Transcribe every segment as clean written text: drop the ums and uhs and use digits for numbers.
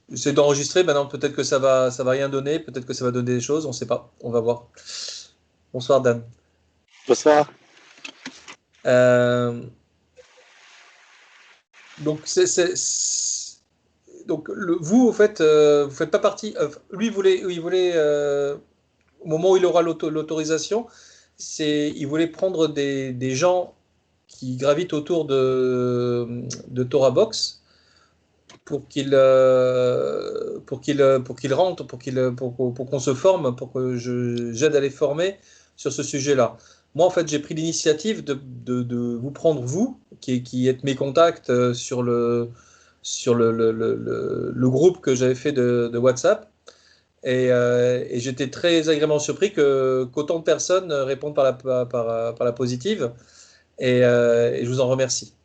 J'essaie d'enregistrer. Maintenant, peut-être que ça va rien donner. Peut-être que ça va donner des choses. On ne sait pas. On va voir. Bonsoir, Dan. Bonsoir. Donc, donc vous, au fait, vous faites pas partie. Lui, il voulait au moment où il aura l'autorisation, il voulait prendre des gens qui gravitent autour de TorahBox pour qu'ils rentrent, pour qu'on se forme, pour que j'aide à les former sur ce sujet-là. Moi, en fait, j'ai pris l'initiative de vous prendre, vous, qui êtes mes contacts sur le groupe que j'avais fait de WhatsApp. Et j'étais très agréablement surpris qu'autant de personnes répondent par la positive. Et je vous en remercie.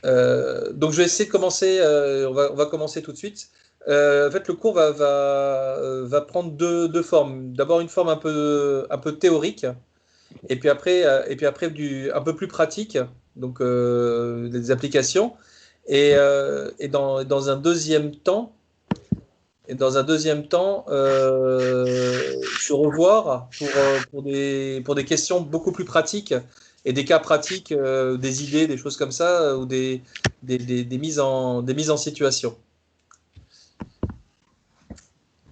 Donc, je vais essayer de commencer. On va commencer tout de suite. En fait, le cours va prendre deux formes. D'abord, une forme un peu théorique, et puis après un peu plus pratique, donc des applications. Et dans un deuxième temps, se revoir pour des questions beaucoup plus pratiques et des cas pratiques, des idées, des choses comme ça, ou des mises en situation.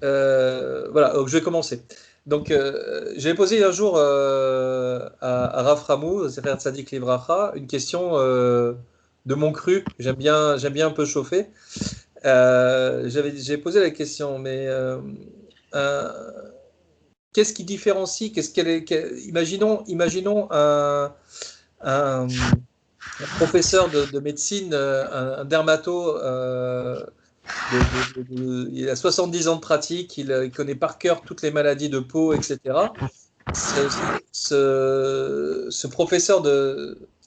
Voilà, donc je vais commencer. Donc, j'avais posé un jour à Rav Ramou, Sefer Tzadik Livracha, une question de mon cru. J'aime bien un peu chauffer. J'ai posé la question, mais qu'est-ce qui différencie, imaginons un professeur de médecine, un dermato, il a 70 ans de pratique, il connaît par cœur toutes les maladies de peau, etc. Ce professeur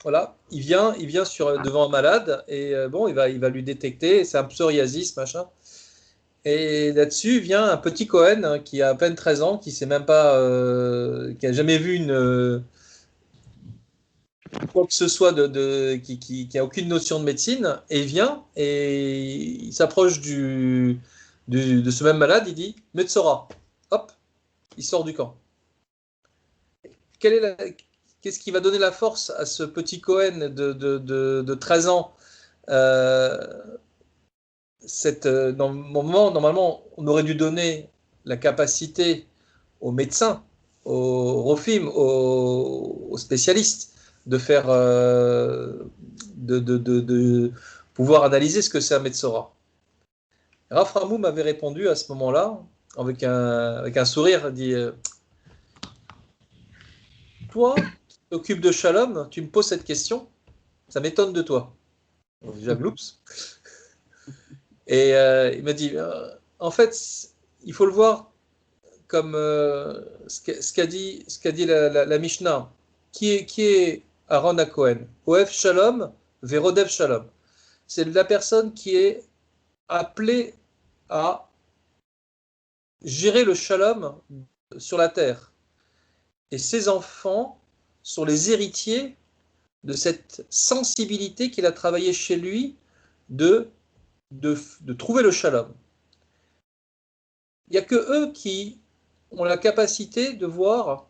voilà, il vient devant un malade et bon, il va lui détecter, c'est un psoriasis, machin. Et là-dessus vient un petit Cohen qui a à peine 13 ans, qui sait même pas, qui a jamais vu quoi que ce soit qui a aucune notion de médecine, et vient et il s'approche de ce même malade, il dit Metzora, hop, il sort du camp. Qu'est-ce qui va donner la force à ce petit Cohen de 13 ans normalement, on aurait dû donner la capacité aux médecins, aux rofim, aux spécialistes de faire, de pouvoir analyser ce que c'est un Metzora. Rav Ramou m'avait répondu à ce moment-là, avec un sourire, il dit toi, qui t'occupes de Shalom, tu me poses cette question, ça m'étonne de toi. Déjà, gloops. Et il m'a dit en fait, il faut le voir comme ce qu'a dit la Mishnah, qui est Aaron à Cohen. Oev Shalom, Verodev Shalom. C'est la personne qui est appelée à gérer le Shalom sur la terre. Et ses enfants sont les héritiers de cette sensibilité qu'il a travaillé chez lui de trouver le Shalom. Il n'y a que eux qui ont la capacité de voir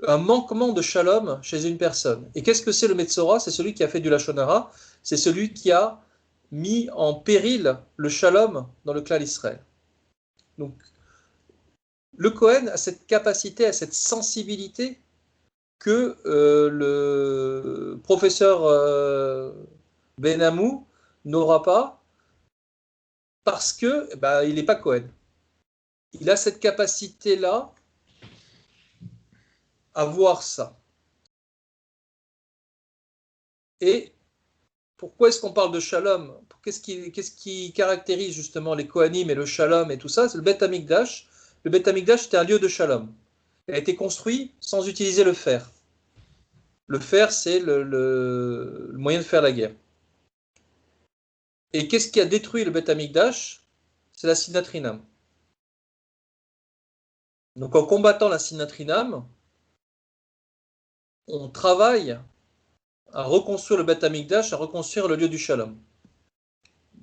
un manquement de shalom chez une personne. Et qu'est-ce que c'est le Metzora? C'est celui qui a fait du Lashon Hara, c'est celui qui a mis en péril le shalom dans le clan d'Israël. Donc, le Kohen a cette capacité, a cette sensibilité que le professeur Ben Amou n'aura pas parce que il n'est pas Kohen. Il a cette capacité-là à voir ça. Et pourquoi est-ce qu'on parle de Shalom? Qu'est-ce qui caractérise justement les Kohanim et le Shalom et tout ça? C'est le Beth Amikdash. Le Beth Amikdash, c'était un lieu de Shalom. Il a été construit sans utiliser le fer. Le fer, c'est le moyen de faire la guerre. Et qu'est-ce qui a détruit le Beth Amikdash? C'est la Sinatrinam. Donc en combattant la Sinatrinam, on travaille à reconstruire le Beth Amikdash, à reconstruire le lieu du Shalom.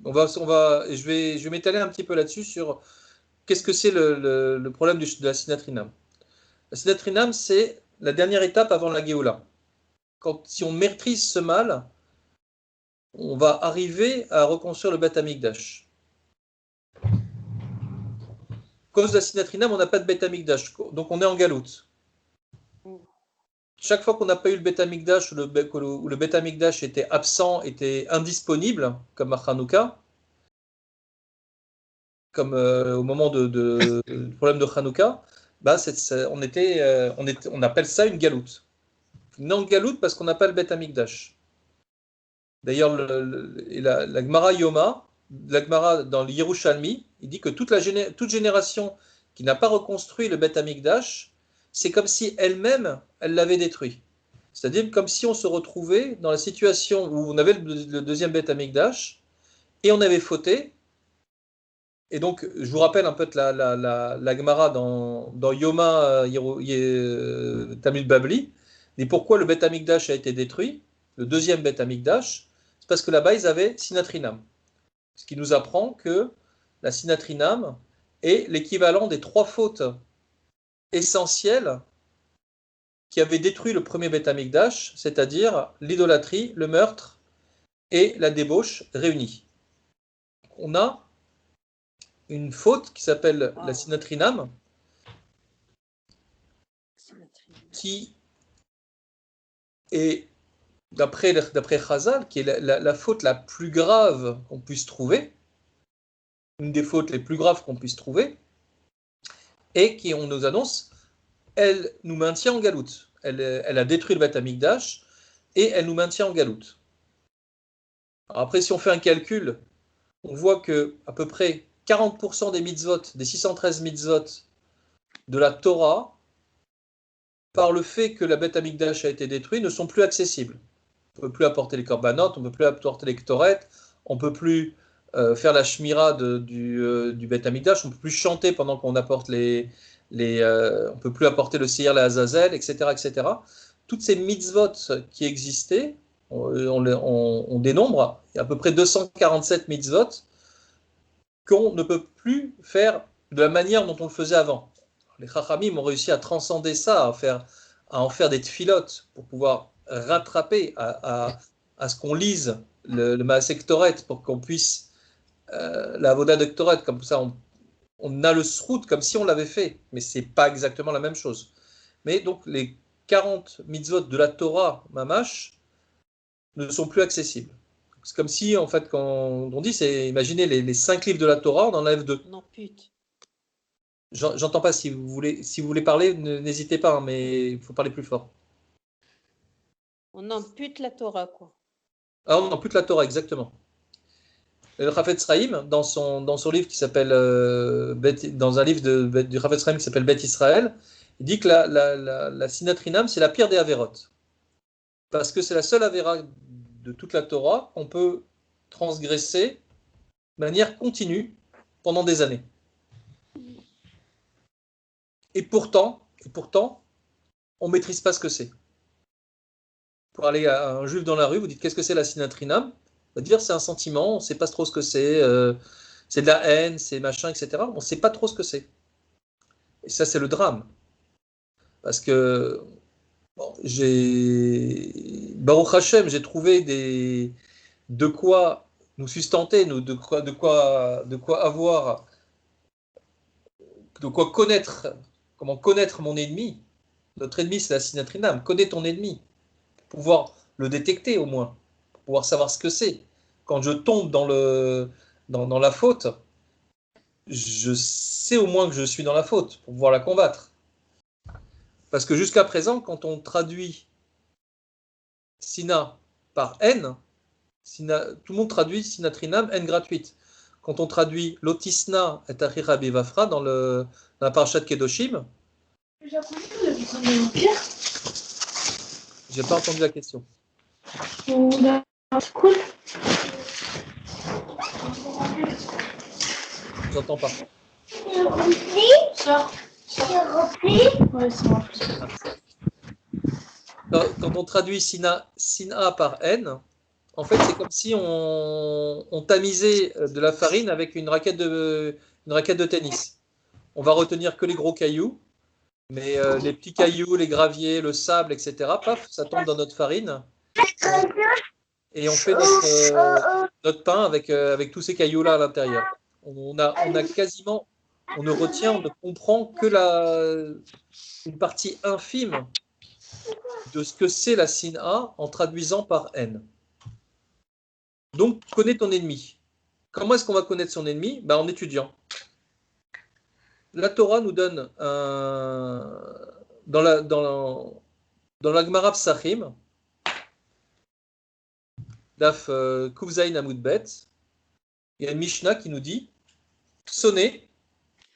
Je vais m'étaler un petit peu là-dessus sur qu'est-ce que c'est le problème de la Sinat Rinam. La Sinat Rinam, c'est la dernière étape avant la Géoula. Si on maîtrise ce mal, on va arriver à reconstruire le Beth Amikdash. À cause de la Sinat Rinam, on n'a pas de Beth Amikdash, donc on est en galoute. Chaque fois qu'on n'a pas eu le Beth Amikdash ou le Beth Amikdash était absent, était indisponible, comme à Hanouka, comme au moment du problème de Hanouka, bah on appelle ça une galoute. On est en galoute parce qu'on n'a pas le Beth Amikdash. D'ailleurs, la Gemara Yoma, la Gemara dans le Yerushalmi, il dit que toute génération qui n'a pas reconstruit le Beth Amikdash, c'est comme si elle-même, elle l'avait détruit. C'est-à-dire comme si on se retrouvait dans la situation où on avait le deuxième Beth Amikdash et on avait fauté. Et donc, je vous rappelle un peu la Gemara dans Yoma Talmud Babli, dit pourquoi le Beth Amikdash a été détruit, le deuxième Beth Amikdash, c'est parce que là-bas, ils avaient Sinatrinam. Ce qui nous apprend que la Sinatrinam est l'équivalent des 3 fautes essentielles qui avaient détruit le premier Beth Amikdash, c'est-à-dire l'idolâtrie, le meurtre et la débauche réunis. On a une faute qui s'appelle la Sinatrinam, qui est, d'après Chazal, qui est la faute la plus grave qu'on puisse trouver, une des fautes les plus graves qu'on puisse trouver, et qui, on nous annonce, elle nous maintient en galoute. Elle a détruit le Beth Amikdash, et elle nous maintient en galoute. Alors après, si on fait un calcul, on voit que à peu près 40% des mitzvot, des 613 mitzvot de la Torah, par le fait que la Beth Amikdash a été détruite, ne sont plus accessibles. On ne peut plus apporter les korbanot, on ne peut plus apporter les ktoret, on ne peut plus faire la shmira du Beth Amikdash, on ne peut plus chanter pendant qu'on apporte on ne peut plus apporter le seir, la azazel, etc., etc. Toutes ces mitzvot qui existaient, on dénombre, il y a à peu près 247 mitzvot qu'on ne peut plus faire de la manière dont on le faisait avant. Les Chachamim ont réussi à transcender ça, à en faire des tfilotes pour pouvoir rattraper à ce qu'on lise le Maaseh Ktoret pour qu'on puisse la Avoda de Ktoret, comme ça on a le srout comme si on l'avait fait, mais c'est pas exactement la même chose. Mais donc les 40 mitzvot de la Torah Mamash ne sont plus accessibles. C'est comme si, en fait, quand on dit, c'est imaginez les 5 livres de la Torah, on en enlève 2. Non, pute. J'entends pas, si vous voulez parler, n'hésitez pas, hein, mais il faut parler plus fort. On ampute la Torah, quoi. Ah, on ampute la Torah, exactement. Le Chafetz Chaim, dans son livre qui s'appelle, dans un livre du Chafetz Chaim qui s'appelle Bet Israël, il dit que la Sinatrinam, c'est la pire des Avérotes. Parce que c'est la seule Avéra de toute la Torah qu'on peut transgresser de manière continue pendant des années. Et pourtant, on ne maîtrise pas ce que c'est. Pour aller à un juif dans la rue, vous dites qu'est-ce que c'est la sinatrinam? On va dire c'est un sentiment, on ne sait pas trop ce que c'est de la haine, c'est machin, etc. On ne sait pas trop ce que c'est. Et ça, c'est le drame. Parce que Baruch Hashem, j'ai trouvé de quoi nous sustenter, de quoi avoir, de quoi connaître, comment connaître mon ennemi. Notre ennemi, c'est la sinatrinam. Connais ton ennemi. Pour pouvoir le détecter au moins. Pour pouvoir savoir ce que c'est. Quand je tombe dans la faute, je sais au moins que je suis dans la faute pour pouvoir la combattre. Parce que jusqu'à présent, quand on traduit Sina par haine, tout le monde traduit Sinatrinam, haine gratuite. Quand on traduit Lotisna et Achira Bivafra dans la parashat Kedoshim, j'ai pas entendu la question. Cool. J'entends pas. C'est rempli. Ça. C'est rempli. Ouais, c'est rempli. quand on traduit sin A par N, en fait, c'est comme si on tamisait de la farine avec une raquette de tennis. On va retenir que les gros cailloux, mais les petits cailloux, les graviers, le sable, etc., paf, ça tombe dans notre farine. Et on fait notre pain avec tous ces cailloux-là à l'intérieur. On ne retient, on ne comprend que une partie infime de ce que c'est la sin A en traduisant par N. Donc, connais ton ennemi. Comment est-ce qu'on va connaître son ennemi? En étudiant. La Torah nous donne dans la Gemara Psachim, Daf Kuf Zayin Amud Bet, il y a une Mishnah qui nous dit sonner,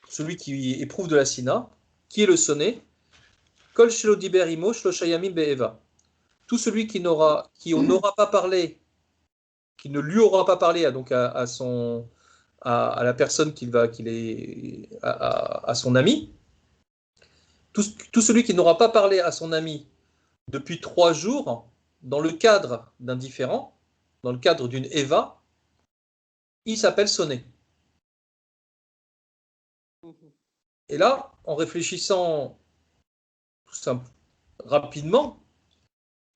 celui qui éprouve de la sina, qui est le sonné, Kol Shelo Diber Imo Shloshayamim Be'eva. Tout celui qui n'aura pas parlé, qui ne lui aura pas parlé donc à la personne à son ami, tout celui qui n'aura pas parlé à son ami depuis 3 jours, dans le cadre d'un différend, dans le cadre d'une Eva, il s'appelle sonné. Et là, en réfléchissant tout simple, rapidement,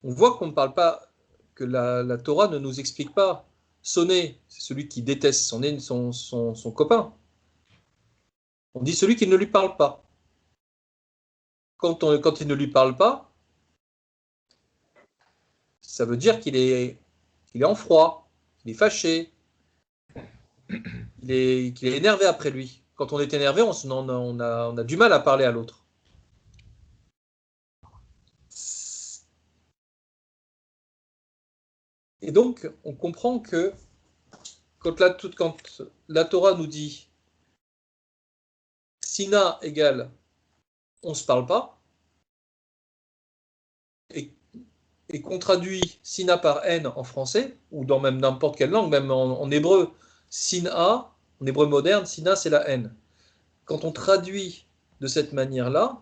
on voit qu'on ne parle pas, que la Torah ne nous explique pas sonner, c'est celui qui déteste son copain. On dit celui qui ne lui parle pas. Quand il ne lui parle pas, ça veut dire qu'il est en froid, qu'il est fâché, qu'il est énervé après lui. Quand on est énervé, on a du mal à parler à l'autre. Et donc, on comprend que quand la Torah nous dit Sina égale on ne se parle pas, et qu'on traduit Sina par N en français, ou dans même n'importe quelle langue, même en hébreu, Sina, en hébreu moderne, Sina c'est la haine. Quand on traduit de cette manière-là,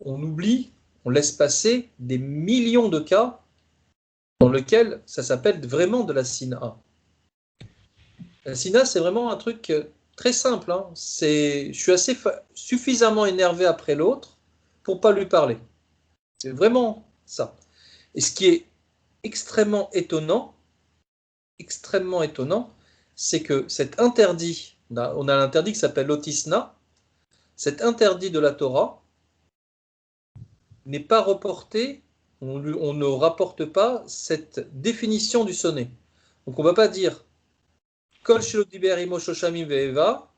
on oublie, on laisse passer des millions de cas dans lesquels ça s'appelle vraiment de la Sina. La Sina, c'est vraiment un truc très simple. Hein. Je suis suffisamment énervé après l'autre pour ne pas lui parler. C'est vraiment ça. Et ce qui est extrêmement étonnant, c'est que cet interdit, on a l'interdit qui s'appelle l'otisna, cet interdit de la Torah n'est pas reporté, on ne rapporte pas cette définition du sonnet. Donc on ne va pas dire Kol shelo diber imo shoshamim ve'eva,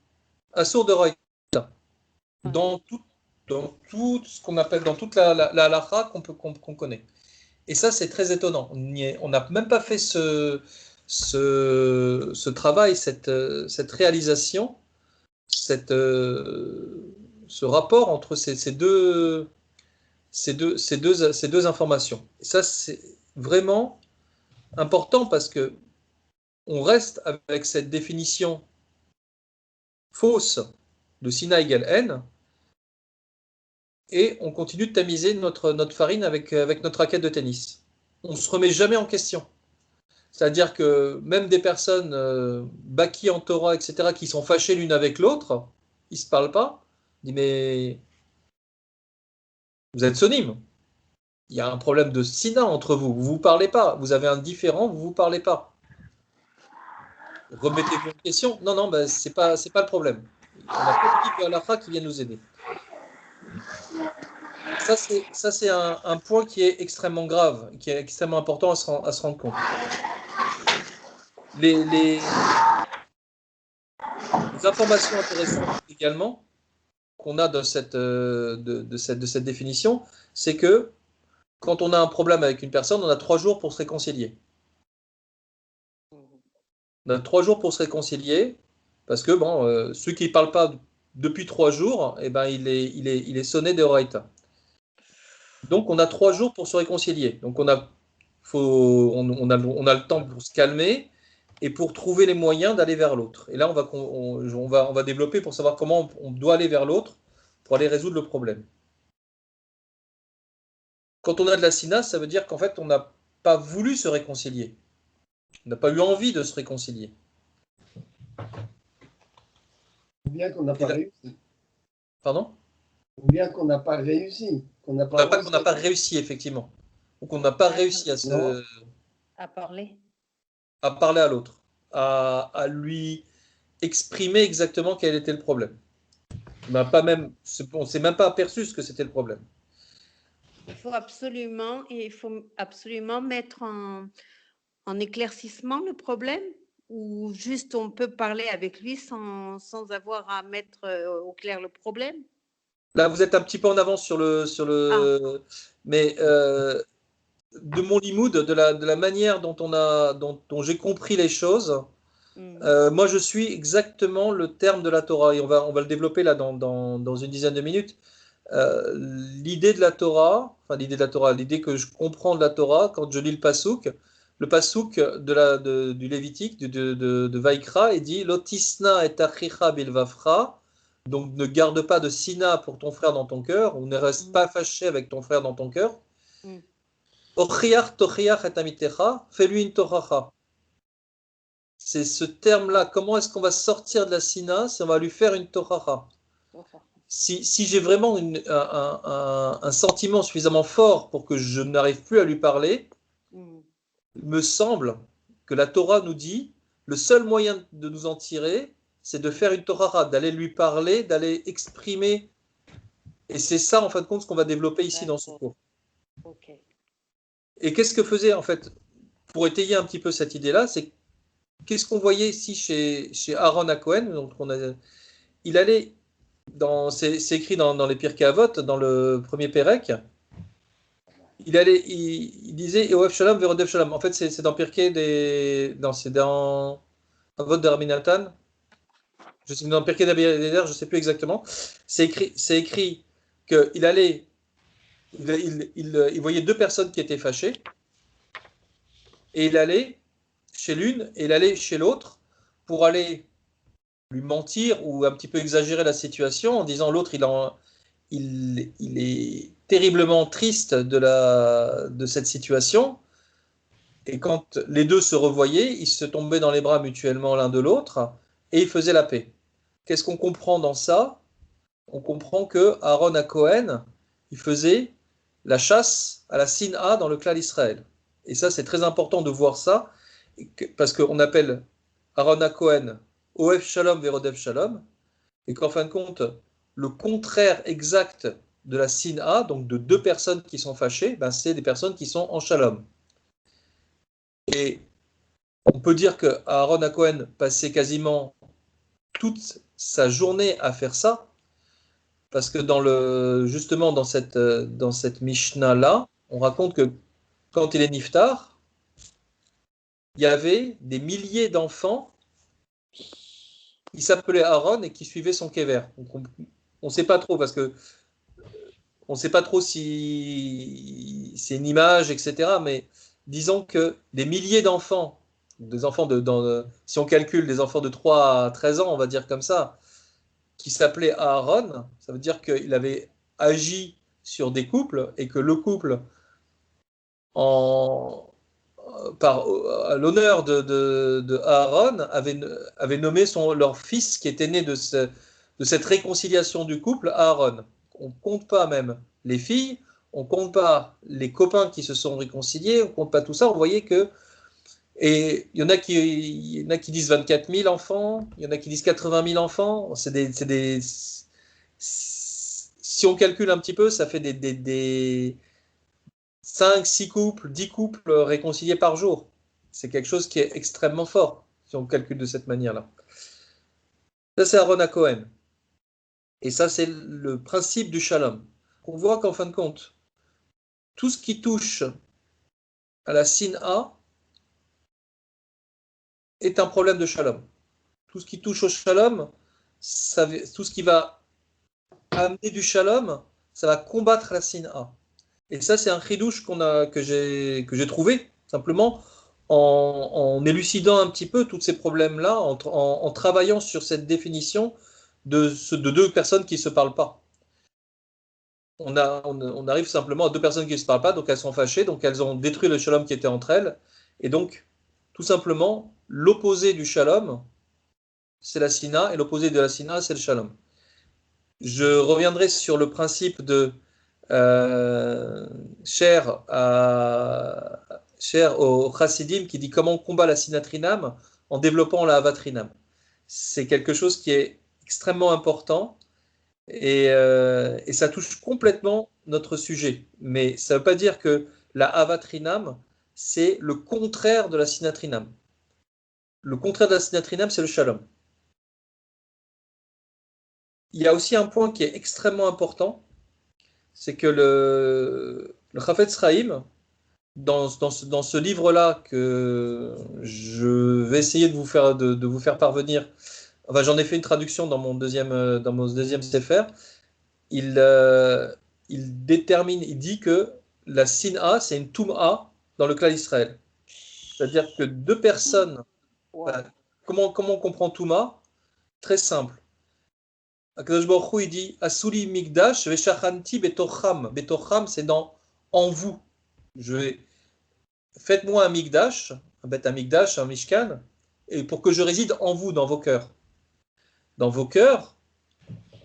asur de raïta. Dans tout ce qu'on appelle, dans toute la halakha qu'on connaît. Et ça, c'est très étonnant. On n'a même pas fait ce travail, cette réalisation, ce rapport entre ces deux informations. Et ça, c'est vraiment important parce que on reste avec cette définition fausse de Sina égale N et on continue de tamiser notre farine avec notre raquette de tennis. On ne se remet jamais en question. C'est-à-dire que même des personnes baki en Torah, etc., qui sont fâchées l'une avec l'autre, ils ne se parlent pas. On dit, mais vous êtes sonim. Il y a un problème de sina entre vous. Vous ne vous parlez pas. Vous avez un différend, vous ne vous parlez pas. Remettez-vous en question. Non, ce n'est pas le problème. On a pas d'équipe de halakha qui vient nous aider. Ça, c'est un point qui est extrêmement grave, qui est extrêmement important à se rendre compte. Les informations intéressantes également qu'on a de cette définition, c'est que quand on a un problème avec une personne, on a 3 jours pour se réconcilier. On a 3 jours pour se réconcilier, parce que celui qui ne parle pas depuis 3 jours, il est sonné de Horaïta. Donc on a 3 jours pour se réconcilier. Donc on a le temps pour se calmer et pour trouver les moyens d'aller vers l'autre. Et là, on va développer pour savoir comment on doit aller vers l'autre pour aller résoudre le problème. Quand on a de la sina, ça veut dire qu'en fait, on n'a pas voulu se réconcilier. On n'a pas eu envie de se réconcilier. Ou bien qu'on n'a pas réussi. Pardon? Ou bien qu'on n'a pas réussi. Qu'on n'a pas Qu'on n'a pas réussi, effectivement. Ou qu'on n'a pas réussi À parler. à parler à l'autre, à lui exprimer exactement quel était le problème. On ne s'est même pas aperçu ce que c'était le problème. Il faut absolument mettre en éclaircissement le problème, ou juste on peut parler avec lui sans avoir à mettre au clair le problème. Là, vous êtes un petit peu en avance mais de mon limoud, de la manière dont j'ai compris les choses, moi je suis exactement le terme de la Torah, et on va le développer là dans une dizaine de minutes. L'idée de la Torah, l'idée que je comprends de la Torah quand je lis le pasouk du Lévitique, de Vaikra, il dit Lotisna et achicha bilvafra, donc ne garde pas de sina pour ton frère dans ton cœur, ou ne reste pas fâché avec ton frère dans ton cœur. Ochiach tochiach et amitecha, fais-lui une toracha. C'est ce terme-là. Comment est-ce qu'on va sortir de la sina? C'est on va lui faire une toracha. Si j'ai vraiment un sentiment suffisamment fort pour que je n'arrive plus à lui parler, il me semble que la Torah nous dit le seul moyen de nous en tirer, c'est de faire une Torah, d'aller lui parler, d'aller exprimer. Et c'est ça, en fin de compte, ce qu'on va développer ici dans ce cours. Okay. Et qu'est-ce que faisait, en fait, pour étayer un petit peu cette idée-là, c'est qu'est-ce qu'on voyait ici chez Aaron à Cohen. Donc il allait, c'est écrit dans les Pirkei Avot, dans le premier Pérec, il disait Eoef Shalom Verodev Shalom. En fait, c'est dans Pirkei c'est dans Avot de Rabbi Nathan. Je sais dans Pirkei d'Abiyeder, je ne sais plus exactement. C'est écrit qu'il allait, il voyait deux personnes qui étaient fâchées, et il allait chez l'une et il allait chez l'autre pour aller lui mentir ou un petit peu exagérer la situation en disant l'autre il est terriblement triste de cette situation, et quand les deux se revoyaient, ils se tombaient dans les bras mutuellement l'un de l'autre et ils faisaient la paix. Qu'est-ce qu'on comprend dans ça? On comprend que Aaron à Cohen, il faisait la chasse à la Sina dans le clan d'Israël. Et ça, c'est très important de voir ça, parce qu'on appelle Aaron à Cohen Oef Shalom Verodev Shalom, et qu'en fin de compte, le contraire exact de la Sina, donc de deux personnes qui sont fâchées, ben c'est des personnes qui sont en Shalom. Et on peut dire que Aaron à Cohen passait quasiment toute sa journée à faire ça, parce que justement dans cette Mishnah-là, on raconte que quand il est niftar, il y avait des milliers d'enfants qui s'appelaient Aaron et qui suivaient son kéver. On ne sait pas trop, parce que on ne sait pas trop si c'est une image, etc. Mais disons que des milliers d'enfants, si on calcule des enfants de 3 à 13 ans, on va dire comme ça, qui s'appelait Aaron, ça veut dire qu'il avait agi sur des couples et que le couple, à l'honneur de Aaron, avait nommé leur fils qui était né de cette réconciliation du couple, Aaron. On ne compte pas même les filles, on ne compte pas les copains qui se sont réconciliés, on ne compte pas tout ça. On voyait que. Et il y en a qui disent 24 000 enfants, il y en a qui disent 80 000 enfants. Si on calcule un petit peu, ça fait des 5, 6 couples, 10 couples réconciliés par jour. C'est quelque chose qui est extrêmement fort, si on calcule de cette manière-là. Ça, c'est Aaron à Cohen. Et ça, c'est le principe du shalom. On voit qu'en fin de compte, tout ce qui touche à la sina est un problème de shalom. Tout ce qui touche au shalom, tout ce qui va amener du shalom, ça va combattre la sina. Et ça, c'est un chidouche que j'ai trouvé, simplement, en élucidant un petit peu tous ces problèmes-là, en travaillant sur cette définition de deux personnes qui ne se parlent pas. on arrive simplement à deux personnes qui ne se parlent pas, donc elles sont fâchées, donc elles ont détruit le shalom qui était entre elles, et donc, tout simplement, l'opposé du shalom, c'est la sina, et l'opposé de la sina, c'est le shalom. Je reviendrai sur le principe de cher au chassidim qui dit comment on combat la sinatrinam en développant la avatrinam. C'est quelque chose qui est extrêmement important et ça touche complètement notre sujet. Mais ça ne veut pas dire que la avatrinam, c'est le contraire de la sinatrinam. Le contraire de la sinatrinam, c'est le shalom. Il y a aussi un point qui est extrêmement important, c'est que le Chafetz Chaim, dans ce livre-là que je vais essayer de vous faire parvenir, enfin j'en ai fait une traduction dans mon deuxième sefer, il détermine, il dit que la Sin'a, c'est une Toum'a dans le clan d'Israël. C'est-à-dire que deux personnes, voilà, comment on comprend Toum'a? Très simple. Akadosh Baruch Hu, il dit Asuli Migdash Veshachanti Betocham. Betocham, c'est en vous. Faites-moi un Migdash, un Migdash, un Mishkan, et pour que je réside en vous, dans vos cœurs. Dans vos cœurs,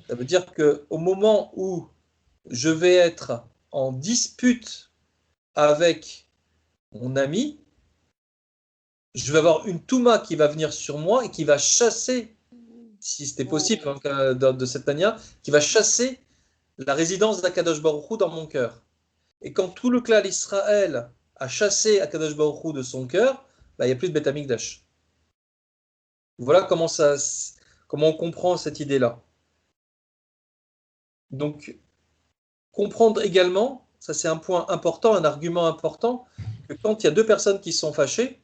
ça veut dire qu'au moment où je vais être en dispute avec mon ami, je vais avoir une Touma qui va venir sur moi et qui va chasser, si c'était possible de cette manière, qui va chasser la résidence d'Akadosh Baruch Hu dans mon cœur. Et quand tout le clan d'Israël a chassé Akadosh Baruch Hu de son cœur, il n'y a plus de Beth Amikdash. Voilà comment on comprend cette idée-là. Donc, comprendre également, ça c'est un point important, un argument important, que quand il y a deux personnes qui sont fâchées,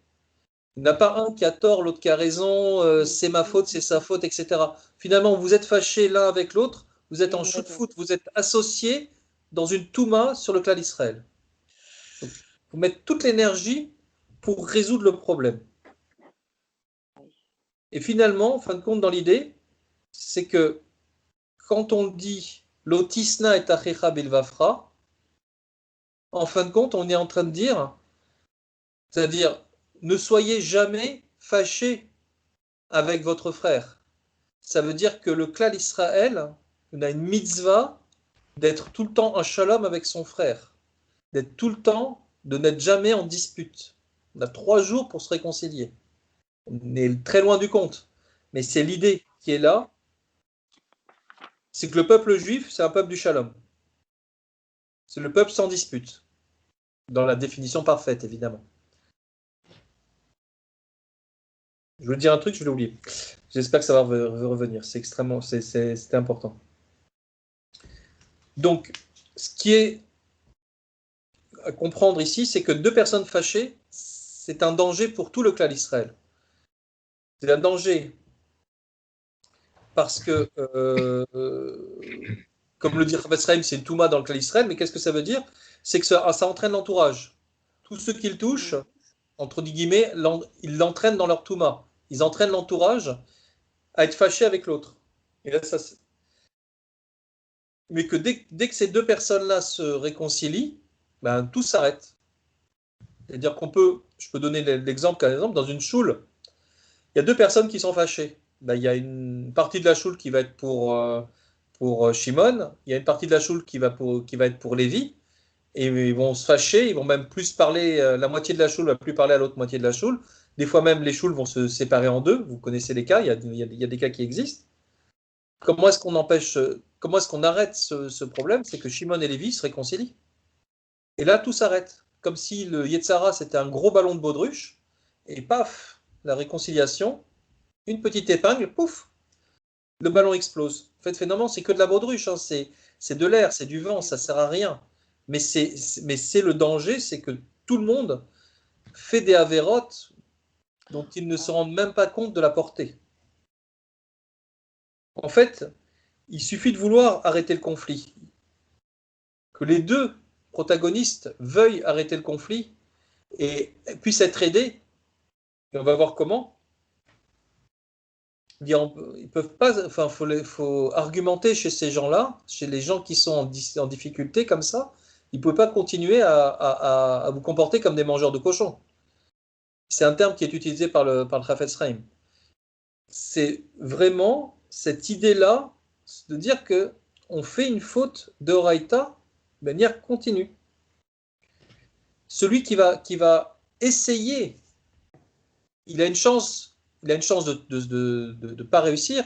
il n'y en a pas un qui a tort, l'autre qui a raison, c'est ma faute, c'est sa faute, etc. Finalement, vous êtes fâchés l'un avec l'autre, vous êtes en shoot-foot, vous êtes associés dans une touma sur le clan d'Israël. Donc, vous mettez toute l'énergie pour résoudre le problème. Et finalement, en fin de compte, dans l'idée, c'est que quand on dit l'otisna et achecha bilvafra, en fin de compte, on est en train de dire, c'est-à-dire, ne soyez jamais fâchés avec votre frère. Ça veut dire que le clan d'Israël, on a une mitzvah d'être tout le temps en shalom avec son frère, d'être tout le temps, de n'être jamais en dispute. On a 3 jours pour se réconcilier. On est très loin du compte. Mais c'est l'idée qui est là, c'est que le peuple juif, c'est un peuple du shalom. C'est le peuple sans dispute. Dans la définition parfaite, évidemment. Je veux dire un truc, je l'ai oublié. J'espère que ça va revenir. C'est extrêmement, c'était important. Donc, ce qui est à comprendre ici, c'est que deux personnes fâchées, c'est un danger pour tout le clan d'Israël. C'est un danger parce que, comme le dit Chafetz Chaim, c'est une touma dans le clan d'Israël, mais qu'est-ce que ça veut dire? C'est que ça entraîne l'entourage. Tous ceux qui le touchent, entre guillemets, ils l'entraînent dans leur touma. Ils entraînent l'entourage à être fâché avec l'autre. Et là, mais que dès que ces deux personnes-là se réconcilient, ben, tout s'arrête. C'est-à-dire je peux donner l'exemple par exemple, dans une choule, il y a deux personnes qui sont fâchées. Ben, il y a une partie de la choule qui va être pour Shimon, il y a une partie de la choule qui va être pour Lévi, et ils vont se fâcher, ils vont même plus parler, la moitié de la choule va plus parler à l'autre moitié de la choule. Des fois même, les choules vont se séparer en deux, vous connaissez les cas, il y a des cas qui existent. Comment est-ce qu'on arrête ce problème? C'est que Shimon et Lévi se réconcilient. Et là, tout s'arrête. Comme si le Yetzara, c'était un gros ballon de baudruche, et paf, la réconciliation, une petite épingle, pouf, le ballon explose. En fait, finalement, c'est que de la baudruche, hein. C'est de l'air, c'est du vent, ça sert à rien. Mais c'est le danger, c'est que tout le monde fait des avérotes dont ils ne se rendent même pas compte de la portée. En fait, il suffit de vouloir arrêter le conflit. Que les deux protagonistes veuillent arrêter le conflit et puissent être aidés. Et on va voir comment. Ils peuvent pas, enfin, faut argumenter chez ces gens-là, chez les gens qui sont en difficulté comme ça. Ils ne pouvaient pas continuer à vous comporter comme des mangeurs de cochons. C'est un terme qui est utilisé par le Chafetz Chaim. C'est vraiment cette idée-là de dire que on fait une faute de Horaïta de manière continue. Celui qui va essayer, il a une chance de pas réussir,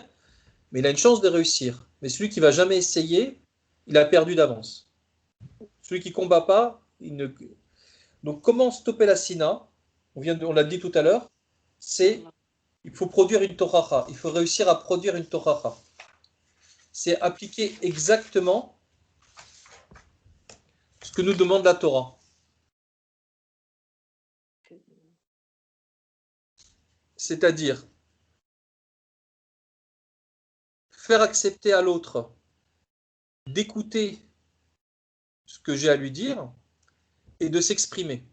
mais il a une chance de réussir. Mais celui qui va jamais essayer, il a perdu d'avance. Celui qui combat pas, il ne. Donc comment stopper la sina? On l'a dit tout à l'heure, c'est il faut produire une toracha. Il faut réussir à produire une toracha. C'est appliquer exactement ce que nous demande la Torah. C'est-à-dire faire accepter à l'autre d'écouter ce que j'ai à lui dire et de s'exprimer.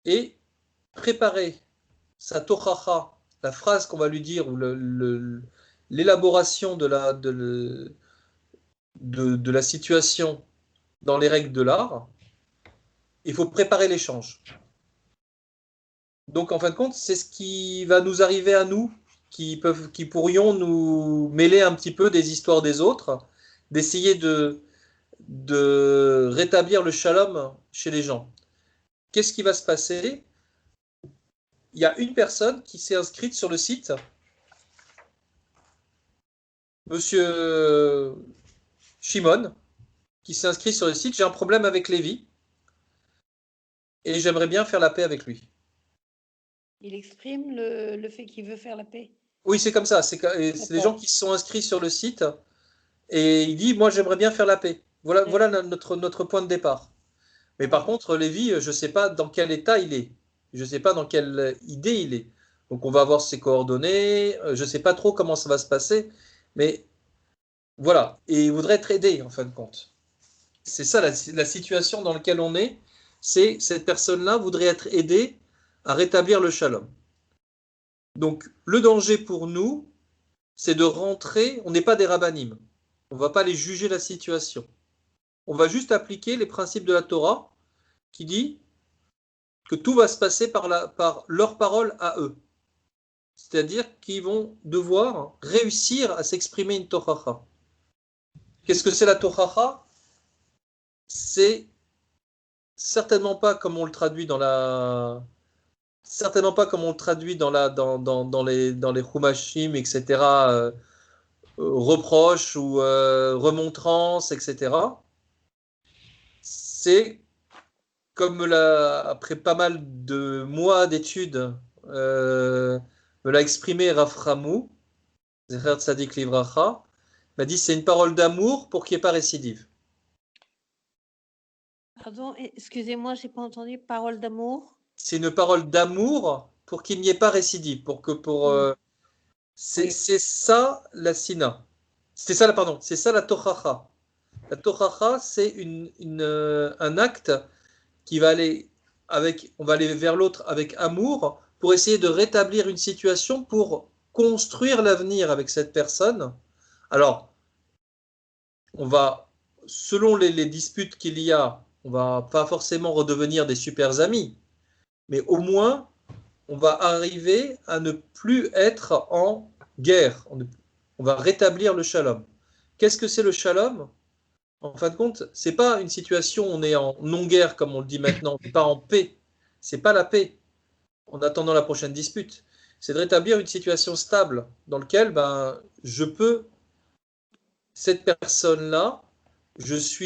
Et préparer sa tochacha, la phrase qu'on va lui dire, ou l'élaboration de la situation dans les règles de l'art, il faut préparer l'échange. Donc en fin de compte, c'est ce qui va nous arriver à nous, qui pourrions nous mêler un petit peu des histoires des autres, d'essayer de rétablir le shalom chez les gens. Qu'est-ce qui va se passer? Il y a une personne qui s'est inscrite sur le site, Monsieur Shimon, qui s'est inscrit sur le site. J'ai un problème avec Lévi et j'aimerais bien faire la paix avec lui. Il exprime le fait qu'il veut faire la paix. Oui, c'est comme ça. C'est les gens qui se sont inscrits sur le site et il dit, moi, j'aimerais bien faire la paix. Voilà notre point de départ. Mais par contre, Lévi, je ne sais pas dans quel état il est. Je ne sais pas dans quelle idée il est. Donc, on va avoir ses coordonnées. Je ne sais pas trop comment ça va se passer. Mais voilà. Et il voudrait être aidé, en fin de compte. C'est ça la situation dans laquelle on est. C'est cette personne-là voudrait être aidée à rétablir le shalom. Donc, le danger pour nous, c'est de rentrer. On n'est pas des rabbanim. On ne va pas les juger la situation. On va juste appliquer les principes de la Torah qui dit que tout va se passer par leur parole à eux. C'est-à-dire qu'ils vont devoir réussir à s'exprimer une tochacha. Qu'est-ce que c'est la tochacha? C'est certainement pas comme on le traduit dans les Chumashim, etc., reproches ou remontrances, etc. C'est comme après pas mal de mois d'études, me l'a exprimé Rav Ramou, Zecher Tzadik Livracha, m'a dit c'est une parole d'amour pour qu'il n'y ait pas récidive. Pardon, excusez-moi, j'ai pas entendu. Parole d'amour. C'est une parole d'amour pour qu'il n'y ait pas récidive, c'est ça la sina. C'est ça la tochacha. La tochacha, c'est un acte qui va aller on va aller vers l'autre avec amour pour essayer de rétablir une situation, pour construire l'avenir avec cette personne. Alors, on va, selon les disputes qu'il y a, on va pas forcément redevenir des super amis, mais au moins, on va arriver à ne plus être en guerre. On va rétablir le shalom. Qu'est-ce que c'est le shalom? En fin de compte, c'est pas une situation où on est en non-guerre, comme on le dit maintenant, on n'est pas en paix. C'est pas la paix, en attendant la prochaine dispute. C'est de rétablir une situation stable, dans laquelle cette personne-là, je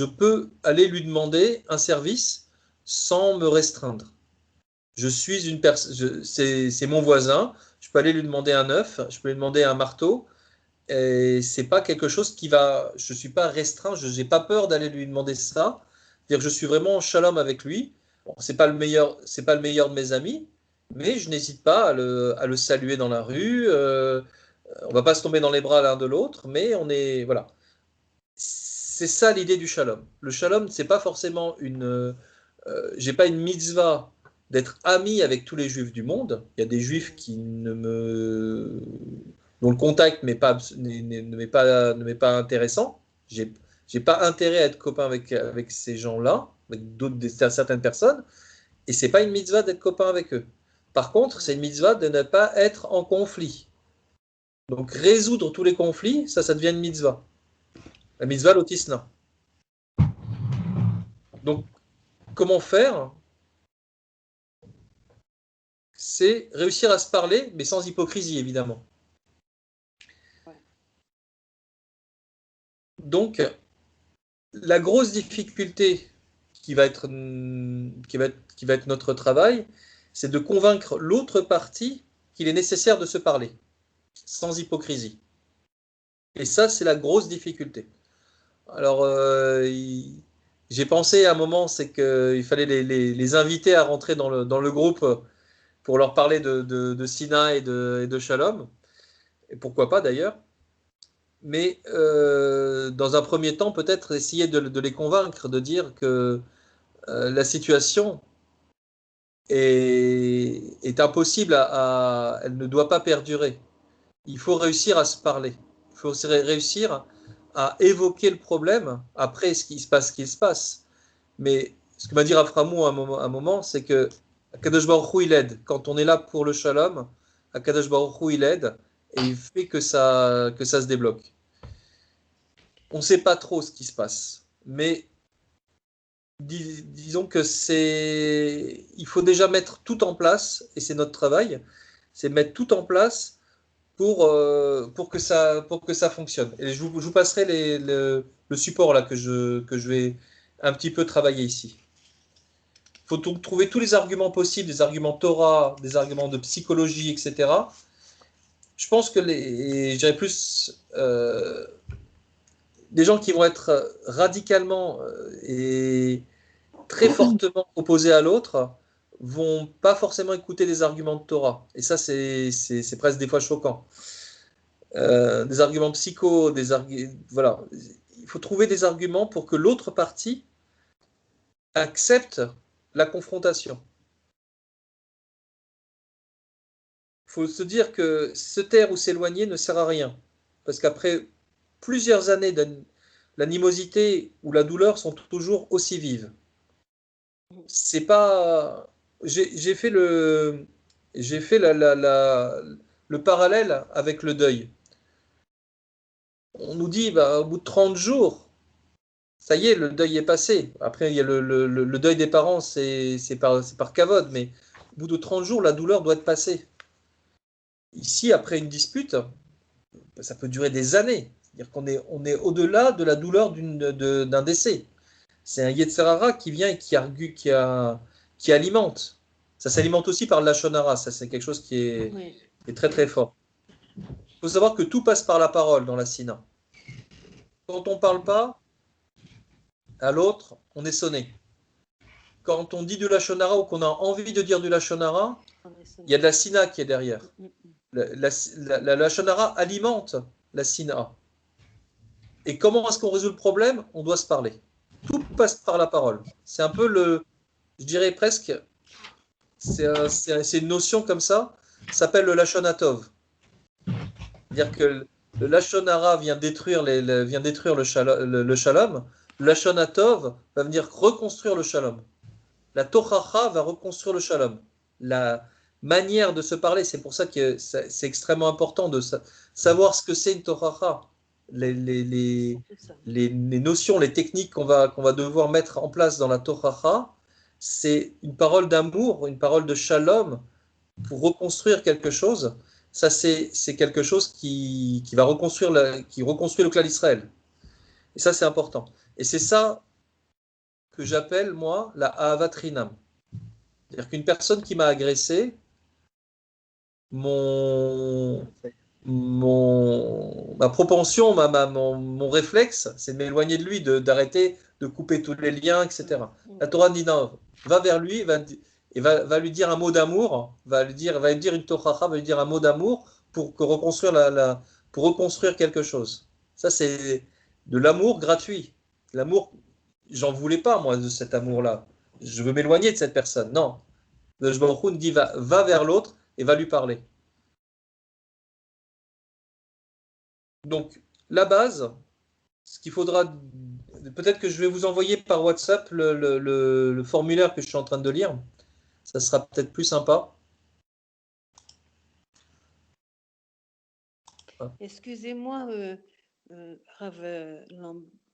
peux aller lui demander un service sans me restreindre. Je suis une personne, c'est mon voisin, je peux aller lui demander un œuf, je peux lui demander un marteau, et c'est pas quelque chose je suis pas restreint, je n'ai pas peur d'aller lui demander ça. C'est-à-dire que je suis vraiment en shalom avec lui. Bon, c'est pas le meilleur de mes amis, mais je n'hésite pas à le saluer dans la rue. On va pas se tomber dans les bras l'un de l'autre, mais voilà. C'est ça l'idée du shalom. Le shalom, c'est pas forcément j'ai pas une mitzvah d'être ami avec tous les juifs du monde. Il y a des juifs dont le contact ne m'est pas intéressant. J'ai pas intérêt à être copain avec ces gens-là, avec certaines personnes, et c'est pas une mitzvah d'être copain avec eux. Par contre, c'est une mitzvah de ne pas être en conflit. Donc résoudre tous les conflits, ça devient une mitzvah. La mitzvah lotisna. Donc, comment faire? C'est réussir à se parler, mais sans hypocrisie, évidemment. Donc, la grosse difficulté qui va être notre travail, c'est de convaincre l'autre partie qu'il est nécessaire de se parler, sans hypocrisie. Et ça, c'est la grosse difficulté. Alors, j'ai pensé à un moment, c'est qu'il fallait les inviter à rentrer dans le groupe pour leur parler de Sina et de Shalom, et pourquoi pas d'ailleurs. Mais dans un premier temps, peut-être essayer de les convaincre, de dire que la situation est impossible, elle ne doit pas perdurer. Il faut réussir à se parler. Il faut réussir à évoquer le problème après ce qui se passe. Mais ce que m'a dit Rav Ramou à un moment, c'est que Akadosh Baruch Hu, il aide. Quand on est là pour le shalom, Akadosh Baruch Hu, il aide et il fait que ça se débloque. On ne sait pas trop ce qui se passe, mais disons que il faut déjà mettre tout en place, et c'est notre travail, c'est mettre tout en place pour que ça fonctionne. Et je vous passerai le support là que je vais un petit peu travailler ici. Il faut donc trouver tous les arguments possibles, des arguments Torah, des arguments de psychologie, etc. Je pense que je dirais plus des gens qui vont être radicalement et très fortement opposés à l'autre vont pas forcément écouter des arguments de Torah. Et ça, c'est presque des fois choquant. Des arguments psycho, voilà. Il faut trouver des arguments pour que l'autre partie accepte la confrontation. Il faut se dire que se taire ou s'éloigner ne sert à rien. Parce qu'après plusieurs années, l'animosité ou la douleur sont toujours aussi vives. C'est pas. J'ai fait le parallèle avec le deuil. On nous dit, au bout de 30 jours, ça y est, le deuil est passé. Après, il y a le deuil des parents, c'est par kavod, mais au bout de 30 jours, la douleur doit être passée. Ici, après une dispute, ça peut durer des années. C'est-à-dire on est au-delà de la douleur d'un décès. C'est un Yetzer Hara qui vient et qui alimente. Ça s'alimente aussi par le Lashon Hara. Ça, c'est quelque chose qui est très très fort. Il faut savoir que tout passe par la parole dans la Sina. Quand on ne parle pas à l'autre, on est sonné. Quand on dit du Lashon Hara ou qu'on a envie de dire du Lashon Hara, il y a de la Sina qui est derrière. La Lashon Hara alimente la Sina. Et comment est-ce qu'on résout le problème? On doit se parler. Tout passe par la parole. C'est un peu je dirais presque, c'est une notion comme ça, s'appelle le Lashon Hatov. C'est-à-dire que le Lashon Hara vient détruire le shalom. Le Lashon Hatov va venir reconstruire le shalom. La Tochacha va reconstruire le shalom. La manière de se parler, c'est pour ça que c'est extrêmement important de savoir ce que c'est une Tochacha. Les notions, les techniques qu'on va devoir mettre en place dans la Tochacha, c'est une parole d'amour, une parole de shalom pour reconstruire quelque chose. Ça, c'est quelque chose qui va qui reconstruit le clan d'Israël. Et ça, c'est important. Et c'est ça que j'appelle, moi, la Ahavat Rinam. C'est-à-dire qu'une personne qui m'a agressé, ma propension, mon réflexe, c'est de m'éloigner de lui, d'arrêter, de couper tous les liens, etc. La Torah dit non, va vers lui et va lui dire un mot d'amour, va lui dire une tochacha, va lui dire un mot d'amour pour reconstruire quelque chose. Ça, c'est de l'amour gratuit. L'amour, j'en voulais pas, moi, de cet amour-là. Je veux m'éloigner de cette personne. Non. Le Baruch Hu dit va vers l'autre et va lui parler. Donc, la base, ce qu'il faudra, peut-être que je vais vous envoyer par WhatsApp le formulaire que je suis en train de lire. Ça sera peut-être plus sympa. Excusez-moi, Rav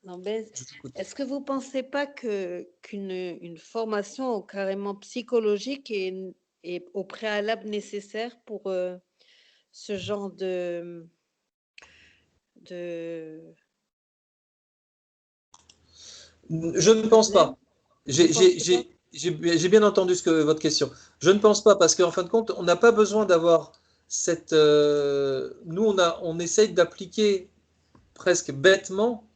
Lambez, est-ce que vous ne pensez pas qu'une formation carrément psychologique est au préalable nécessaire pour ce genre de... Je ne pense pas. J'ai bien entendu votre question. Je ne pense pas parce qu'en fin de compte, on n'a pas besoin d'avoir cette. Nous, on essaye d'appliquer presque bêtement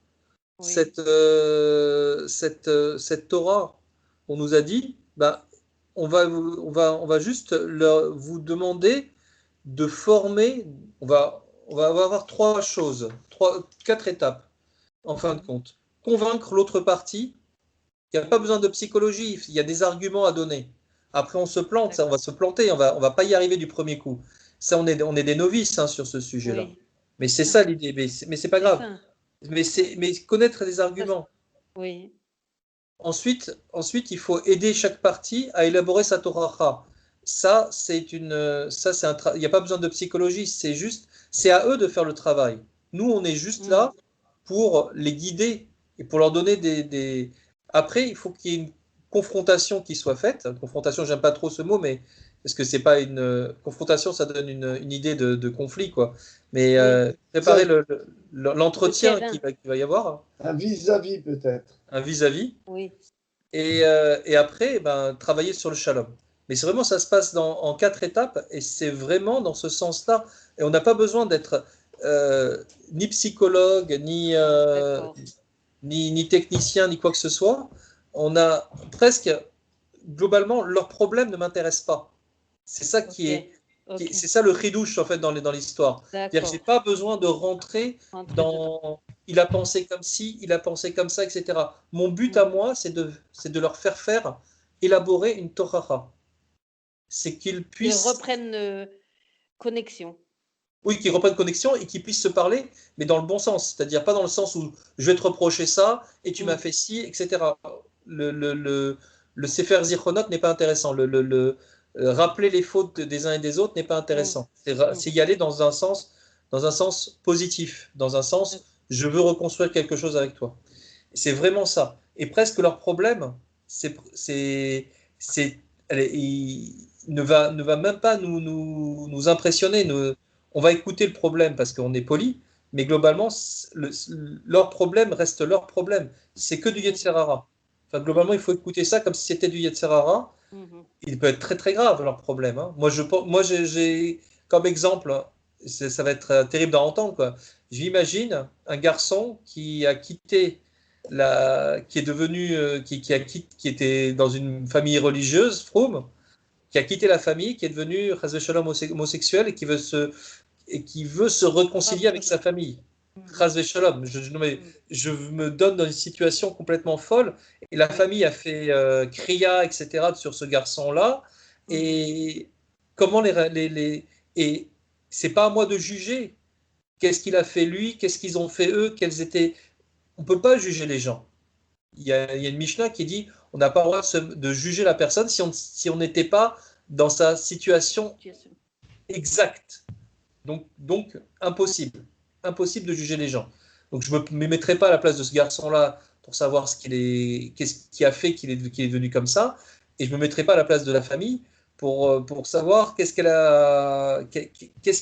cette Torah. On nous a dit, bah, on va juste vous demander de former. On va avoir trois choses, quatre étapes en fin de compte. Convaincre l'autre partie. Il n'y a pas besoin de psychologie, il y a des arguments à donner. Après, on se plante, ça, on va se planter, on va pas y arriver du premier coup. Ça, on est des novices sur ce sujet-là. Oui. Mais c'est ça l'idée, mais c'est pas grave. Mais connaître des arguments. Oui. Ensuite, il faut aider chaque partie à élaborer sa Torah. Ça, il n'y a pas besoin de psychologie, c'est à eux de faire le travail. Nous, on est juste là pour les guider et pour leur donner des... Après, il faut qu'il y ait une confrontation qui soit faite. Confrontation, j'aime pas trop ce mot, mais parce que c'est pas une confrontation, ça donne une idée de conflit, quoi. Mais préparer l'entretien qu'il va y avoir. Un vis-à-vis peut-être. Un vis-à-vis. Oui. Et après, travailler sur le shalom. Mais c'est vraiment, ça se passe en 4 étapes et c'est vraiment dans ce sens-là. Et on n'a pas besoin d'être ni psychologue, ni technicien, ni quoi que ce soit. On a presque, globalement, leurs problèmes ne m'intéressent pas. C'est ça qui est. C'est ça le chidouche en fait dans l'histoire. C'est-à-dire que j'ai pas besoin de rentrer dans il a pensé comme ci, il a pensé comme ça, etc. Mon but à moi, c'est de leur faire élaborer une Torah. C'est qu'ils puissent. Qu'ils reprennent connexion. Oui, qu'ils reprennent connexion et qu'ils puissent se parler, mais dans le bon sens. C'est-à-dire pas dans le sens où je vais te reprocher ça et tu m'as fait ci, etc. Le Sefer Zichronot n'est pas intéressant. Rappeler les fautes des uns et des autres n'est pas intéressant. C'est y aller dans un sens positif, dans un sens je veux reconstruire quelque chose avec toi. C'est vraiment ça. Et presque leur problème, il ne va même pas nous impressionner. On va écouter le problème parce qu'on est poli, mais globalement, leur problème reste leur problème. C'est que du Yetzer Hara. Enfin, globalement, il faut écouter ça comme si c'était du Yetzer Hara. Il peut être très très grave leur problème. Moi, j'ai comme exemple, ça va être terrible d'en entendre, quoi. J'imagine un garçon qui a quitté qui est devenu, qui était dans une famille religieuse, froum, qui a quitté la famille, qui est devenu chas v'shalom homosexuel et qui veut se réconcilier avec sa famille. Chas v'shalom. Je me donne dans une situation complètement folle. Et la famille a fait kriya, etc. sur ce garçon-là. Et comment et c'est pas à moi de juger. Qu'est-ce qu'il a fait lui? Qu'est-ce qu'ils ont fait eux? On peut pas juger les gens. Il y a une Mishnah qui dit on n'a pas le droit de juger la personne si on n'était pas dans sa situation exacte. Donc impossible de juger les gens. Donc je ne me mettrai pas à la place de ce garçon-là pour savoir qu'est-ce qui a fait qu'il est devenu comme ça, et je ne me mettrai pas à la place de la famille pour savoir qu'est-ce qui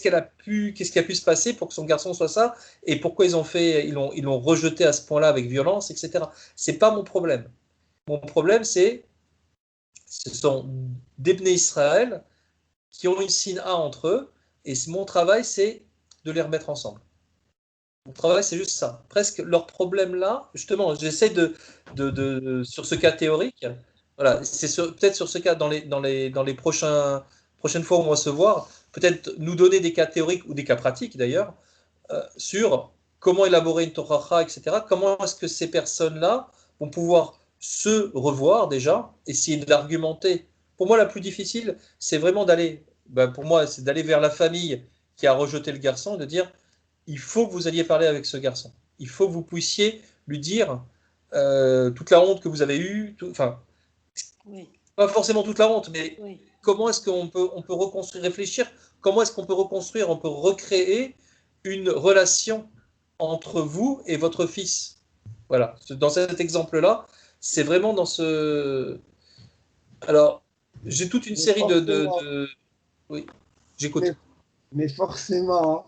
a pu se passer pour que son garçon soit ça, et pourquoi ils l'ont rejeté à ce point-là avec violence, etc. C'est pas mon problème. Mon problème, ce sont des Bnei Israël qui ont une sina entre eux, et mon travail, c'est de les remettre ensemble. Mon travail, c'est juste ça. Presque leur problème là, justement, j'essaie sur ce cas théorique, voilà, c'est peut-être sur ce cas, dans les prochaines fois où on va se voir, peut-être nous donner des cas théoriques ou des cas pratiques d'ailleurs, sur comment élaborer une Torah, etc. Comment est-ce que ces personnes-là vont pouvoir se revoir déjà, essayer d'argumenter pour moi, la plus difficile, c'est vraiment d'aller, pour moi, c'est d'aller vers la famille qui a rejeté le garçon, de dire, il faut que vous alliez parler avec ce garçon. Il faut que vous puissiez lui dire toute la honte que vous avez eue, enfin, Oui, pas forcément toute la honte, mais oui. comment est-ce qu'on peut, on peut reconstruire, réfléchir, comment est-ce qu'on peut reconstruire, on peut recréer une relation entre vous et votre fils. Voilà, dans cet exemple-là, c'est vraiment dans ce... Alors, j'ai toute une Mais série forcément, Oui, j'écoute. mais, mais forcément,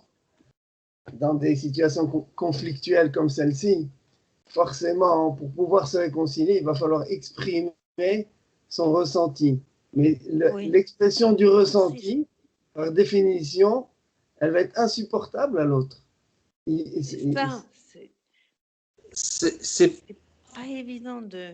dans des situations conflictuelles comme celle-ci, forcément, pour pouvoir se réconcilier, il va falloir exprimer son ressenti. Mais Oui. l'expression du Si, ressenti, par définition, elle va être insupportable à l'autre. c'est ça, C'est c'est pas évident de...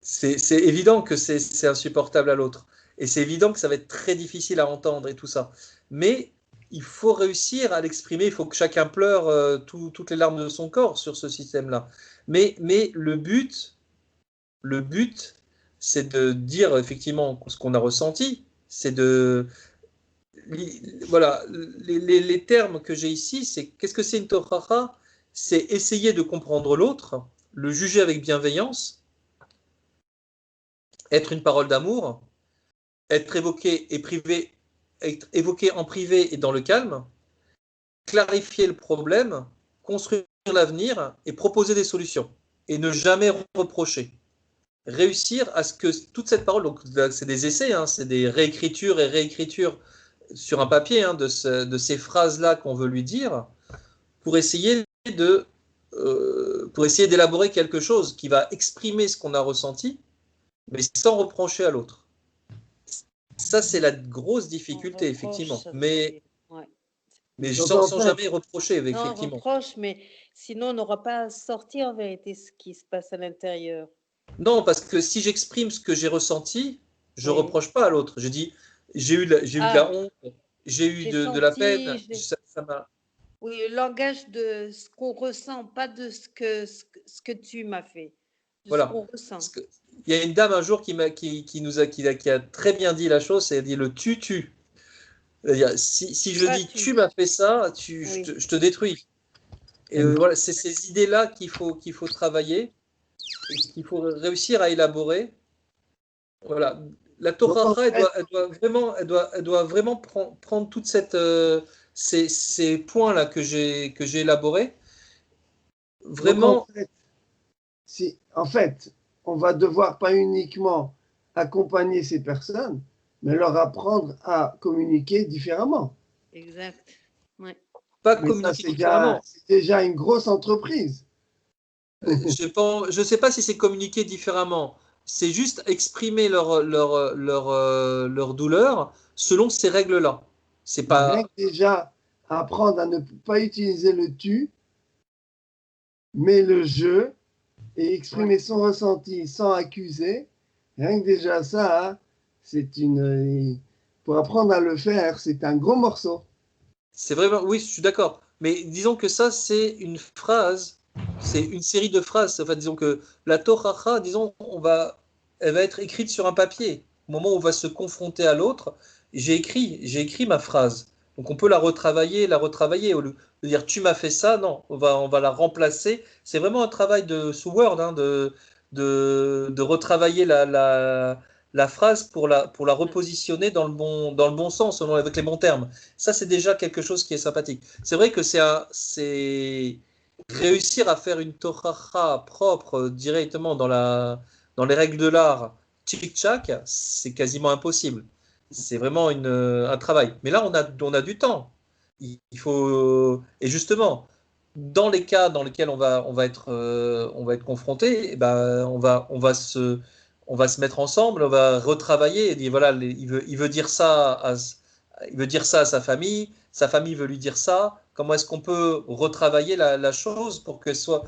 c'est évident que c'est insupportable à l'autre. Et c'est évident que ça va être très difficile à entendre et tout ça. Mais il faut réussir à l'exprimer. Il faut que chacun pleure toutes les larmes de son corps sur ce système-là. Mais le but, c'est de dire effectivement ce qu'on a ressenti. C'est de... Voilà, les termes que j'ai ici, c'est qu'est-ce que c'est une tohara? C'est essayer de comprendre l'autre, le juger avec bienveillance, être une parole d'amour, être évoqué et privé, être évoqué en privé et dans le calme, clarifier le problème, construire l'avenir et proposer des solutions et ne jamais reprocher. Réussir à ce que toute cette parole, donc c'est des essais, hein, c'est des réécritures et réécritures sur un papier hein, de ces phrases-là qu'on veut lui dire pour essayer pour essayer d'élaborer quelque chose qui va exprimer ce qu'on a ressenti, mais sans reprocher à l'autre. Ça, c'est la grosse On difficulté, reproche, effectivement. ça Mais, c'est... Ouais. mais donc en sans fait, jamais reprocher, Non, on effectivement. reproche, mais sinon on n'aura pas sorti en vérité ce qui se passe à l'intérieur. Non, parce que si j'exprime ce que j'ai ressenti, je Oui. reproche pas à l'autre. Je dis, j'ai eu de la Ah, honte, j'ai eu j'ai de la peine, senti, ça m'a... oui, le langage de ce qu'on ressent, pas de ce que tu m'as fait, de ce Voilà. qu'on ressent. Il y a une dame un jour qui a très bien dit la chose, c'est elle dit le tu. C'est-à-dire, si je Pas dis tu. tu m'as fait ça, Oui. je te détruis. Et voilà, c'est ces idées-là qu'il faut travailler et qu'il faut réussir à élaborer. Voilà. La donc en Torah, fait, elle doit vraiment prendre toute ces points-là que j'ai élaborés. donc en Vraiment, fait, si, en fait, on va devoir pas uniquement accompagner ces personnes, mais leur apprendre à communiquer différemment. Exact. Ouais. pas Mais ça, communiquer différemment. c'est déjà une grosse entreprise. Je ne sais pas si c'est communiquer différemment. C'est juste exprimer leur douleur selon ces règles-là. C'est Rien pas... que déjà apprendre à ne pas utiliser le tu, mais le je, et Ouais. exprimer son ressenti sans accuser, rien que déjà ça, hein, c'est une. Pour apprendre à le faire, c'est un gros morceau. C'est vraiment... Oui, je suis d'accord. Mais disons que ça, c'est une phrase, c'est une série de phrases. Enfin, disons que la Torah, disons, elle va être écrite sur un papier. Au moment où on va se confronter à l'autre, j'ai écrit ma phrase. Donc on peut la retravailler. Au lieu de dire tu m'as fait ça, non, on va la remplacer. C'est vraiment un travail de sous Word, hein, de retravailler la phrase pour la repositionner dans le bon sens, avec les bons termes. Ça, c'est déjà quelque chose qui est sympathique. C'est vrai que c'est réussir à faire une tohacha propre directement dans les règles de l'art, tchic-tchac, c'est quasiment impossible. C'est vraiment un travail. Mais là, on a du temps. Il faut, et justement, dans les cas dans lesquels on va être confronté, eh ben, on va se mettre ensemble, on va retravailler et dire voilà, il veut dire ça il veut dire ça à sa famille veut lui dire ça. Comment est-ce qu'on peut retravailler la chose pour que ce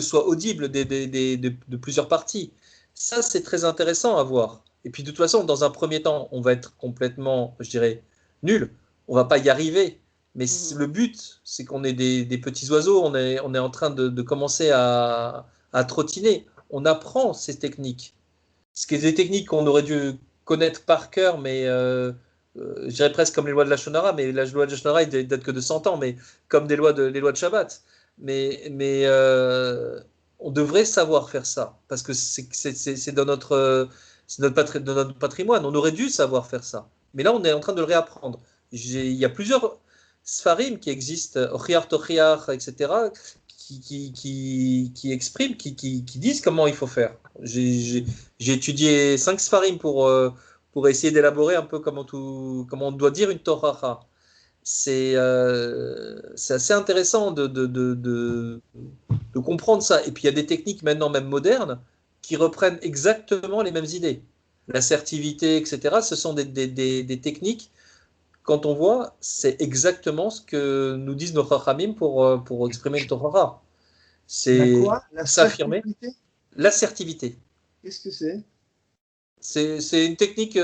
soit audible de plusieurs parties? Ça, c'est très intéressant à voir. Et puis, de toute façon, dans un premier temps, on va être complètement, je dirais, nul. On va pas y arriver. Mais Mhm. le but, c'est qu'on est des petits oiseaux. On est en train de commencer à trottiner. on apprend ces techniques. Ce qui est des techniques qu'on aurait dû connaître par cœur, mais je dirais presque comme les lois de la Shonara, mais la loi de la Shonara, il date que de 100 ans, mais comme les lois de Shabbat. Mais on devrait savoir faire ça, parce que c'est dans dans notre patrimoine. On aurait dû savoir faire ça. Mais là, on est en train de le réapprendre. Il y a plusieurs Sfarim qui existent, Ochiar Tochiar, etc., qui expriment, qui disent comment il faut faire. J'ai étudié 5 Sfarim pour essayer d'élaborer un peu comment on doit dire une Torah. C'est assez intéressant de comprendre ça. Et puis il y a des techniques maintenant même modernes qui reprennent exactement les mêmes idées. L'assertivité, etc. Ce sont des techniques, quand on voit, c'est exactement ce que nous disent nos Chachamim pour exprimer le Torah. C'est s'affirmer. L'assertivité. Qu'est-ce que c'est? C'est une technique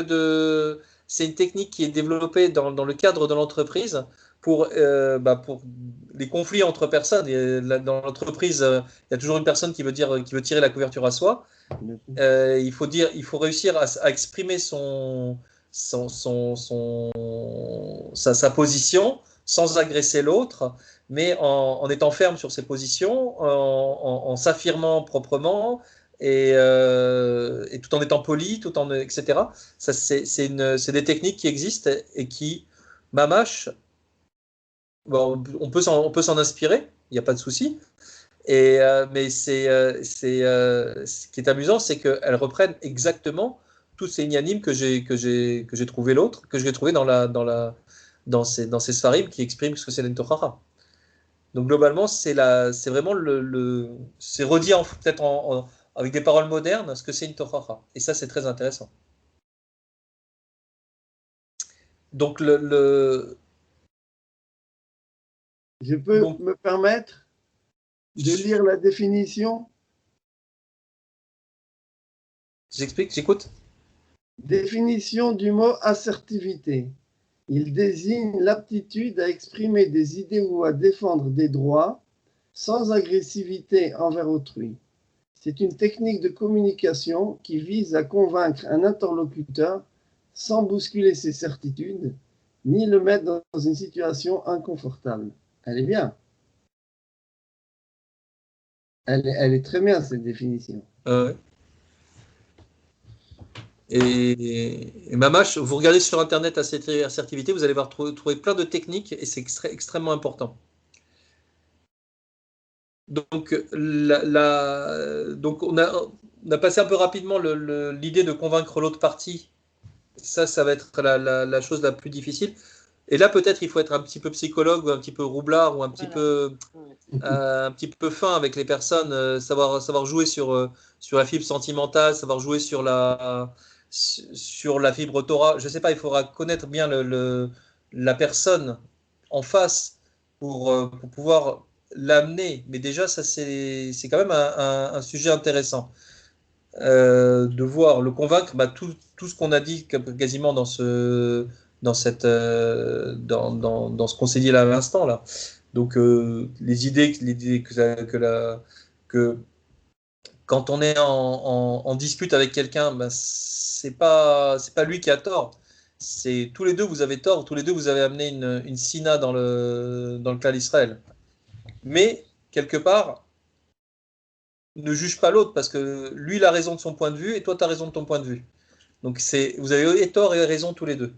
qui est développée dans le cadre de l'entreprise pour les conflits entre personnes. Et dans l'entreprise, il y a toujours une personne qui veut tirer la couverture à soi. Il faut réussir à exprimer sa position sans agresser l'autre, mais en étant ferme sur ses positions, en s'affirmant proprement. Et tout en étant poli, etc. Ça, c'est des techniques qui existent et qui, mamash, bon, on peut s'en inspirer, il n'y a pas de souci. Mais ce qui est amusant, c'est qu'elles reprennent exactement tous ces ignanimes que j'ai trouvé dans ces sfarim qui expriment ce que c'est l'Entochara. Donc globalement, c'est vraiment c'est redit peut-être avec des paroles modernes ce que c'est une Torah. Et ça, c'est très intéressant. Donc Je peux me permettre de lire la définition? J'écoute. Définition du mot assertivité. Il désigne l'aptitude à exprimer des idées ou à défendre des droits sans agressivité envers autrui. C'est une technique de communication qui vise à convaincre un interlocuteur sans bousculer ses certitudes, ni le mettre dans une situation inconfortable. Elle est bien. Elle est très bien, cette définition. Et Mamash, vous regardez sur Internet assertivité, vous allez voir trouver plein de techniques et c'est extrêmement important. Donc, donc on a passé un peu rapidement l'idée de convaincre l'autre partie. Ça va être la chose la plus difficile. Et là, peut-être, il faut être un petit peu psychologue ou un petit peu roublard ou un petit peu fin avec les personnes, savoir jouer sur la fibre sentimentale, savoir jouer sur la fibre Torah. Je ne sais pas, il faudra connaître bien la personne en face pour pouvoir l'amener. Mais déjà, ça c'est quand même un sujet intéressant. De voir, le convaincre, tout ce qu'on a dit quasiment dans ce qu'on s'est dit là à l'instant là. Donc les idées que quand on est en dispute avec quelqu'un, c'est pas lui qui a tort. C'est tous les deux vous avez tort, tous les deux vous avez amené une sina dans le clan d'Israël. Mais quelque part, ne juge pas l'autre parce que lui il a raison de son point de vue et toi tu as raison de ton point de vue. Donc vous avez tort et raison tous les deux.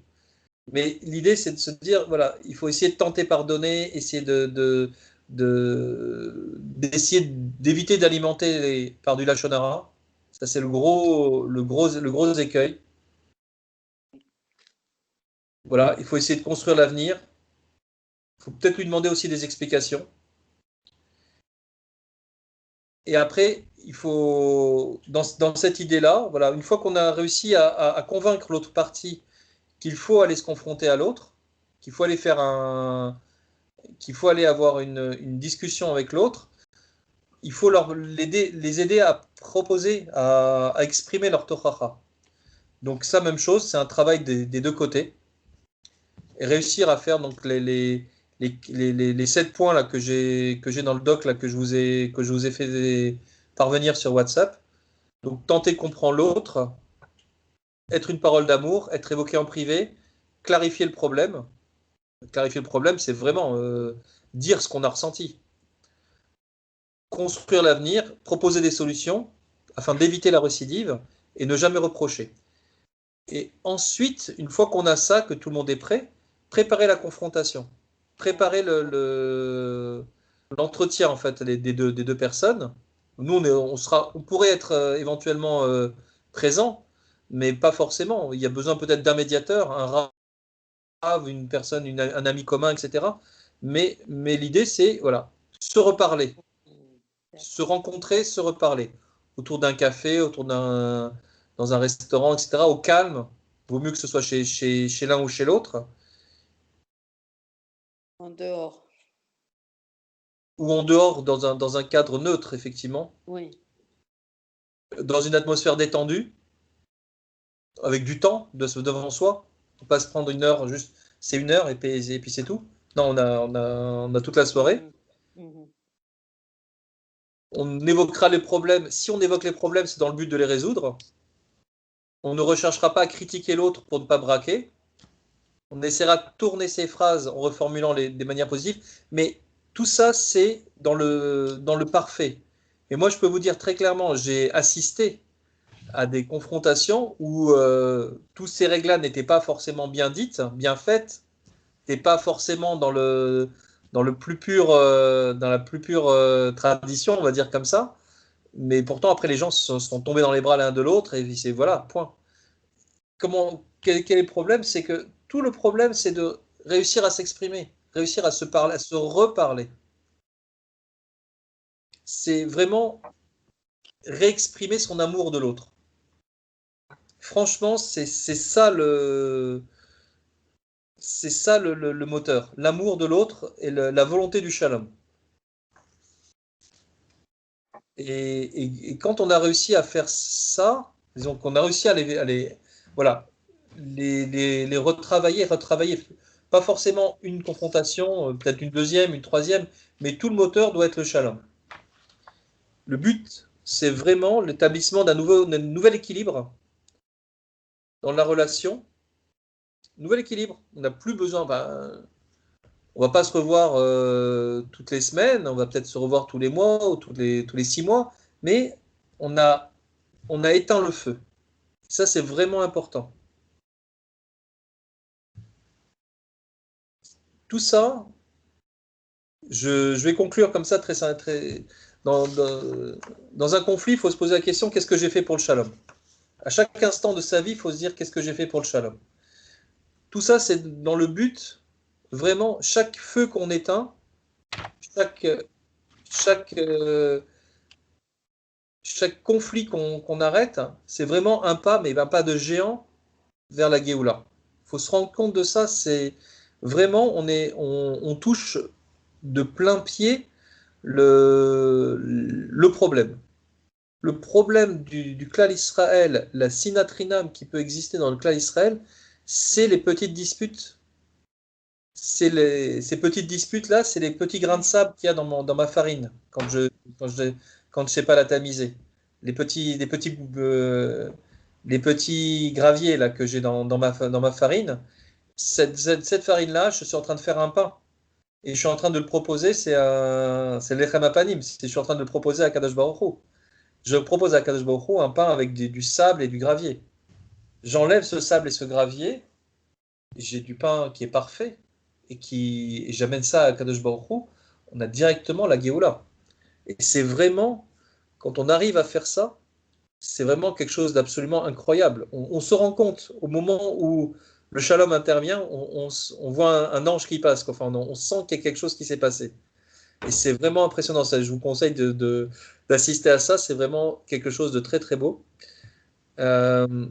Mais l'idée, c'est de se dire, voilà, il faut essayer de tenter pardonner, essayer d'essayer d'éviter d'alimenter par du lachonara. Ça, c'est le gros écueil. Voilà, il faut essayer de construire l'avenir. Il faut peut-être lui demander aussi des explications. Et après, il faut, dans cette idée-là, voilà, une fois qu'on a réussi à convaincre l'autre partie qu'il faut aller se confronter à l'autre, qu'il faut aller avoir une discussion avec l'autre, il faut les aider à proposer, à exprimer leur tochacha. Donc ça, même chose, c'est un travail des deux côtés. Et réussir à faire donc les 7 points là, que j'ai dans le doc là, que je vous ai fait parvenir sur WhatsApp. Donc, tenter de comprendre l'autre, être une parole d'amour, être évoqué en privé, clarifier le problème. Clarifier le problème, c'est vraiment dire ce qu'on a ressenti. Construire l'avenir, proposer des solutions afin d'éviter la récidive et ne jamais reprocher. Et ensuite, une fois qu'on a ça, que tout le monde est prêt, préparer la confrontation. Préparer l'entretien en fait, des deux personnes. Nous, on pourrait être éventuellement présent, mais pas forcément. Il y a besoin peut-être d'un médiateur, un rave, une personne, un ami commun, etc. Mais l'idée, c'est voilà, se reparler, se rencontrer, se reparler. Autour d'un café, dans un restaurant, etc. Au calme. Vaut mieux que ce soit chez l'un ou chez l'autre. En dehors. Ou en dehors, dans un cadre neutre, effectivement. Oui. Dans une atmosphère détendue, avec du temps devant soi. On ne peut pas se prendre une heure, juste, c'est une heure et puis c'est tout. Non, on a toute la soirée. On évoquera les problèmes. Si on évoque les problèmes, c'est dans le but de les résoudre. On ne recherchera pas à critiquer l'autre pour ne pas braquer. On essaiera de tourner ses phrases en reformulant des manières positives. Mais tout ça, c'est dans le parfait. Et moi, je peux vous dire très clairement, j'ai assisté à des confrontations où tous ces règles-là n'étaient pas forcément bien dites, bien faites, n'étaient pas forcément dans la plus pure tradition, on va dire comme ça. Mais pourtant, après, les gens se sont tombés dans les bras l'un de l'autre et c'est voilà, point. Quel est le problème? C'est que tout le problème, c'est de réussir à s'exprimer, réussir à se parler, à se reparler. C'est vraiment réexprimer son amour de l'autre. Franchement, c'est ça le moteur, l'amour de l'autre et la volonté du shalom. Et quand on a réussi à faire ça, disons qu'on a réussi à voilà, les retravailler, pas forcément une confrontation, peut-être une deuxième, une troisième, mais tout le moteur doit être le shalom. Le but, c'est vraiment l'établissement d'un nouvel équilibre dans la relation. Nouvel équilibre. On n'a plus besoin. On va pas se revoir toutes les semaines. On va peut-être se revoir tous les mois ou tous les 6 mois. Mais on a éteint le feu. Ça, c'est vraiment important. Tout ça, je vais conclure comme ça dans un conflit, il faut se poser la question, qu'est-ce que j'ai fait pour le shalom? À chaque instant de sa vie, il faut se dire, qu'est-ce que j'ai fait pour le shalom? Tout ça, c'est dans le but, vraiment, chaque feu qu'on éteint, chaque, chaque, euh, chaque conflit qu'on arrête, c'est vraiment un pas, mais un pas de géant vers la Géoula. Il faut se rendre compte de ça, c'est vraiment, on touche de plein pied le problème. Le problème du clan Israël, la sinatrinam qui peut exister dans le clan Israël, c'est les petites disputes. Ces petites disputes-là, c'est les petits grains de sable qu'il y a dans ma farine quand je sais pas la tamiser. Les petits graviers là, que j'ai dans ma farine, cette farine-là, je suis en train de faire un pain. Et je suis en train de le proposer, c'est l'Echem Apanim, je suis en train de le proposer à Kadosh Baruch Hu. Je propose à Kadosh Baruch Hu un pain avec du sable et du gravier. J'enlève ce sable et ce gravier, j'ai du pain qui est parfait, et j'amène ça à Kadosh Baruch Hu, on a directement la Géoula. Et c'est vraiment, quand on arrive à faire ça, c'est vraiment quelque chose d'absolument incroyable. On se rend compte, au moment où le shalom intervient, on voit un ange qui passe, quoi. Enfin, on sent qu'il y a quelque chose qui s'est passé. Et c'est vraiment impressionnant. Ça, je vous conseille d'assister à ça. C'est vraiment quelque chose de très très beau. Euh,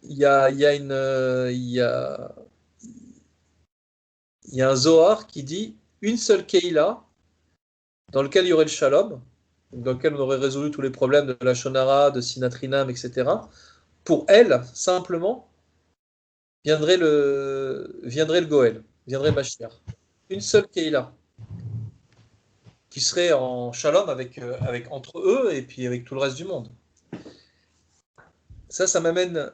Il y a, il y a une, il y a un Zohar qui dit une seule Keïla dans lequel il y aurait le Shalom, dans lequel on aurait résolu tous les problèmes de la Shonara, de Sinatrinam, etc. Pour elle, simplement, viendrait le Goël, viendrait Mashiach. Une seule Keïla. qui seraient en shalom entre eux et puis avec tout le reste du monde. Ça m'amène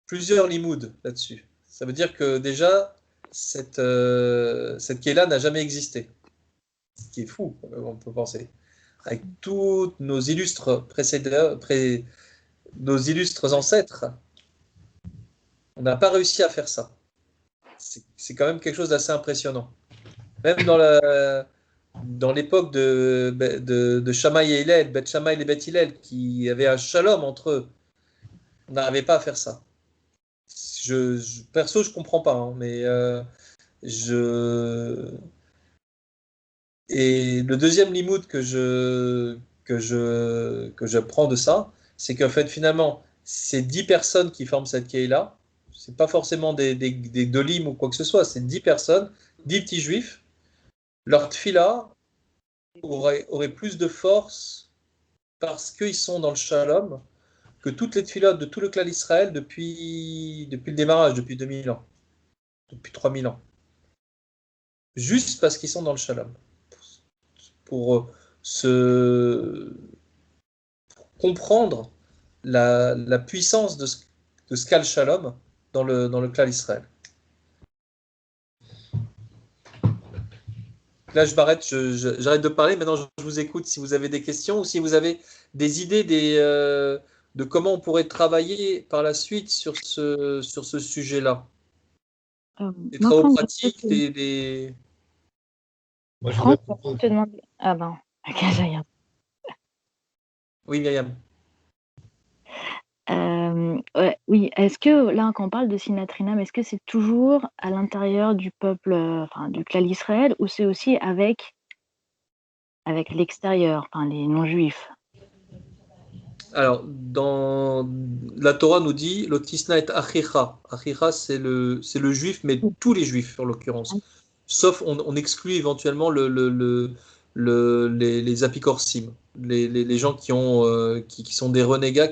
plusieurs limouds là-dessus. Ça veut dire que déjà, cette Kéla n'a jamais existé. Ce qui est fou, on peut penser. Avec tous nos illustres nos illustres ancêtres, on n'a pas réussi à faire ça. C'est quand même quelque chose d'assez impressionnant. Même dans l'époque de Shammai et Hillel, Beth Shammai et Beth Hillel, qui avaient un shalom entre eux, on n'arrivait pas à faire ça. Perso, je comprends pas, hein, mais et le deuxième limoud que je prends de ça, c'est qu'en fait, finalement, c'est 10 personnes qui forment cette Kehila. C'est pas forcément des dolim ou quoi que ce soit, c'est 10 personnes, 10 petits juifs. Leur tfila aurait plus de force parce qu'ils sont dans le shalom que toutes les tfilotes de tout le clan d'Israël depuis le démarrage, depuis 2000 ans, depuis 3000 ans. Juste parce qu'ils sont dans le shalom. Pour comprendre la puissance de ce qu'a le shalom dans le clan d'Israël. Là, je m'arrête, j'arrête de parler. Maintenant, je vous écoute si vous avez des questions ou si vous avez des idées de comment on pourrait travailler par la suite sur ce sujet-là. Les travaux pratiques, Moi, je Franck, voudrais je te demande... Ah ben, ok, j'ai rien. Oui, Myriam. Ouais, oui, est-ce que là, quand on parle de Sinatrinam, est-ce que c'est toujours à l'intérieur du peuple, enfin du clan d'Israël, ou c'est aussi avec l'extérieur, enfin les non-juifs? Alors, dans la Torah nous dit Lotisna et Achicha. Achicha, c'est le juif, mais tous les juifs en l'occurrence. Sauf, on exclut éventuellement les apicorsim, les gens qui sont des renégats,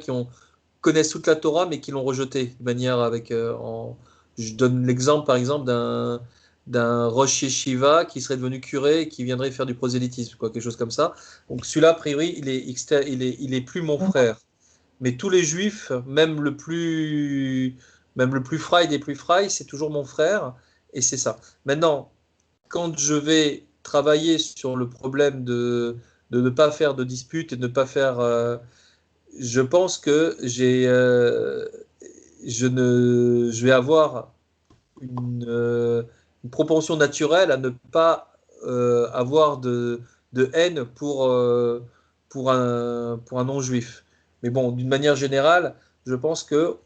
connaissent toute la Torah, mais qui l'ont rejetée de manière je donne l'exemple, par exemple, d'un Rosh Yeshiva qui serait devenu curé et qui viendrait faire du prosélytisme, quelque chose comme ça. Donc celui-là, a priori, il est plus mon frère. Mais tous les juifs, même le plus fry des plus fry, c'est toujours mon frère, et c'est ça. Maintenant, quand je vais travailler sur le problème de ne pas faire de disputes et de ne pas faire... je pense que je vais avoir une propension naturelle à ne pas avoir de haine pour un non-juif. Mais bon, d'une manière générale, je pense qu'on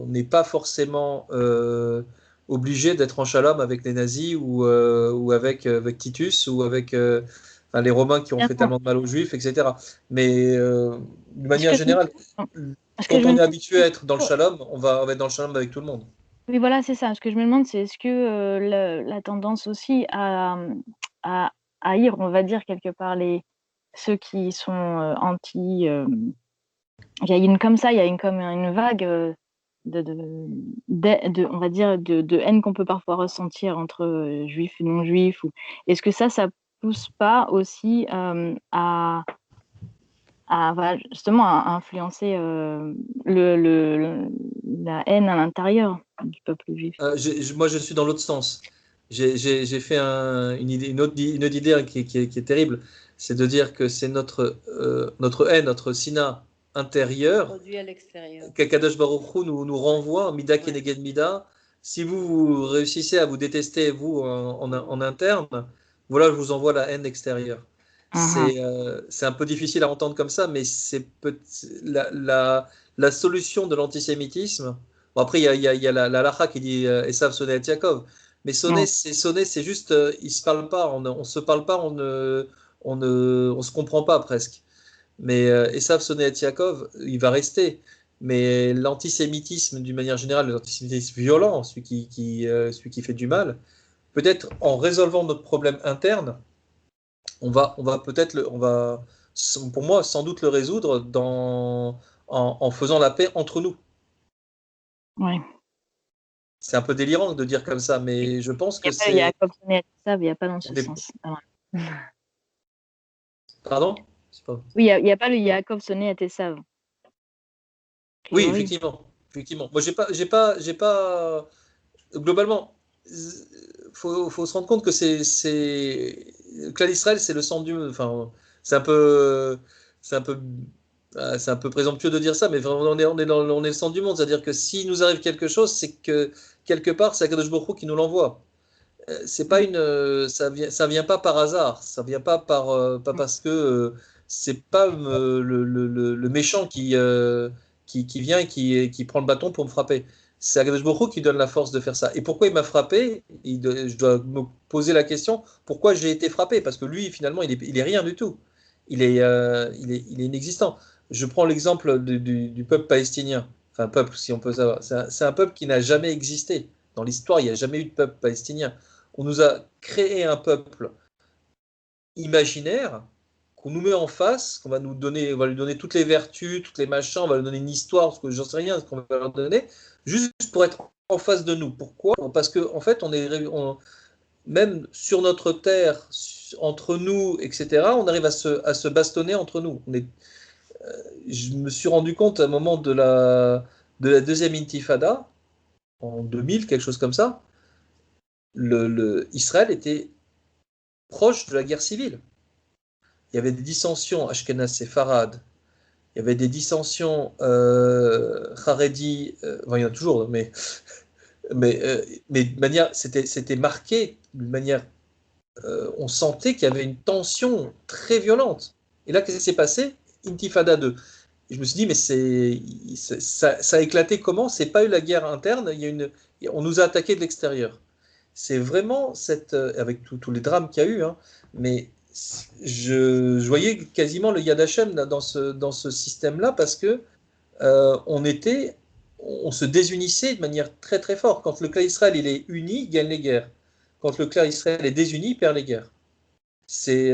n'est pas forcément obligé d'être en shalom avec les nazis ou avec Titus ou avec enfin, les Romains qui ont fait tellement de mal aux juifs, etc. Mais d'une manière générale, quand on est habitué à être dans le shalom, on va être dans le shalom avec tout le monde. Oui, voilà, c'est ça. Ce que je me demande, c'est est-ce que la tendance aussi à haïr, on va dire, quelque part, ceux qui sont anti... il y a comme une vague on va dire, de haine qu'on peut parfois ressentir entre juifs et non-juifs. Est-ce que ça pousse pas aussi voilà, justement à influencer la haine à l'intérieur du peuple juif? Moi, je suis dans l'autre sens. J'ai fait une autre idée qui est terrible, c'est de dire que c'est notre haine, notre sina intérieur, Produit à l'extérieur. qu'Akadosh Baruch Hu nous renvoie, Mida Keneged Mida. Si vous réussissez à vous détester, vous, en interne, voilà, je vous envoie la haine extérieure. C'est un peu difficile à entendre comme ça, mais c'est la solution de l'antisémitisme. Bon, après, il y a la halakha qui dit Esav sonné et Yaakov. Mais sonner, c'est juste, ils se parlent pas, on se parle pas, on se comprend pas presque. Mais Esav sonné et Yaakov, il va rester. Mais l'antisémitisme, d'une manière générale, l'antisémitisme violent, celui qui fait du mal, peut-être en résolvant notre problème interne, on va peut-être, pour moi, sans doute le résoudre en faisant la paix entre nous. Oui. C'est un peu délirant de dire comme ça, mais je pense que Il y a comme ça, mais il n'y a pas dans ce sens. Pardon? Oui, il n'y a pas le Yaakov sonné à Tessav. Oui, effectivement. Moi, j'ai pas. Globalement, faut se rendre compte que le clan d'Israël, c'est le sang du. Enfin, c'est un peu, c'est un peu, c'est un peu présomptueux de dire ça, mais vraiment, on est le sang du monde. C'est-à-dire que s'il nous arrive quelque chose, c'est que quelque part, c'est Akadosh Baruch Hu qui nous l'envoie. C'est pas ça vient pas par hasard. Ça vient pas parce que c'est pas le méchant qui vient et qui prend le bâton pour me frapper. C'est Akadosh Baruch Hu qui donne la force de faire ça. Et pourquoi il m'a frappé? Je dois me poser la question, pourquoi j'ai été frappé? Parce que lui, finalement, il est rien du tout. Il est inexistant. Je prends l'exemple du peuple palestinien. Enfin, peuple, si on peut savoir. C'est un peuple qui n'a jamais existé. Dans l'histoire, il n'y a jamais eu de peuple palestinien. On nous a créé un peuple imaginaire qu'on nous met en face, qu'on va nous donner, on va lui donner toutes les vertus, toutes les machins, on va lui donner une histoire, ce que j'en sais rien, ce qu'on va leur donner, juste pour être en face de nous. Pourquoi? Parce que en fait, même sur notre terre, entre nous, etc., on arrive à se bastonner entre nous. Je me suis rendu compte à un moment de la deuxième intifada, en 2000, quelque chose comme ça, Israël était proche de la guerre civile. Il y avait des dissensions Ashkenaz-Séfarades, il y avait des dissensions Haredi, enfin, il y en a toujours, mais de manière, c'était marqué d'une manière, on sentait qu'il y avait une tension très violente. Et là, qu'est-ce qui s'est passé? Intifada 2. Et je me suis dit, mais ça a éclaté comment? C'est pas eu la guerre interne, on nous a attaqué de l'extérieur. C'est vraiment avec tous les drames qu'il y a eu, hein, mais je voyais quasiment le Yad Hashem dans ce système-là parce que on se désunissait de manière très très forte. Quand le clan Israël il est uni, il gagne les guerres. Quand le clan Israël est désuni, il perd les guerres. C'est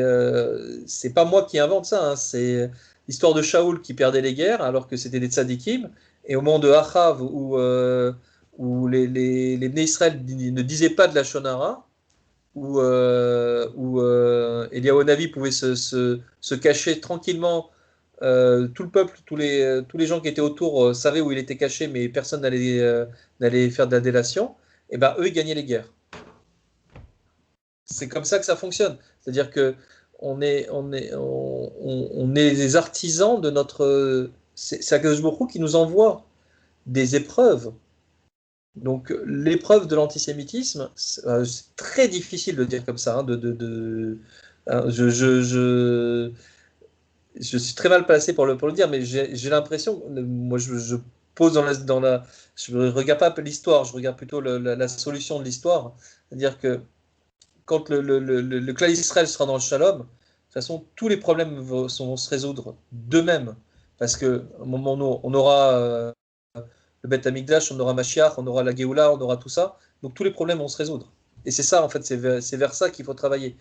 pas moi qui invente ça, hein, c'est l'histoire de Shaoul qui perdait les guerres alors que c'était des tzadikim, et au moment de Achav où les Bnei Israël ne disaient pas de la Shonara, où Eliyahu Navi pouvait se cacher tranquillement, tout le peuple, tous les gens qui étaient autour savaient où il était caché, mais personne n'allait faire de la délation, et ben eux ils gagnaient les guerres. C'est comme ça que ça fonctionne. C'est-à-dire que on est les artisans de notre. C'est Akadosh Baruch Hu qui nous envoie des épreuves. Donc l'épreuve de l'antisémitisme, c'est très difficile de dire comme ça. Hein, hein, je suis très mal placé pour le dire, mais j'ai l'impression, moi je pose je ne regarde pas l'histoire, je regarde plutôt la solution de l'histoire. C'est-à-dire que quand le clan Israël sera dans le shalom, de toute façon, tous les problèmes vont se résoudre d'eux-mêmes. Parce qu'au moment où on aura le Beth Amikdash, on aura Mashiach, on aura la Géoula, on aura tout ça. Donc tous les problèmes vont se résoudre. Et c'est ça, en fait, c'est vers ça qu'il faut travailler.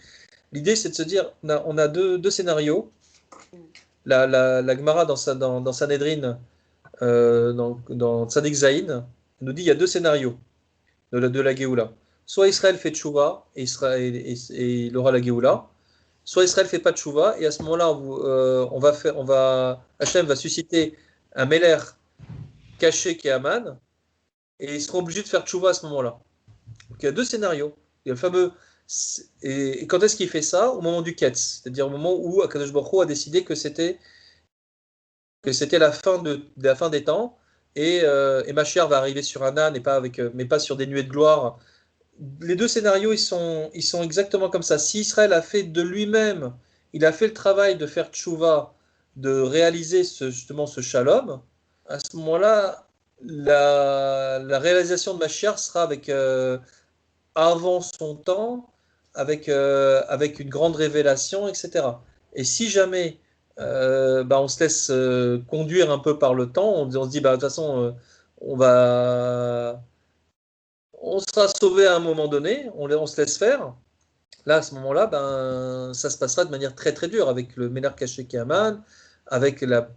L'idée, c'est de se dire, on a deux scénarios. La Gemara dans Sanhedrin, dans Tzadik Zayin, nous dit il y a deux scénarios de la Géoula. Soit Israël fait tchouva et il aura la Géoula, soit Israël fait pas tchouva et à ce moment-là, Hachem va susciter un Meler caché qui est Aman et ils seront obligés de faire tchouva à ce moment-là. Donc il y a deux scénarios. Il y a le fameux. Et quand est-ce qu'il fait ça? Au moment du Ketz, c'est-à-dire au moment où Akadosh Baruch Hu a décidé que c'était la fin des temps et Mashiach va arriver sur un âne et mais pas sur des nuées de gloire. Les deux scénarios, ils sont exactement comme ça. Si Israël a fait de lui-même, il a fait le travail de faire tchouva, de réaliser justement ce shalom, à ce moment-là, la réalisation de Mashiach sera avant son temps, avec une grande révélation, etc. Et si jamais on se laisse conduire un peu par le temps, on se dit, de toute façon, on sera sauvé à un moment donné, on se laisse faire. Là, à ce moment-là, ça se passera de manière très très dure, avec le Ménard caché qui Aman, avec la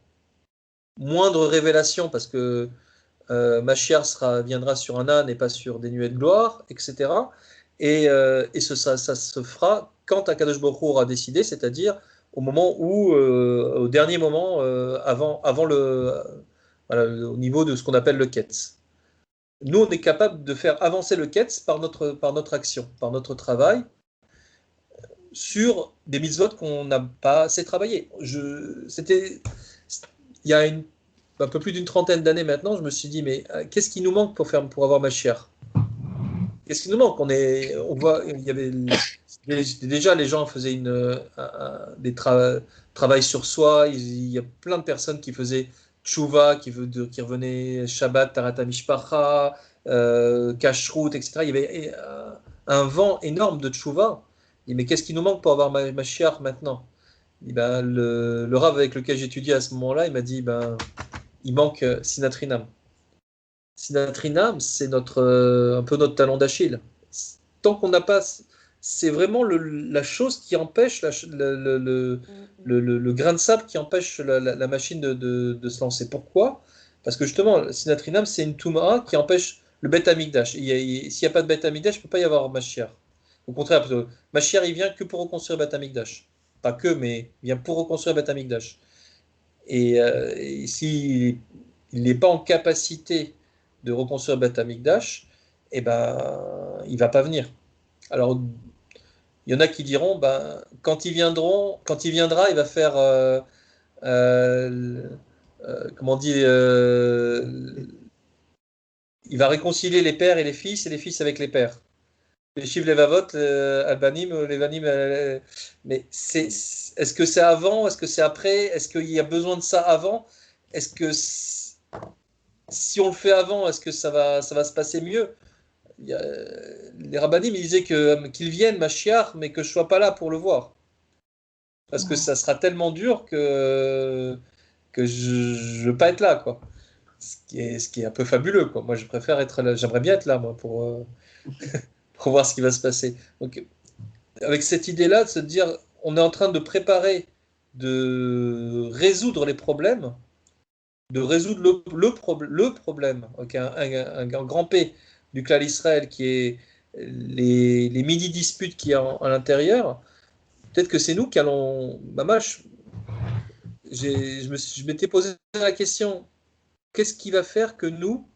moindre révélation, parce que Mashiach viendra sur un âne et pas sur des nuées de gloire, etc. Et ça se fera quand Akadosh Baruch Hu aura décidé, c'est-à-dire au moment où, au dernier moment, avant voilà, au niveau de ce qu'on appelle le ketz. Nous, on est capable de faire avancer le ketz par notre action, par notre travail, sur des mitzvot qu'on n'a pas assez travaillé. Il y a un peu plus d'une trentaine d'années maintenant, je me suis dit, mais qu'est-ce qui nous manque pour avoir Mashiach? Qu'est-ce qui nous manque? On voit, il y avait déjà les gens faisaient travail sur soi. Il y a plein de personnes qui faisaient tchouva, qui revenaient Shabbat, Tarata Mishpacha, Kashrut, etc. Il y avait un vent énorme de tchouva. Mais qu'est-ce qui nous manque pour avoir Mashiach maintenant? Ben, le Rav avec lequel j'étudiais à ce moment-là, il m'a dit, ben, il manque Sinatrinam. Sinatrinam, c'est un peu notre talon d'Achille. Tant qu'on n'a pas, c'est vraiment la chose qui empêche le grain de sable qui empêche la machine de se lancer. Pourquoi? Parce que justement, Sinatrinam, c'est une Touma qui empêche le Beth Amikdash. S'il n'y a pas de Beth Amikdash, il ne peut pas y avoir Mashiach. Au contraire, parce que Mashiach, il vient que pour reconstruire Beth Amikdash. Pas que, mais il vient pour reconstruire Beth Amikdash. Et s'il n'est pas en capacité de reconstruire Beth Amikdash, eh ben, il va pas venir. Alors, il y en a qui diront, ben, quand ils viendra, il va faire, euh, comment on dit, il va réconcilier les pères et les fils avec les pères. Les chiffres, les vavotes, albanim, les vanim, mais est-ce que c'est avant, est-ce que c'est après, est-ce qu'il y a besoin de ça avant, est-ce que si on le fait avant, est-ce que ça va se passer mieux? Les rabbinim ils disaient qu'ils viennent, Mashiach, mais que je sois pas là pour le voir. Parce que ça sera tellement dur que je veux pas être là, quoi. Ce qui est un peu fabuleux, quoi. Moi, je préfère être là. J'aimerais bien être là, moi, pour voir ce qui va se passer. Donc, avec cette idée-là, de se dire, on est en train de préparer, de résoudre les problèmes, de résoudre le problème, okay, un grand P du clan Israël qui est les mini-disputes qu'il y a à l'intérieur, peut-être que c'est nous qui allons. Je m'étais posé la question, qu'est-ce qui va faire que nous,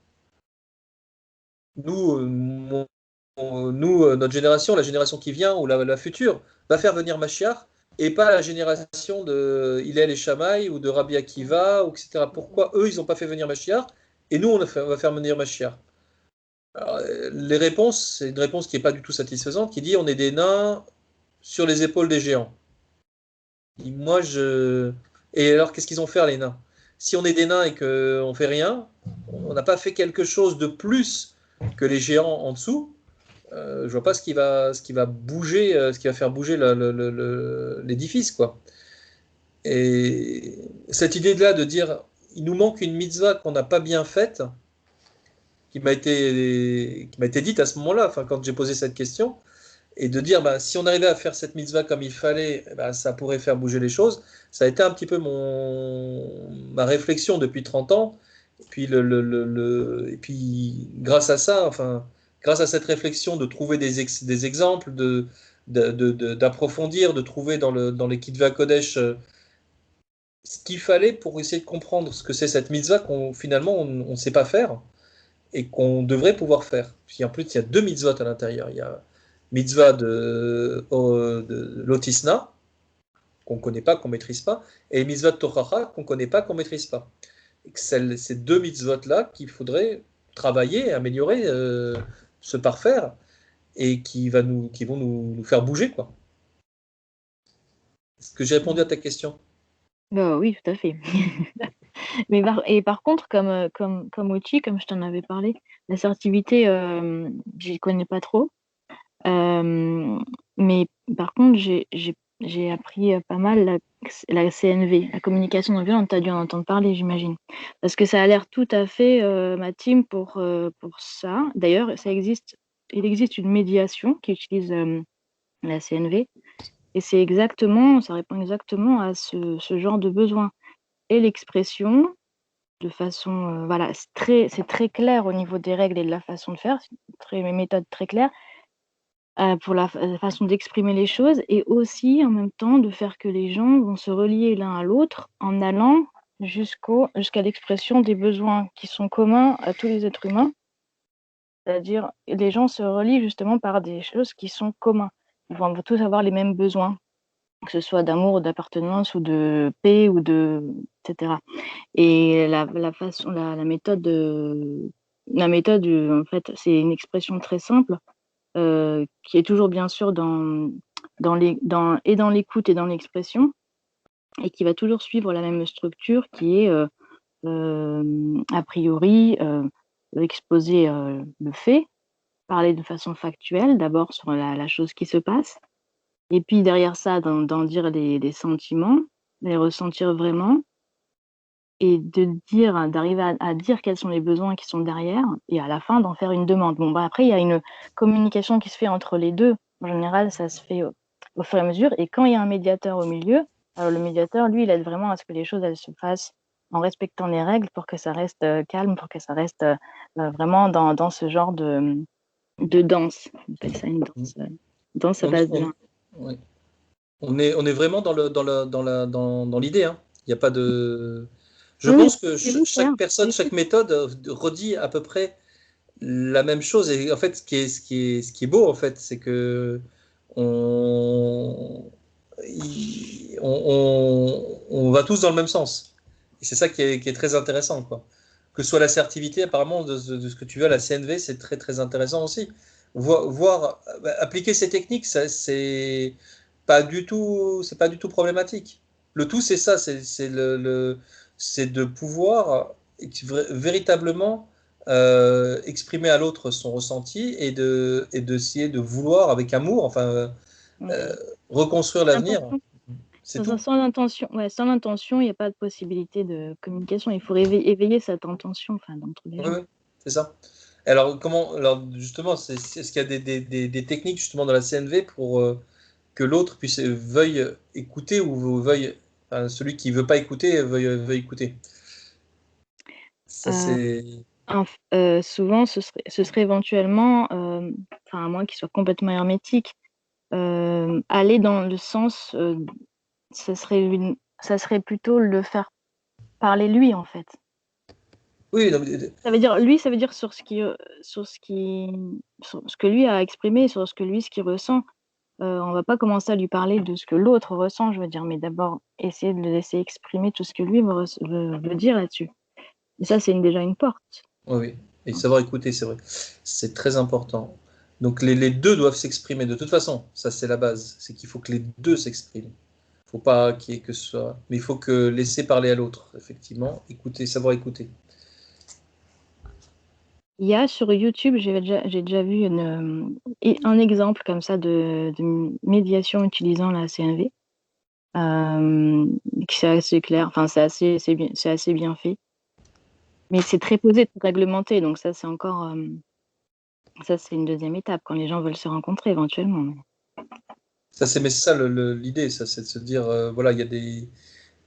notre génération, la génération qui vient ou la future, va faire venir Mashiach et pas la génération de Hillel et Shammai ou de Rabbi Akiva, ou etc. Pourquoi eux, ils n'ont pas fait venir Mashiach et nous, on va faire venir Mashiach? Alors, les réponses, c'est une réponse qui n'est pas du tout satisfaisante, qui dit on est des nains sur les épaules des géants. Et alors, qu'est-ce qu'ils ont fait, les nains? Si on est des nains et qu'on ne fait rien, on n'a pas fait quelque chose de plus que les géants en dessous, je vois pas ce qui va bouger, ce qui va faire bouger l'édifice, quoi. Et cette idée-là de dire, il nous manque une mitzvah qu'on n'a pas bien faite, qui m'a été dite à ce moment-là, enfin, quand j'ai posé cette question, et de dire, bah, si on arrivait à faire cette mitzvah comme il fallait, bah, ça pourrait faire bouger les choses. Ça a été un petit peu ma réflexion depuis 30 ans. Et puis, et puis grâce à ça, enfin, grâce à cette réflexion de trouver des exemples, d'approfondir, de trouver dans les Kitva Kodesh ce qu'il fallait pour essayer de comprendre ce que c'est cette mitzvah qu'on finalement on ne sait pas faire et qu'on devrait pouvoir faire. Puis en plus, il y a deux mitzvot à l'intérieur. Il y a mitzvah de l'Otisna, qu'on ne connaît pas, qu'on ne maîtrise pas, et mitzvah de Tochacha, qu'on ne connaît pas, qu'on ne maîtrise pas. Et que ces deux mitzvot-là qu'il faudrait travailler, améliorer, se parfaire, et qui vont nous faire bouger, quoi. Est-ce que j'ai répondu à ta question? Bah oui, tout à fait. Par contre, comme outil, comme je t'en avais parlé, l'assertivité, j'y connais pas trop. Mais par contre, j'ai appris pas mal la CNV, la communication non violente. Tu as dû en entendre parler, j'imagine. Parce que ça a l'air tout à fait, ma team, pour ça. D'ailleurs, il existe une médiation qui utilise la CNV. Et ça répond exactement à ce genre de besoin. Et l'expression, de façon, voilà, c'est très clair au niveau des règles et de la façon de faire, c'est une méthode très claire. pour la façon d'exprimer les choses, et aussi en même temps de faire que les gens vont se relier l'un à l'autre en allant jusqu'à l'expression des besoins qui sont communs à tous les êtres humains. C'est-à-dire, les gens se relient justement par des choses qui sont communs. Ils vont tous avoir les mêmes besoins, que ce soit d'amour, d'appartenance ou de paix etc. Et la méthode, en fait, c'est une expression très simple qui est toujours bien sûr dans l'écoute et dans l'expression, et qui va toujours suivre la même structure qui est a priori exposer le fait, parler de façon factuelle d'abord sur la chose qui se passe, et puis derrière ça d'en dire les sentiments, les ressentir vraiment, et d'arriver à dire quels sont les besoins qui sont derrière, et à la fin d'en faire une demande. Bon, après, il y a une communication qui se fait entre les deux. En général, ça se fait au fur et à mesure. Et quand il y a un médiateur au milieu, alors le médiateur, lui, il aide vraiment à ce que les choses elles se fassent en respectant les règles pour que ça reste calme, pour que ça reste vraiment dans ce genre de danse. On appelle ça une danse à base de main. Ouais. On est vraiment dans l'idée. Hein. Il n'y a pas de. Je pense que chaque personne, chaque méthode redit à peu près la même chose. Et en fait, ce qui est beau, en fait, c'est que on va tous dans le même sens. Et c'est ça qui est très intéressant, quoi. Que ce soit l'assertivité, apparemment, de ce que tu veux à la CNV, c'est très, très intéressant aussi. Appliquer ces techniques, c'est pas du tout problématique. Le tout, c'est ça, c'est de pouvoir véritablement exprimer à l'autre son ressenti et d'essayer de vouloir avec amour, enfin, reconstruire l'avenir. C'est tout. Sans intention, il n'y a pas de possibilité de communication. Il faut éveiller cette intention, d'entre les gens. Oui, c'est ça. Alors, justement, est-ce qu'il y a des techniques justement dans la CNV pour que l'autre veuille écouter ou celui qui veut pas écouter veuille écouter? Ça, c'est. Souvent, ce serait éventuellement, à moins qu'il soit complètement hermétique, aller dans le sens, ça serait plutôt le faire parler lui, en fait. Oui, non, ça veut dire sur ce que lui a exprimé, sur ce qu'il ressent. On va pas commencer à lui parler de ce que l'autre ressent, je veux dire, mais d'abord essayer de le laisser exprimer tout ce que lui veut dire là-dessus. Et ça, c'est déjà une porte. Oui, et savoir écouter, c'est vrai. C'est très important. Donc les deux doivent s'exprimer de toute façon. Ça, c'est la base. C'est qu'il faut que les deux s'expriment. Il ne faut pas qu'il y ait que ce soit. Mais il faut que laisser parler à l'autre, effectivement. Écouter, savoir écouter. Il y a sur YouTube, j'ai déjà vu un exemple comme ça de médiation utilisant la CNV. C'est assez clair, c'est assez bien fait. Mais c'est très posé, très réglementé, donc ça c'est encore ça c'est une deuxième étape quand les gens veulent se rencontrer éventuellement. Mais c'est ça l'idée, ça, c'est de se dire voilà, il y a des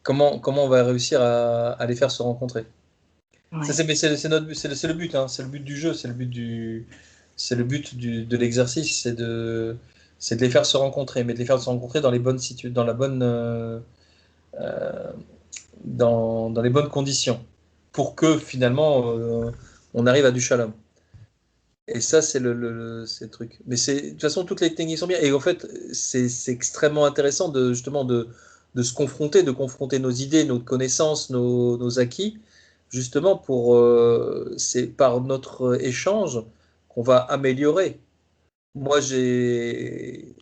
comment on va réussir à les faire se rencontrer. Ouais. C'est le but, hein, c'est le but du jeu, c'est le but de l'exercice, c'est de les faire se rencontrer, mais de les faire se rencontrer dans les bonnes dans les bonnes conditions, pour que finalement on arrive à du shalom. Et ça, c'est le truc. Mais de toute façon, toutes les techniques sont bien. Et en fait, c'est extrêmement intéressant justement de se confronter, de confronter nos idées, nos connaissances, nos acquis, justement c'est par notre échange qu'on va améliorer. Moi, j'ai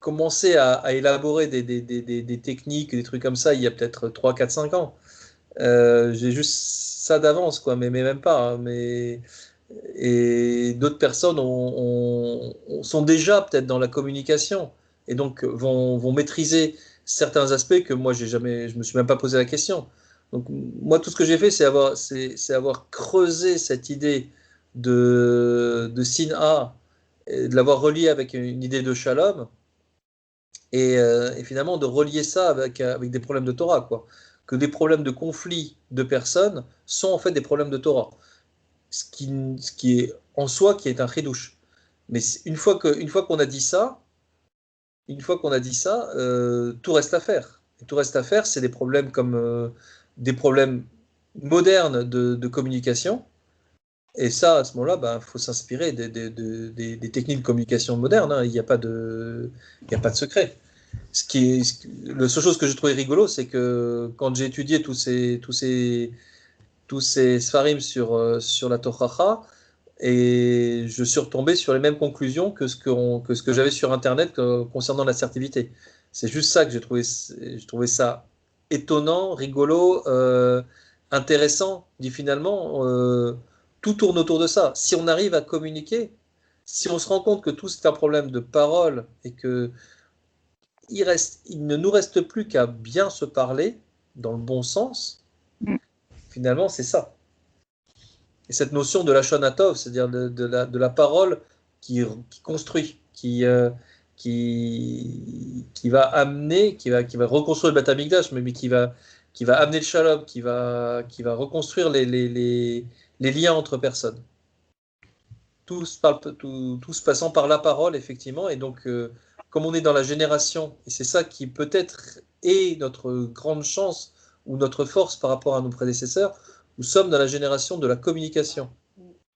commencé à élaborer des techniques, des trucs comme ça il y a peut-être 3, 4, 5 ans. J'ai juste ça d'avance, quoi, mais même pas. Hein, et d'autres personnes sont déjà peut-être dans la communication et donc vont maîtriser certains aspects que moi je me suis même pas posé la question. Donc moi tout ce que j'ai fait c'est avoir creusé cette idée de Sin A et de l'avoir relié avec une idée de Shalom et finalement de relier ça avec des problèmes de Torah, quoi. Que des problèmes de conflit de personnes sont en fait des problèmes de Torah. Ce qui est en soi qui est un chidouche. Mais une fois qu'on a dit ça, tout reste à faire. Et tout reste à faire, c'est des problèmes comme des problèmes modernes de communication. Et ça, à ce moment-là, faut s'inspirer des techniques de communication modernes, hein. Il n'y a pas de secret. La seule chose que j'ai trouvé rigolo, c'est que quand j'ai étudié tous ces sfarim sur la Tochacha, et je suis retombé sur les mêmes conclusions que ce que j'avais sur Internet concernant l'assertivité. C'est juste ça que j'ai trouvé ça étonnant, rigolo, intéressant. Dit finalement, tout tourne autour de ça. Si on arrive à communiquer, si on se rend compte que tout c'est un problème de parole et que il ne nous reste plus qu'à bien se parler dans le bon sens, finalement c'est ça. Et cette notion de la Lashon Hatov, c'est-à-dire de la parole qui construit, qui va amener, qui va reconstruire le Beth Amikdash, mais qui va amener le Shalom, qui va reconstruire les liens entre personnes. Tout se passant par la parole, effectivement. Et donc, comme on est dans la génération, et c'est ça qui peut-être est notre grande chance ou notre force par rapport à nos prédécesseurs, nous sommes dans la génération de la communication.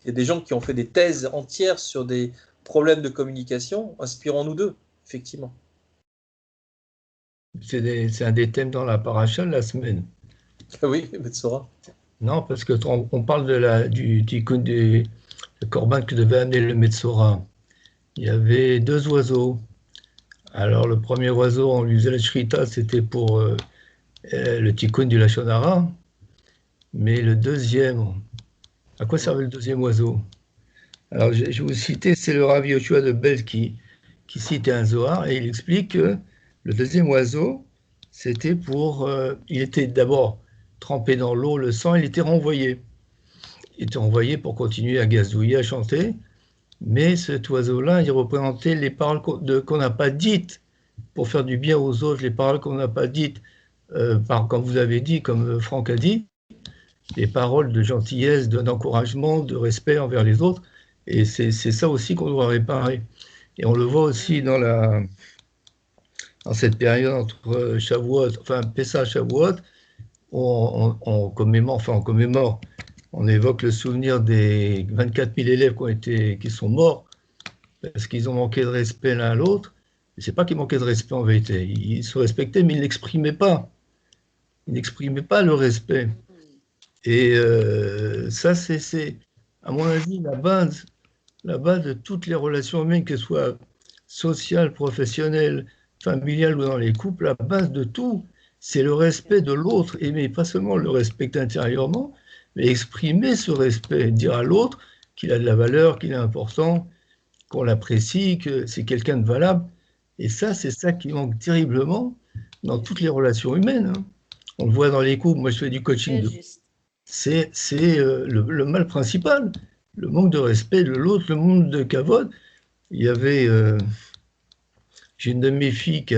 Il y a des gens qui ont fait des thèses entières sur des problèmes de communication. Inspirons-nous d'eux, effectivement. C'est un des thèmes dans la paracha de la semaine. Oui, Metzora. Non, parce qu'on parle du tikkun du korban que devait amener le Metzora. Il y avait 2 oiseaux. Alors, le premier oiseau, on lui faisait la shrita, c'était pour le tikkun du Lashon Hara. Mais le deuxième, à quoi servait le deuxième oiseau? Alors, je vais vous citer, c'est le Rav Yoshua de Belz qui cite un Zohar, et il explique que le deuxième oiseau, c'était il était d'abord trempé dans l'eau, le sang, il était renvoyé. Il était renvoyé pour continuer à gazouiller, à chanter, mais cet oiseau-là, il représentait les paroles qu'on n'a pas dites pour faire du bien aux autres, les paroles qu'on n'a pas dites, comme vous avez dit, comme Franck a dit, des paroles de gentillesse, d'encouragement, de respect envers les autres. Et c'est ça aussi qu'on doit réparer. Et on le voit aussi dans cette période entre Shavuot, Pessah, Shavuot, on commémore, on évoque le souvenir des 24 000 élèves qui sont morts parce qu'ils ont manqué de respect l'un à l'autre. Ce n'est pas qu'ils manquaient de respect en vérité. Ils se respectaient, mais ils n'exprimaient pas. Ils n'exprimaient pas le respect. Et ça, c'est, à mon avis, la base de toutes les relations humaines, qu'elles soient sociales, professionnelles, familiales ou dans les couples, la base de tout, c'est le respect de l'autre, mais pas seulement le respecter intérieurement, mais exprimer ce respect, dire à l'autre qu'il a de la valeur, qu'il est important, qu'on l'apprécie, que c'est quelqu'un de valable. Et ça, c'est ça qui manque terriblement dans toutes les relations humaines. Hein. On le voit dans les couples, moi je fais du coaching de... C'est le mal principal, le manque de respect de l'autre, le manque de kavod. Il y avait, j'ai une de mes filles qui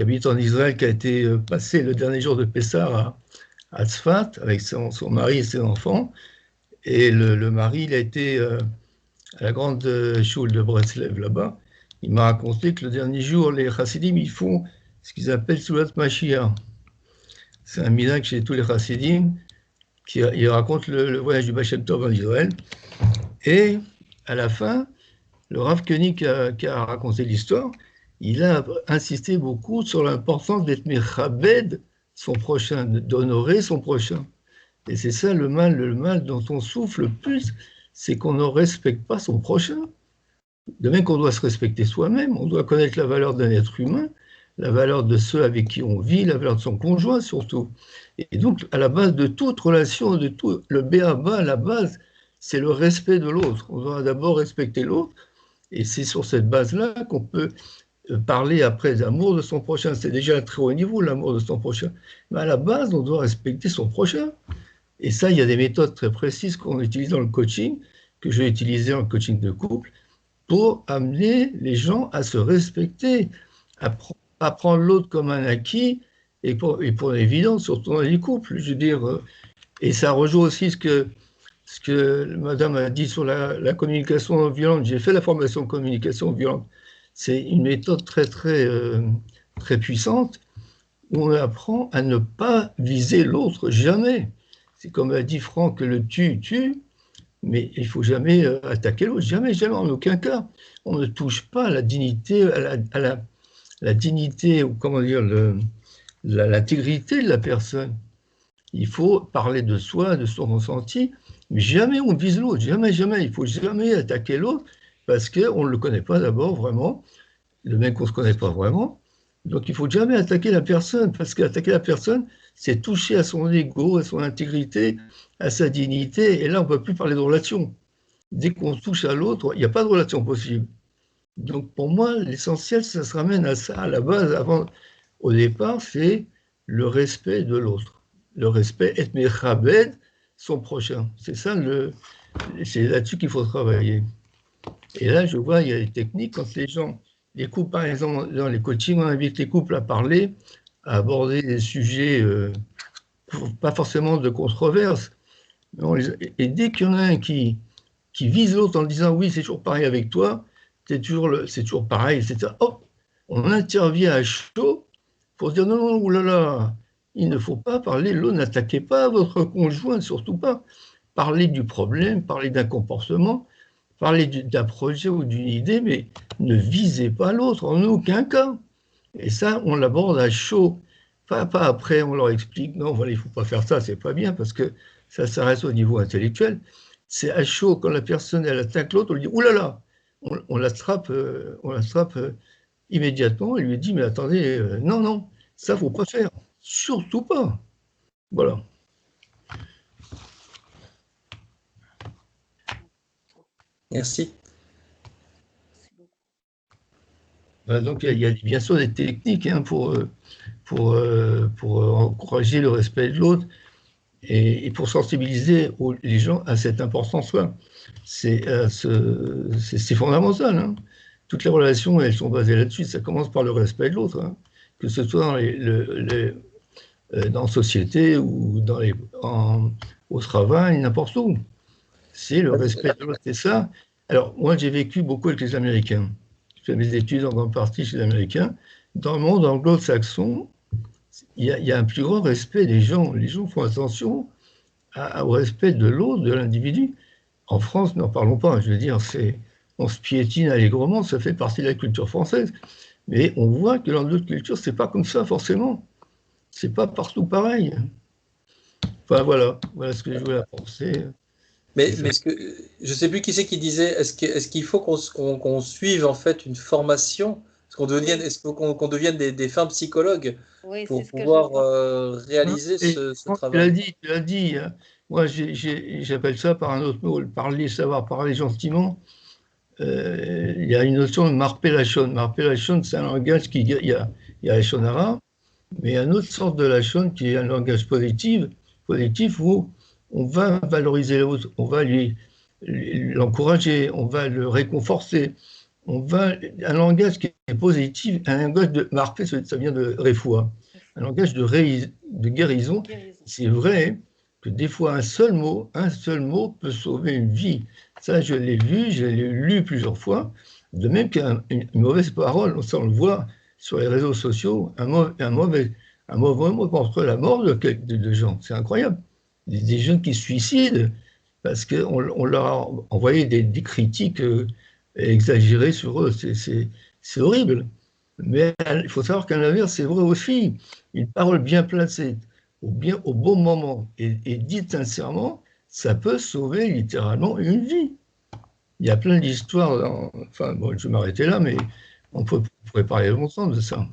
habite en Israël, qui a été passée le dernier jour de Pessah à Tzfat avec son mari et ses enfants. Et le mari, il a été à la grande choule de Breslev là-bas. Il m'a raconté que le dernier jour, les chassidim, ils font ce qu'ils appellent Soulat Mashiach. C'est un minhag chez tous les chassidim. Il raconte le voyage du Baal Shem Tov en Israël. Et à la fin, le Rav Koenig qui a raconté l'histoire, il a insisté beaucoup sur l'importance d'être mechabed son prochain, d'honorer son prochain. Et c'est ça le mal dont on souffre le plus, c'est qu'on ne respecte pas son prochain. De même qu'on doit se respecter soi-même, on doit connaître la valeur d'un être humain, la valeur de ceux avec qui on vit, la valeur de son conjoint surtout. Et donc, à la base de toute relation, de tout, le b.a.-ba, la base, c'est le respect de l'autre. On doit d'abord respecter l'autre, et c'est sur cette base-là qu'on peut parler après d'amour de son prochain. C'est déjà un très haut niveau, l'amour de son prochain. Mais à la base, on doit respecter son prochain. Et ça, il y a des méthodes très précises qu'on utilise dans le coaching, que je vais utiliser en coaching de couple, pour amener les gens à se respecter, à prendre l'autre comme un acquis, et pour l'évidence, surtout dans les couples, je veux dire, et ça rejoint aussi ce ce que madame a dit sur la communication non violente. J'ai fait la formation communication violente. C'est une méthode très, très, très puissante où on apprend à ne pas viser l'autre, jamais. C'est comme a dit Franck, le tue, mais il ne faut jamais attaquer l'autre, jamais, jamais, en aucun cas. On ne touche pas à la dignité, à la dignité, ou comment dire, l'intégrité de la personne. Il faut parler de soi, de son ressenti, mais jamais on vise l'autre, jamais, jamais. Il ne faut jamais attaquer l'autre parce qu'on ne le connaît pas d'abord vraiment, le mec qu'on ne se connaît pas vraiment. Donc il ne faut jamais attaquer la personne, parce qu'attaquer la personne, c'est toucher à son ego, à son intégrité, à sa dignité, et là on ne peut plus parler de relation. Dès qu'on touche à l'autre, il n'y a pas de relation possible. Donc pour moi, l'essentiel, ça se ramène à ça, à la base, au départ, c'est le respect de l'autre. Le respect, et mechabed, son prochain. C'est ça, c'est là-dessus qu'il faut travailler. Et là, je vois, il y a des techniques, quand les couples, par exemple, dans les coachings, on invite les couples à parler, à aborder des sujets, pas forcément de controverse, et dès qu'il y en a un qui vise l'autre en disant « oui, c'est toujours pareil avec toi », c'est toujours pareil, etc. Hop, on intervient à chaud pour se dire « non, non, oulala, il ne faut pas parler, l'autre, n'attaquez pas votre conjoint, surtout pas. Parlez du problème, parlez d'un comportement, parlez d'un projet ou d'une idée, mais ne visez pas l'autre en aucun cas. » Et ça, on l'aborde à chaud. Pas après, on leur explique, non, voilà, il ne faut pas faire ça, c'est pas bien, parce que ça reste au niveau intellectuel. C'est à chaud, quand la personne, elle attaque l'autre, on lui dit, oulala, on l'attrape immédiatement, et lui dit, mais attendez, non, non, ça, il ne faut pas faire, surtout pas. Voilà. Merci. Donc, il y a bien sûr des techniques hein, pour encourager le respect de l'autre et pour sensibiliser les gens à cette importance-là. C'est fondamental. Hein. Toutes les relations, elles sont basées là-dessus. Ça commence par le respect de l'autre, hein. Que ce soit dans la société ou au travail, n'importe où. C'est le respect de l'autre, c'est ça. Alors, moi, j'ai vécu beaucoup avec les Américains. Je fais mes études en grande partie chez les Américains. Dans le monde anglo-saxon, il y a un plus grand respect des gens. Les gens font attention au respect de l'autre, de l'individu. En France, n'en parlons pas. Je veux dire, on se piétine allègrement, ça fait partie de la culture française. Mais on voit que dans d'autres cultures, c'est pas comme ça forcément. C'est pas partout pareil. Enfin voilà ce que je voulais penser. Mais je ne sais plus qui c'est qui disait, est-ce qu'il faut qu'on suive en fait une formation, est-ce qu'on devienne des fins psychologues pour pouvoir réaliser ce travail? Tu l'as dit. Hein. Moi, j'appelle ça par un autre mot, savoir parler gentiment. Il y a une notion de marpé-lachon. Marpé-lachon, c'est un langage il y a la shonara, mais il y a une autre sorte de lachon qui est un langage positif où on va valoriser l'autre, on va l'encourager, on va le réconforter, un langage qui est positif, un langage de marpé, ça vient de refoua, un langage de guérison. C'est vrai que des fois un seul mot peut sauver une vie. Ça, je l'ai vu, je l'ai lu plusieurs fois. De même qu'une mauvaise parole, on le voit sur les réseaux sociaux, un mauvais mot contre la mort de gens. C'est incroyable. Des jeunes qui se suicident parce qu'on leur a envoyé des critiques exagérées sur eux. C'est horrible. Mais il faut savoir qu'à l'inverse, c'est vrai aussi. Une parole bien placée, au bon moment et dite sincèrement, ça peut sauver littéralement une vie. Il y a plein d'histoires. Enfin, bon, je vais m'arrêter là, mais on pourrait parler longtemps de ça.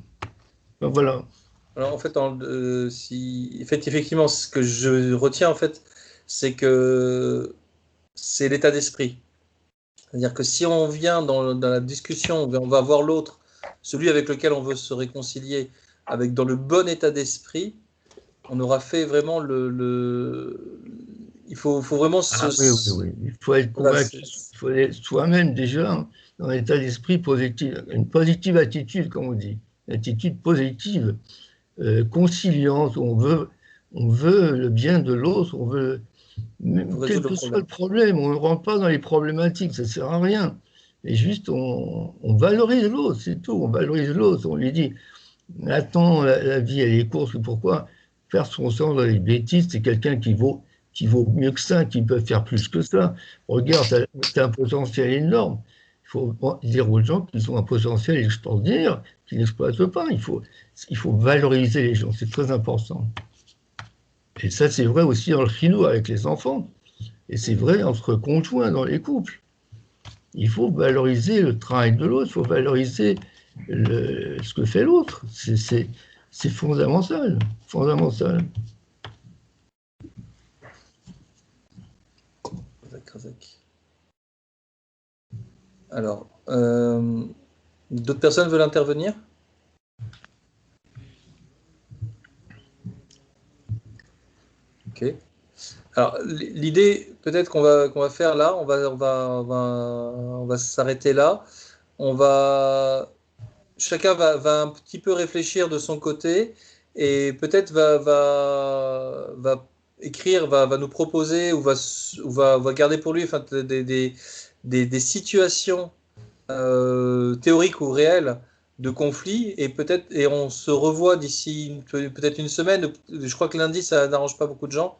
Ben, voilà. Alors en fait, effectivement, ce que je retiens en fait, c'est que c'est l'état d'esprit. C'est-à-dire que si on vient dans la discussion, on va voir l'autre, celui avec lequel on veut se réconcilier, dans le bon état d'esprit, on aura fait vraiment il faut vraiment oui. Il faut être convaincu. Il faut être soi-même déjà dans un état d'esprit positif, une positive attitude, comme on dit, une attitude positive, conciliante. On veut le bien de l'autre, Même Pour quel résoudre que le soit le problème. problème, on ne rentre pas dans les problématiques, ça ne sert à rien. Et juste, on valorise l'autre, c'est tout. On valorise l'autre. On lui dit, attends, la vie, elle est courte, pourquoi faire son sang dans les bêtises? C'est quelqu'un qui vaut mieux que ça, qui peut faire plus que ça. Regarde, tu as un potentiel énorme. Il faut dire aux gens qu'ils ont un potentiel extraordinaire, qu'ils n'exploitent pas. Il faut valoriser les gens, c'est très important. Et ça, c'est vrai aussi dans le chinois avec les enfants. Et c'est vrai entre conjoints dans les couples. Il faut valoriser le travail de l'autre, il faut valoriser ce que fait l'autre. C'est fondamental, fondamental. Alors, d'autres personnes veulent intervenir? Ok. Alors, l'idée, peut-être qu'on va faire là, on va s'arrêter là. Chacun va un petit peu réfléchir de son côté et peut-être va écrire, va nous proposer va garder pour lui enfin, des situations théoriques ou réelles de conflit et on se revoit d'ici peut-être une semaine. Je crois que lundi, ça n'arrange pas beaucoup de gens.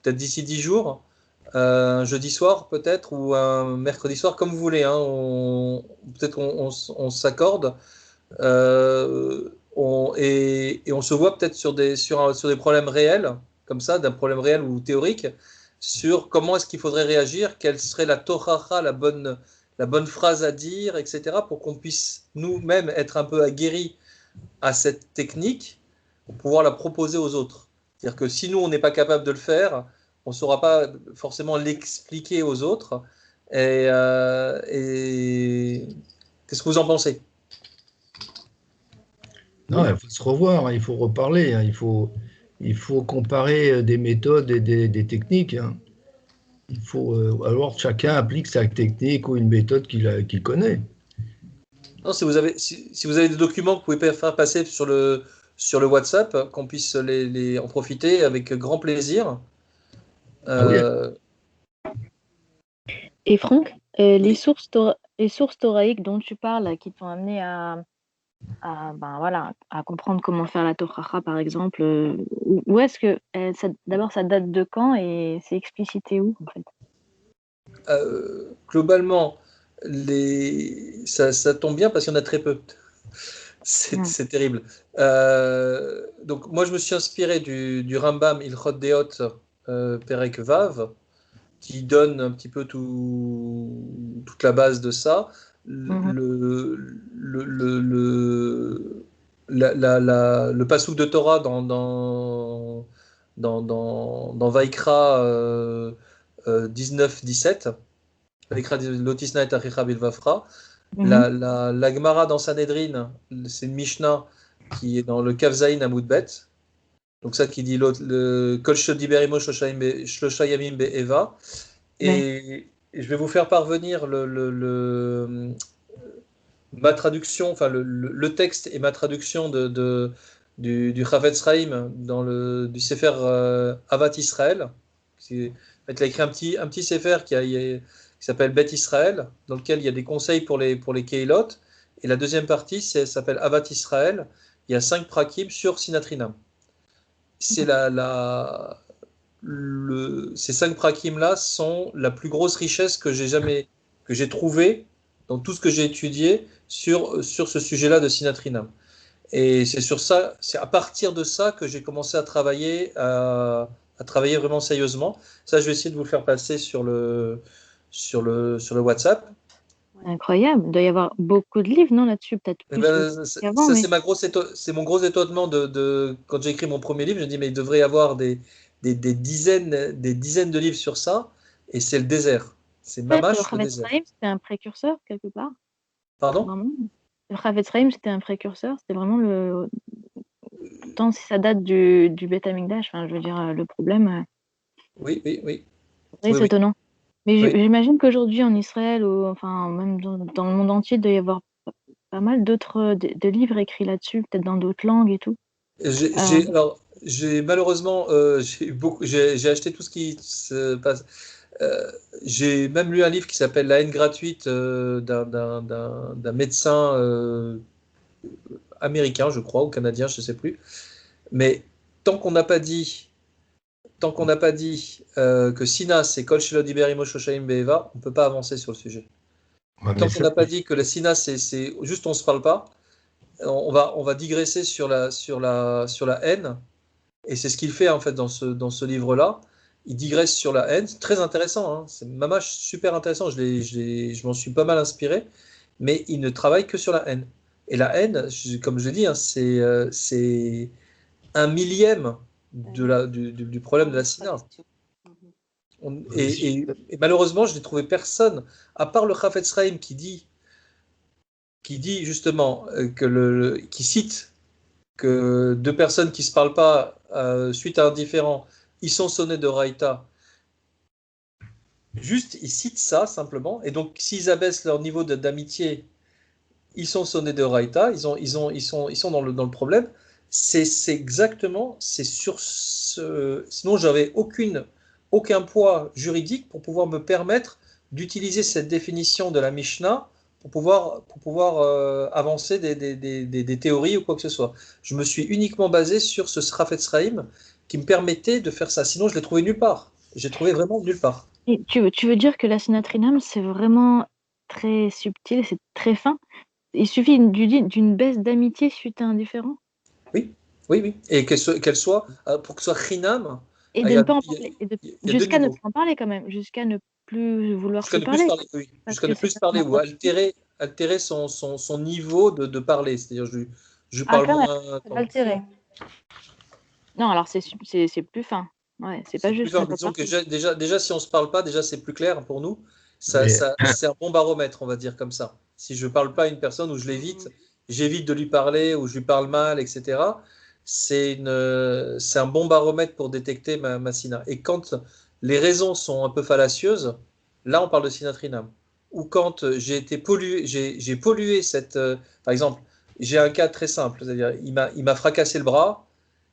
Peut-être d'ici 10 jours. Un jeudi soir peut-être ou un mercredi soir, comme vous voulez. Hein. Peut-être on s'accorde. Et on se voit peut-être sur des problèmes réels, comme ça, d'un problème réel ou théorique, sur comment est-ce qu'il faudrait réagir, quelle serait la tohacha, la bonne phrase à dire, etc., pour qu'on puisse nous-mêmes être un peu aguerris à cette technique pour pouvoir la proposer aux autres. C'est-à-dire que si nous, on n'est pas capable de le faire, on ne saura pas forcément l'expliquer aux autres. Et qu'est-ce que vous en pensez? Non, il faut se revoir, hein, il faut reparler, hein, il faut comparer des méthodes et des techniques. Hein. Il faut, alors chacun applique sa technique ou une méthode qu'il connaît. Non, si vous avez des documents que vous pouvez faire passer sur le WhatsApp, qu'on puisse en profiter avec grand plaisir. Ah oui, Et Franck, Oui. les sources thoraïques dont tu parles, qui t'ont amené ben voilà, à comprendre comment faire la tochacha, par exemple, où est-ce que d'abord ça date de quand et c'est explicité où en fait? Globalement, ça tombe bien parce qu'il y en a très peu. C'est terrible. Donc, moi, je me suis inspiré du Rambam Ilchot Deot Perek Vav, qui donne un petit peu toute la base de ça. Le passouk de Torah dans Vaikra 19-17, Vaikra Lotisna et Achicha Bilvafra. La Gemara dans Sanhedrin, c'est une Mishnah qui est dans le Kavzaïn à Moudbet. Donc ça qui dit le Kol Shodiberimo Shlosha Yamim Be'eva. Et je vais vous faire parvenir ma traduction, enfin le texte et ma traduction du Chavetz Chaim du Sefer Avat Israël. Il a écrit un petit Sefer qui s'appelle Bet Israël, dans lequel il y a des conseils pour les Keilot. Et la deuxième partie s'appelle Avat Israël. Il y a 5 prakim sur Sinatrinam. C'est ces 5 prakim-là sont la plus grosse richesse que j'ai trouvée dans tout ce que j'ai étudié sur ce sujet-là de Sinatrinam. Et c'est à partir de ça que j'ai commencé à travailler vraiment sérieusement. Ça, je vais essayer de vous le faire passer sur le WhatsApp. Incroyable, il doit y avoir beaucoup de livres, non, là-dessus, peut-être plus qu'avant. C'est mon gros étonnement quand j'ai écrit mon premier livre. Je me dis, mais il devrait y avoir des dizaines de livres sur ça, et c'est le désert. C'est En fait, le mamash, le Chavetz désert. Chaim, c'était un précurseur, quelque part. Pardon? Vraiment. Le Chavetz Chaim, c'était un précurseur, c'était vraiment Pourtant, si ça date du Beth Amikdash, enfin, je veux dire, le problème, Oui. c'est étonnant. Mais Oui. j'imagine qu'aujourd'hui, en Israël, ou enfin, même dans le monde entier, il doit y avoir pas mal d'autres de livres écrits là-dessus, peut-être dans d'autres langues et tout. Alors, malheureusement, j'ai acheté tout ce qui se passe. J'ai même lu un livre qui s'appelle La haine gratuite d'un médecin américain, je crois, ou canadien, je ne sais plus. Mais tant qu'on n'a pas dit, que Sina, c'est Kol Shelo Diber Imo Shoshaim Be'eva, on ne peut pas avancer sur le sujet. Ouais, Tant mais qu'on n'a pas dit que la Sina, c'est juste on ne se parle pas, on va digresser sur la haine. Et c'est ce qu'il fait en fait dans ce livre-là. Il digresse sur la haine. C'est très intéressant. Hein. C'est mamache super intéressant. Je m'en suis pas mal inspiré. Mais il ne travaille que sur la haine. Et la haine, comme je l'ai dit, hein, c'est un millième du problème de la SINA. Et malheureusement, je n'ai trouvé personne, à part le Chafetz Chaim, qui dit justement, qui cite que deux personnes qui ne se parlent pas suite à un différend, ils sont sonnés de Raïta. Juste, ils citent ça simplement. Et donc, s'ils abaissent leur niveau d'amitié, ils sont sonnés de Raïta. Ils sont dans le problème. C'est exactement, c'est sur ce. Sinon, j'avais aucun poids juridique pour pouvoir me permettre d'utiliser cette définition de la Mishnah pour pouvoir avancer des théories ou quoi que ce soit. Je me suis uniquement basé sur ce Srafetz Chaim qui me permettait de faire ça. Sinon, je l'ai trouvé nulle part. J'ai trouvé vraiment nulle part. Et tu veux dire que la sinatrinam, c'est vraiment très subtil, c'est très fin? Il suffit d'une baisse d'amitié suite à un différend? Oui, oui, oui. Et qu'elle soit, pour que ce soit Chinam, Et il de y ne a, pas en il y a- parler, il y a deux jusqu'à ne niveaux. plus en parler quand même, jusqu'à ne plus vouloir Jusqu'à se ne plus parler, parler, oui. parce Jusqu'à ne que c'est plus parler ou tellement altérer son niveau de parler. C'est-à-dire, je Ah, parle quand même, moins. altéré. Non, alors c'est plus fin. Ouais, c'est pas C'est plus juste ne fort. pas Disons que parler. déjà, si on ne se parle pas, déjà, c'est plus clair pour nous. Mais- C'est un bon baromètre, on va dire comme ça. Si je ne parle pas à une personne ou je l'évite, j'évite de lui parler ou je lui parle mal, etc., c'est un bon baromètre pour détecter ma sina. Et quand les raisons sont un peu fallacieuses, là, on parle de sinatrinam. Ou quand j'ai été pollué, j'ai pollué par exemple, j'ai un cas très simple, c'est-à-dire il m'a fracassé le bras.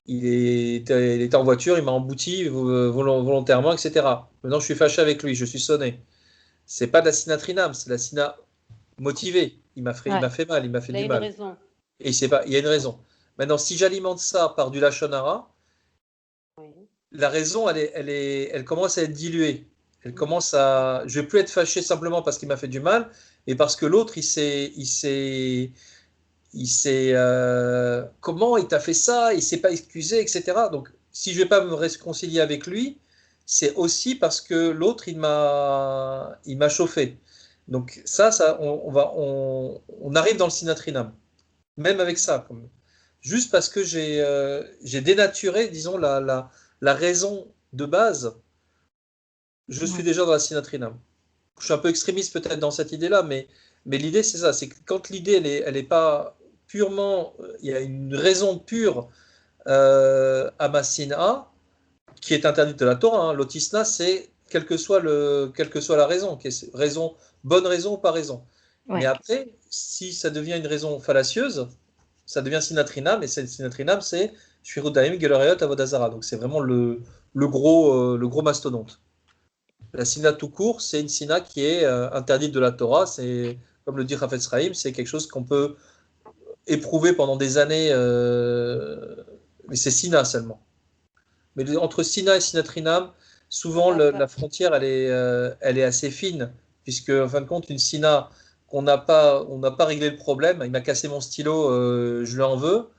Il était en voiture, il m'a embouti volontairement, etc. Maintenant, je suis fâché avec lui, je suis sonné. C'est pas de la sinatrinam, c'est de la sina motivée. Il Ouais. m'a fait mal, il m'a fait Il a du une mal. raison. Et il y a une raison. Maintenant, si j'alimente ça par du lachonara, Oui. la raison, elle commence à être diluée. Je vais plus être fâché simplement parce qu'il m'a fait du mal, mais parce que l'autre, comment il t'a fait ça, il s'est pas excusé, etc. Donc, si je vais pas me réconcilier avec lui, c'est aussi parce que l'autre, il m'a chauffé. Donc on arrive dans le sinatrinam, même avec ça, juste parce que j'ai dénaturé, disons, la raison de base, je suis Ouais. déjà dans la sinatrinam. Je suis un peu extrémiste peut-être dans cette idée-là, mais l'idée c'est ça, c'est que quand l'idée elle est pas purement, il y a une raison pure à ma sina qui est interdite de la Torah. Hein. L'autisna, c'est quelle que soit la raison, bonne raison ou pas raison. Mais Ouais. après, si ça devient une raison fallacieuse, ça devient sinatrinam, et sinatrinam, c'est shvirudaim gelarayot avodazara. Donc c'est vraiment le gros mastodonte. La sina tout court, c'est une sina qui est interdite de la Torah. C'est, comme le dit Chafetz Chaim, c'est quelque chose qu'on peut éprouver pendant des années, mais c'est sina seulement. Mais entre sina et sinatrinam, souvent la frontière, elle est assez fine, puisque en fin de compte, une sina on n'a pas réglé le problème. Il m'a cassé mon stylo, je lui en veux.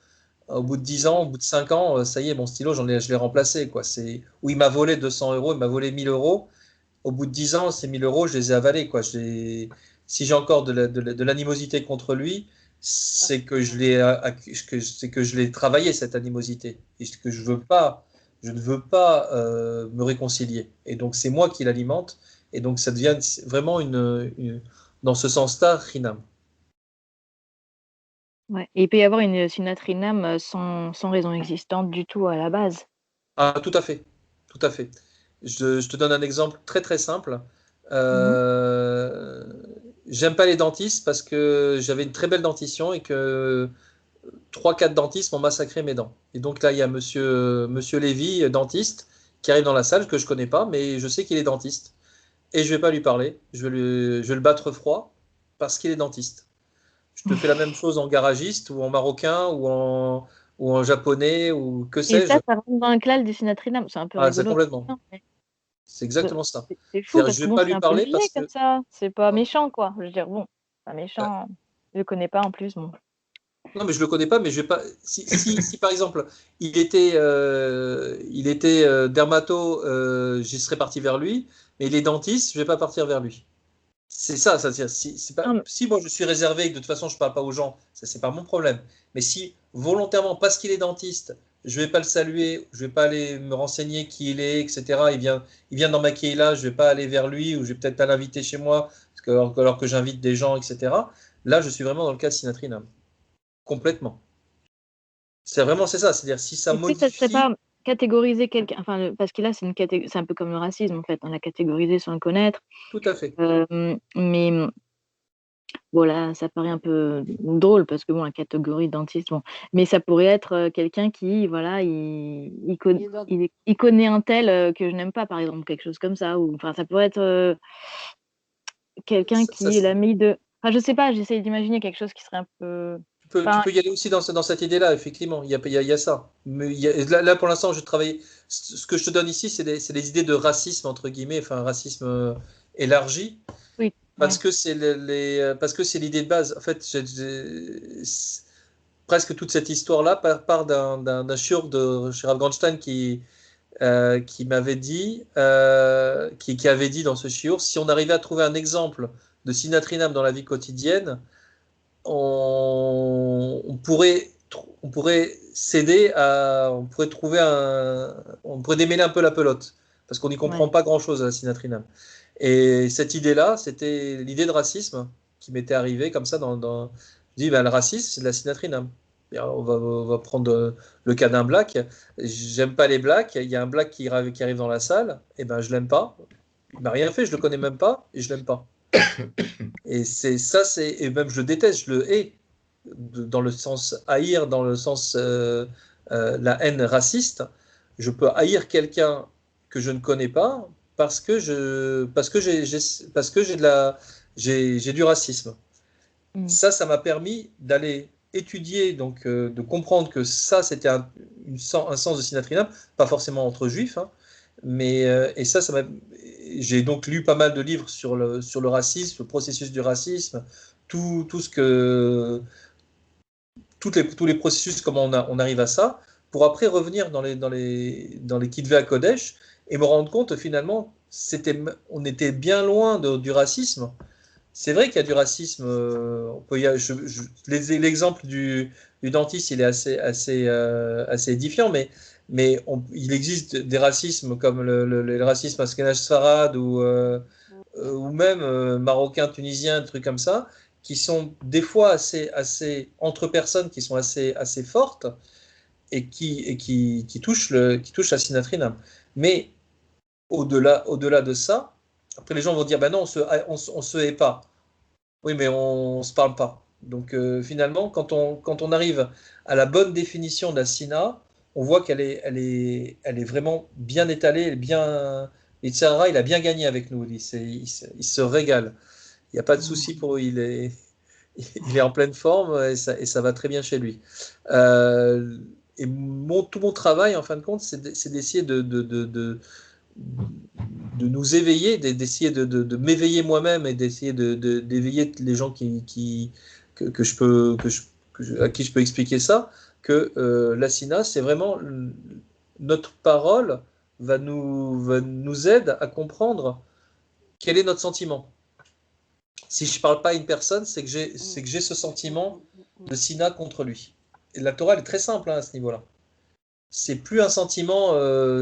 Au bout de 10 ans, au bout de 5 ans, ça y est, mon stylo, je l'ai remplacé. Quoi. Ou il m'a volé 200 euros, il m'a volé 1000 euros. Au bout de 10 ans, ces 1000 euros, je les ai avalés. Quoi. Si j'ai encore de l'animosité contre lui, c'est que c'est que je l'ai travaillé, cette animosité. Et que je ne veux pas me réconcilier. Et donc, c'est moi qui l'alimente. Et donc, ça devient vraiment dans ce sens-là, Rinam. Ouais. Et il peut y avoir une sinatrinam sans raison existante du tout à la base. Ah, tout à fait. Tout à fait. Je te donne un exemple très très simple. Mhm. J'aime pas les dentistes parce que j'avais une très belle dentition et que 3-4 dentistes m'ont massacré mes dents. Et donc là, il y a monsieur Lévy, dentiste, qui arrive dans la salle, que je connais pas, mais je sais qu'il est dentiste. Et je vais pas lui parler. Je vais le battre froid parce qu'il est dentiste. Je te fais la même chose en garagiste ou en marocain ou en japonais ou que Et sais-je. ça rentre dans le clal du sinatrinam. C'est un peu Ah, c'est rigolo. complètement. Non, mais C'est exactement ça. c'est fou C'est-à-dire, parce je que vais bon, pas c'est lui un peu parler niais parce comme que ça. C'est pas méchant, quoi. Je veux dire, bon, pas euh, méchant. Je le connais pas en plus, bon. non, mais je le connais pas, mais je vais pas. Si par exemple il était dermato, j'y serais parti vers lui, mais il est dentiste, je vais pas partir vers lui. C'est ça, ça dire, c'est pas, Non, mais si moi je suis réservé et que de toute façon je parle pas aux gens, ça c'est pas mon problème. Mais si volontairement, parce qu'il est dentiste, je vais pas le saluer, je vais pas aller me renseigner qui il est, etc. Il vient dans ma là, je vais pas aller vers lui ou je vais peut-être pas l'inviter chez moi, alors que j'invite des gens, etc. Là, je suis vraiment dans le cas de Sinatrinam, complètement. C'est ça, c'est-à-dire si ça est-ce que ça serait modifie, pas catégoriser quelqu'un, enfin, parce que là, c'est un peu comme le racisme, en fait. On l'a catégorisé sans le connaître. tout à fait. Mais voilà, ça paraît un peu drôle parce que bon, la catégorie dentiste, bon, mais ça pourrait être quelqu'un qui, voilà, il connaît un tel que je n'aime pas, par exemple, quelque chose comme ça, ou enfin, ça pourrait être quelqu'un Ça, qui est l'ami de, enfin, je sais pas, j'essaie d'imaginer quelque chose qui serait un peu, tu enfin, peux y aller aussi dans cette idée-là, effectivement. Il y a ça. Mais là, pour l'instant, je travaille. Ce que je te donne ici, c'est des idées de racisme, entre guillemets, enfin, racisme élargi, oui, parce ouais, que parce que c'est l'idée de base. En fait, presque toute cette histoire-là part d'un chirurgien de Shirav Ganstein qui m'avait dit, qui avait dit dans ce shiur, si on arrivait à trouver un exemple de Sinatrinam dans la vie quotidienne, on pourrait céder à, on pourrait trouver on pourrait démêler un peu la pelote, parce qu'on n'y comprend ouais. pas grand-chose à la Sinatrinam. Et cette idée-là, c'était l'idée de racisme qui m'était arrivée comme ça je dis, ben, le racisme, c'est de la Sinatrinam. Et on va prendre le cas d'un black. J'aime pas les blacks. Il y a un black qui arrive dans la salle. Et ben, je l'aime pas. Il m'a rien fait. Je le connais même pas et je l'aime pas. Et et même je le déteste. Je le hais dans le sens haïr, dans le sens la haine raciste. Je peux haïr quelqu'un que je ne connais pas parce que j'ai du racisme. Mm. Ça m'a permis d'aller étudier, donc de comprendre que ça, c'était un sens de Sinatrinam, pas forcément entre juifs, hein, mais et ça m'a. J'ai donc lu pas mal de livres sur le racisme, le processus du racisme, tout ce que tous les processus, comment on arrive à ça, pour après revenir dans les Kitvé à Kodesh et me rendre compte finalement, on était bien loin du racisme. C'est vrai qu'il y a du racisme. On peut l'exemple du dentiste, il est assez édifiant, mais il existe des racismes comme le racisme ashkénaze sfarade ou même marocain, tunisien, des trucs comme ça, qui sont des fois assez entre personnes qui sont assez fortes et qui touchent la sinatrinam. Mais au-delà de ça, après les gens vont dire, ben non, on se hait pas. Oui, mais on ne se parle pas. Donc finalement, quand on arrive à la bonne définition de la SINA, on voit elle est vraiment bien étalée, elle est bien. Itzhara, il a bien gagné avec nous. Il se régale. Il n'y a pas de souci pour lui. Il est en pleine forme et ça va très bien chez lui. Et tout mon travail, en fin de compte, c'est d'essayer de nous éveiller, d'essayer de m'éveiller moi-même et d'essayer d'éveiller les gens que je peux, à qui je peux expliquer ça, que la SINA, c'est vraiment notre parole va nous aide à comprendre quel est notre sentiment. Si je ne parle pas à une personne, c'est que j'ai ce sentiment de SINA contre lui. Et la Torah, elle est très simple hein, à ce niveau-là. C'est plus un sentiment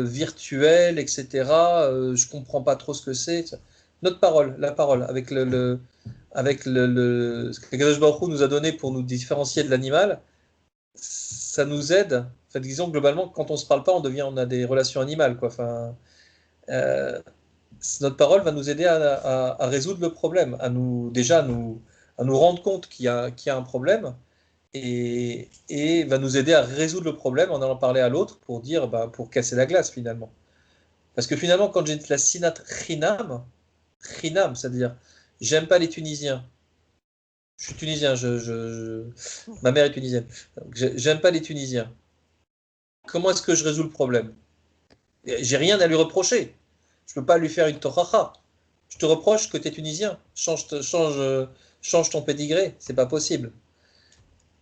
virtuel, etc. Je comprends pas trop ce que c'est. Notre parole, la parole, avec ce que Kadosh Baruch Hu nous a donné pour nous différencier de l'animal, ça nous aide. En fait, disons globalement, quand on se parle pas, on a des relations animales, quoi. Enfin, euh, notre parole va nous aider à résoudre le problème, à nous rendre compte qu'il y a un problème et va nous aider à résoudre le problème en allant parler à l'autre pour dire, pour casser la glace finalement. Parce que finalement, quand j'ai de la sinat chinam, c'est-à-dire j'aime pas les Tunisiens. Je suis tunisien, ma mère est tunisienne. Donc, j'aime pas les Tunisiens. Comment est-ce que je résous le problème? J'ai rien à lui reprocher. Je peux pas lui faire une tochacha. Je te reproche que tu es tunisien. Change ton pédigré. C'est pas possible.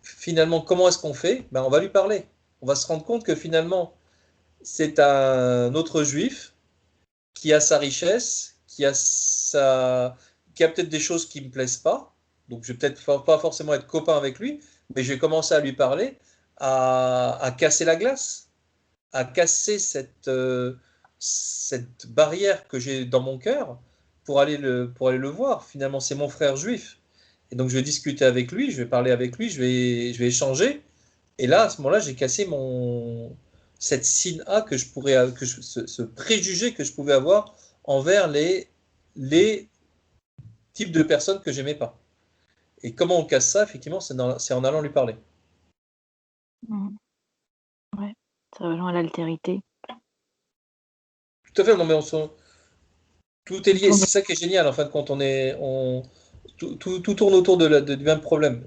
Finalement, comment est-ce qu'on fait? On va lui parler. On va se rendre compte que finalement, c'est un autre juif qui a sa richesse, qui a peut-être des choses qui me plaisent pas. Donc, je vais peut-être pas forcément être copain avec lui, mais je vais commencer à lui parler, à casser la glace, à casser cette barrière que j'ai dans mon cœur pour aller le voir. Finalement, c'est mon frère juif. Et donc, je vais discuter avec lui, je vais parler avec lui, je vais échanger. Et là, à ce moment-là, j'ai cassé cette sina que je pourrais, ce préjugé que je pouvais avoir envers les types de personnes que j'aimais pas. Et comment on casse ça, effectivement, c'est en allant lui parler. Ouais, ça rejoint l'altérité. Tout à fait, non, mais tout est lié. C'est ça qui est génial, en fin de compte. Tout tourne autour du même problème.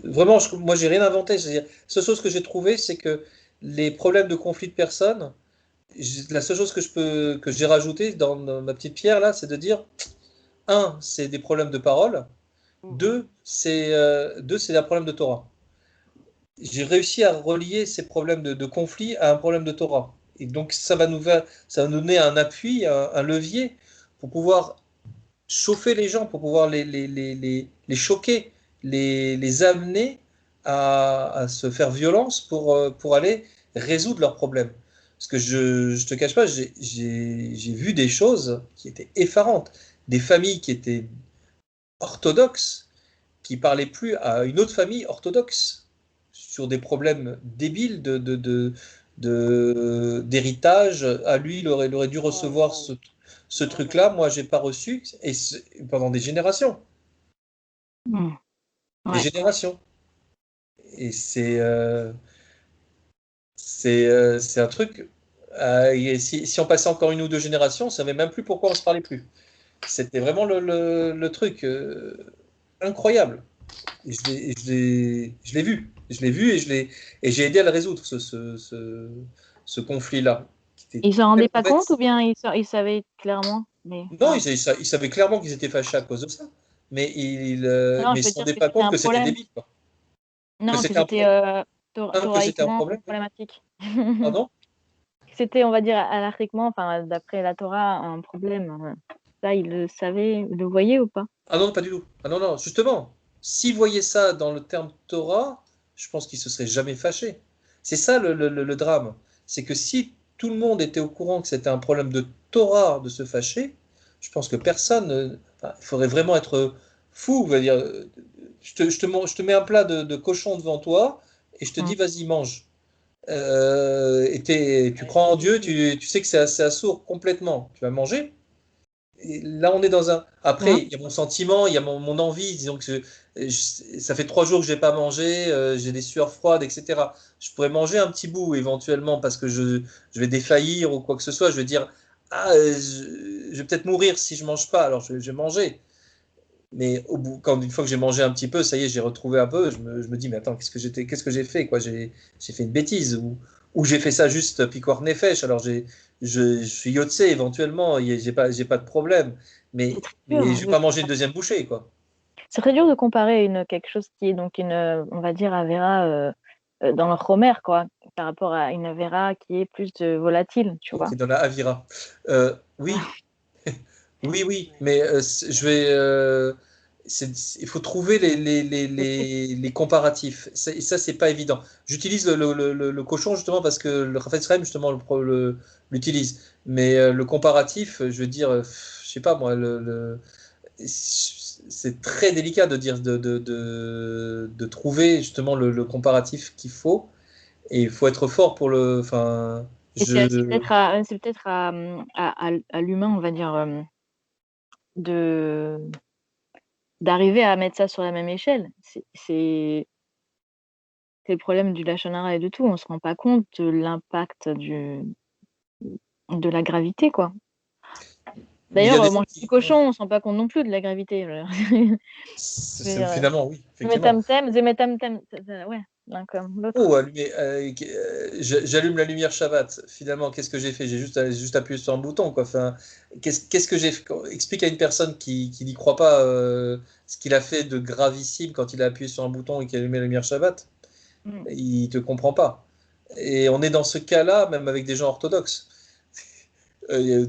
Vraiment, moi, j'ai rien inventé. C'est-à-dire, la seule chose que j'ai trouvé, c'est que les problèmes de conflit de personnes, la seule chose que j'ai rajouté dans ma petite pierre, là, c'est de dire, un, c'est des problèmes de parole. Deux, c'est un problème de Torah. J'ai réussi à relier ces problèmes de conflit à un problème de Torah. Et donc, ça va nous donner un appui, un levier pour pouvoir chauffer les gens, pour pouvoir les choquer, les amener à se faire violence pour aller résoudre leurs problèmes. Parce que je ne te cache pas, j'ai vu des choses qui étaient effarantes. Des familles qui étaient orthodoxes, qui parlaient plus à une autre famille orthodoxe sur des problèmes débiles d'héritage. À lui, il aurait dû recevoir ce truc-là. Moi, j'ai pas reçu. Et pendant des générations. Ouais. Des générations. Et c'est un truc. Et si on passait encore une ou deux générations, on ne savait même plus pourquoi on ne se parlait plus. C'était vraiment le truc incroyable. Et je l'ai vu. Je l'ai vu et j'ai aidé à le résoudre, ce conflit-là. Ils s'en rendaient pas compte ou bien ils savaient clairement Non, ils savaient clairement qu'ils étaient fâchés à cause de ça. Mais ils ne se rendaient pas compte que c'était débile. Quoi. Non, que c'était thoraïquement problématique. Pardon? C'était, on va dire, anarchiquement, enfin, d'après la Torah, un problème. Ça, ils le savaient, ils le voyaient ou pas? Ah non, pas du tout. Ah non, non, justement, s'ils voyaient ça dans le terme Torah, je pense qu'ils se seraient jamais fâchés. C'est ça le drame. C'est que si tout le monde était au courant que c'était un problème de Torah de se fâcher, je pense que personne. Il faudrait vraiment être fou. Va dire, je te mets un plat de cochon devant toi et je te dis, vas-y, mange. Et tu crois en Dieu, tu sais que c'est assourd complètement. Tu vas manger. Et là, on est dans un. Après, il y a mon sentiment, il y a mon envie. Disons que ça fait 3 jours que je n'ai pas mangé, j'ai des sueurs froides, etc. Je pourrais manger un petit bout éventuellement parce que je vais défaillir ou quoi que ce soit. Je vais dire, je vais peut-être mourir si je mange pas, alors je vais manger. Mais une fois que j'ai mangé un petit peu, ça y est, j'ai retrouvé un peu. Je me dis, mais attends, qu'est-ce que j'ai fait, quoi? J'ai fait une bêtise ou j'ai fait ça juste piquoir nefesh. Alors je suis yotse éventuellement, j'ai pas de problème. Mais je vais pas manger une deuxième bouchée, quoi. C'est très dur de comparer quelque chose qui est donc on va dire, avéra dans le Homer, quoi, par rapport à une avéra qui est plus volatile, tu vois. Qui est dans la avira. Oui, oui, mais je vais. Il faut trouver les comparatifs. Et ça, c'est pas évident. J'utilise le cochon justement parce que le Raphaël Shrem justement l'utilise. Mais le comparatif, je veux dire, je sais pas moi, c'est très délicat de dire de trouver justement le comparatif qu'il faut. Et il faut être fort pour le. Enfin, c'est peut-être à l'humain, on va dire, d'arriver à mettre ça sur la même échelle. les problèmes du Lachon Hara et de tout. On ne se rend pas compte de l'impact de la gravité, quoi. Mais il y a D'ailleurs, des gens manger du cochon, on ne se rend pas compte non plus de la gravité. finalement, oui, Zé effectivement. métamtem, ouais, l'un comme l'autre. Oh, j'allume la lumière Shabbat. Finalement, qu'est-ce que j'ai fait? J'ai juste appuyé sur un bouton, quoi. Enfin, qu'est-ce que j'ai fait? Explique à une personne qui n'y croit pas ce qu'il a fait de gravissime quand il a appuyé sur un bouton et qu'il a allumé la lumière Shabbat. Il te comprend pas. Et on est dans ce cas-là, même avec des gens orthodoxes.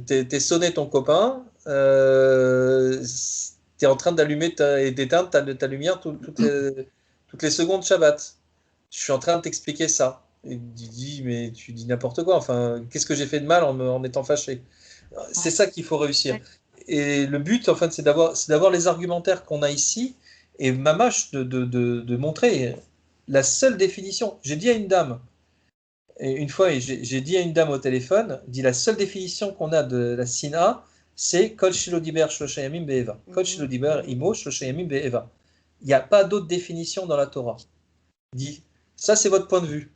T'es sonné ton copain, t'es en train d'allumer et d'éteindre ta lumière toutes les secondes Shabbat. Je suis en train de t'expliquer ça. Et tu dis, mais tu dis n'importe quoi. Enfin, qu'est-ce que j'ai fait de mal en étant fâché? C'est ça qu'il faut réussir. Et le but, en fait, c'est d'avoir les argumentaires qu'on a ici et mamache de montrer la seule définition. J'ai dit à une dame, et une fois, j'ai dit à une dame au téléphone, dit la seule définition qu'on a de la Sina, c'est Kol Shelo Diber Shlosha Yamim Be'eva. Kol Shelo Diber Imo Shlosha Yamim Be'eva. Il n'y a pas d'autre définition dans la Torah. Dit, ça c'est votre point de vue.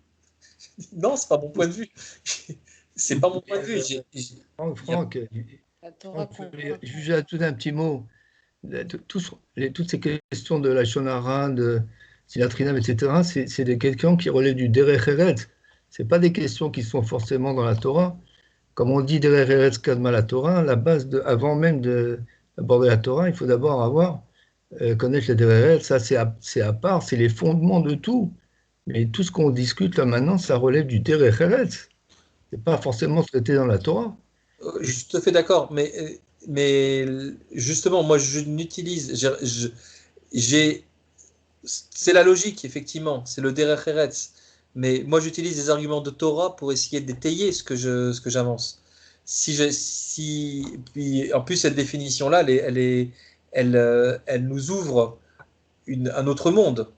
Non, c'est pas mon point de vue. C'est pas mon point de vue. Franck, je vais ajouter un petit mot. Toutes ces questions de la Shonara, de Sinatrinam, etc., c'est des questions qui relèvent du Derech Eretz. Ce pas des questions qui sont forcément dans la Torah. Comme on dit Derech Eretz Kadma la Torah, la base avant même d'aborder la Torah, il faut d'abord connaître le Derech Eretz. Ça, c'est à part, c'est les fondements de tout. Mais tout ce qu'on discute là maintenant, ça relève du Derech Eretz. C'est pas forcément ce qui était dans la Torah. Je suis tout à fait d'accord, mais justement, moi, je n'utilise, c'est la logique, effectivement, c'est le Derech Eretz. Mais moi, j'utilise des arguments de Torah pour essayer d'étayer ce que j'avance. Puis, en plus, cette définition-là, elle nous ouvre un autre monde,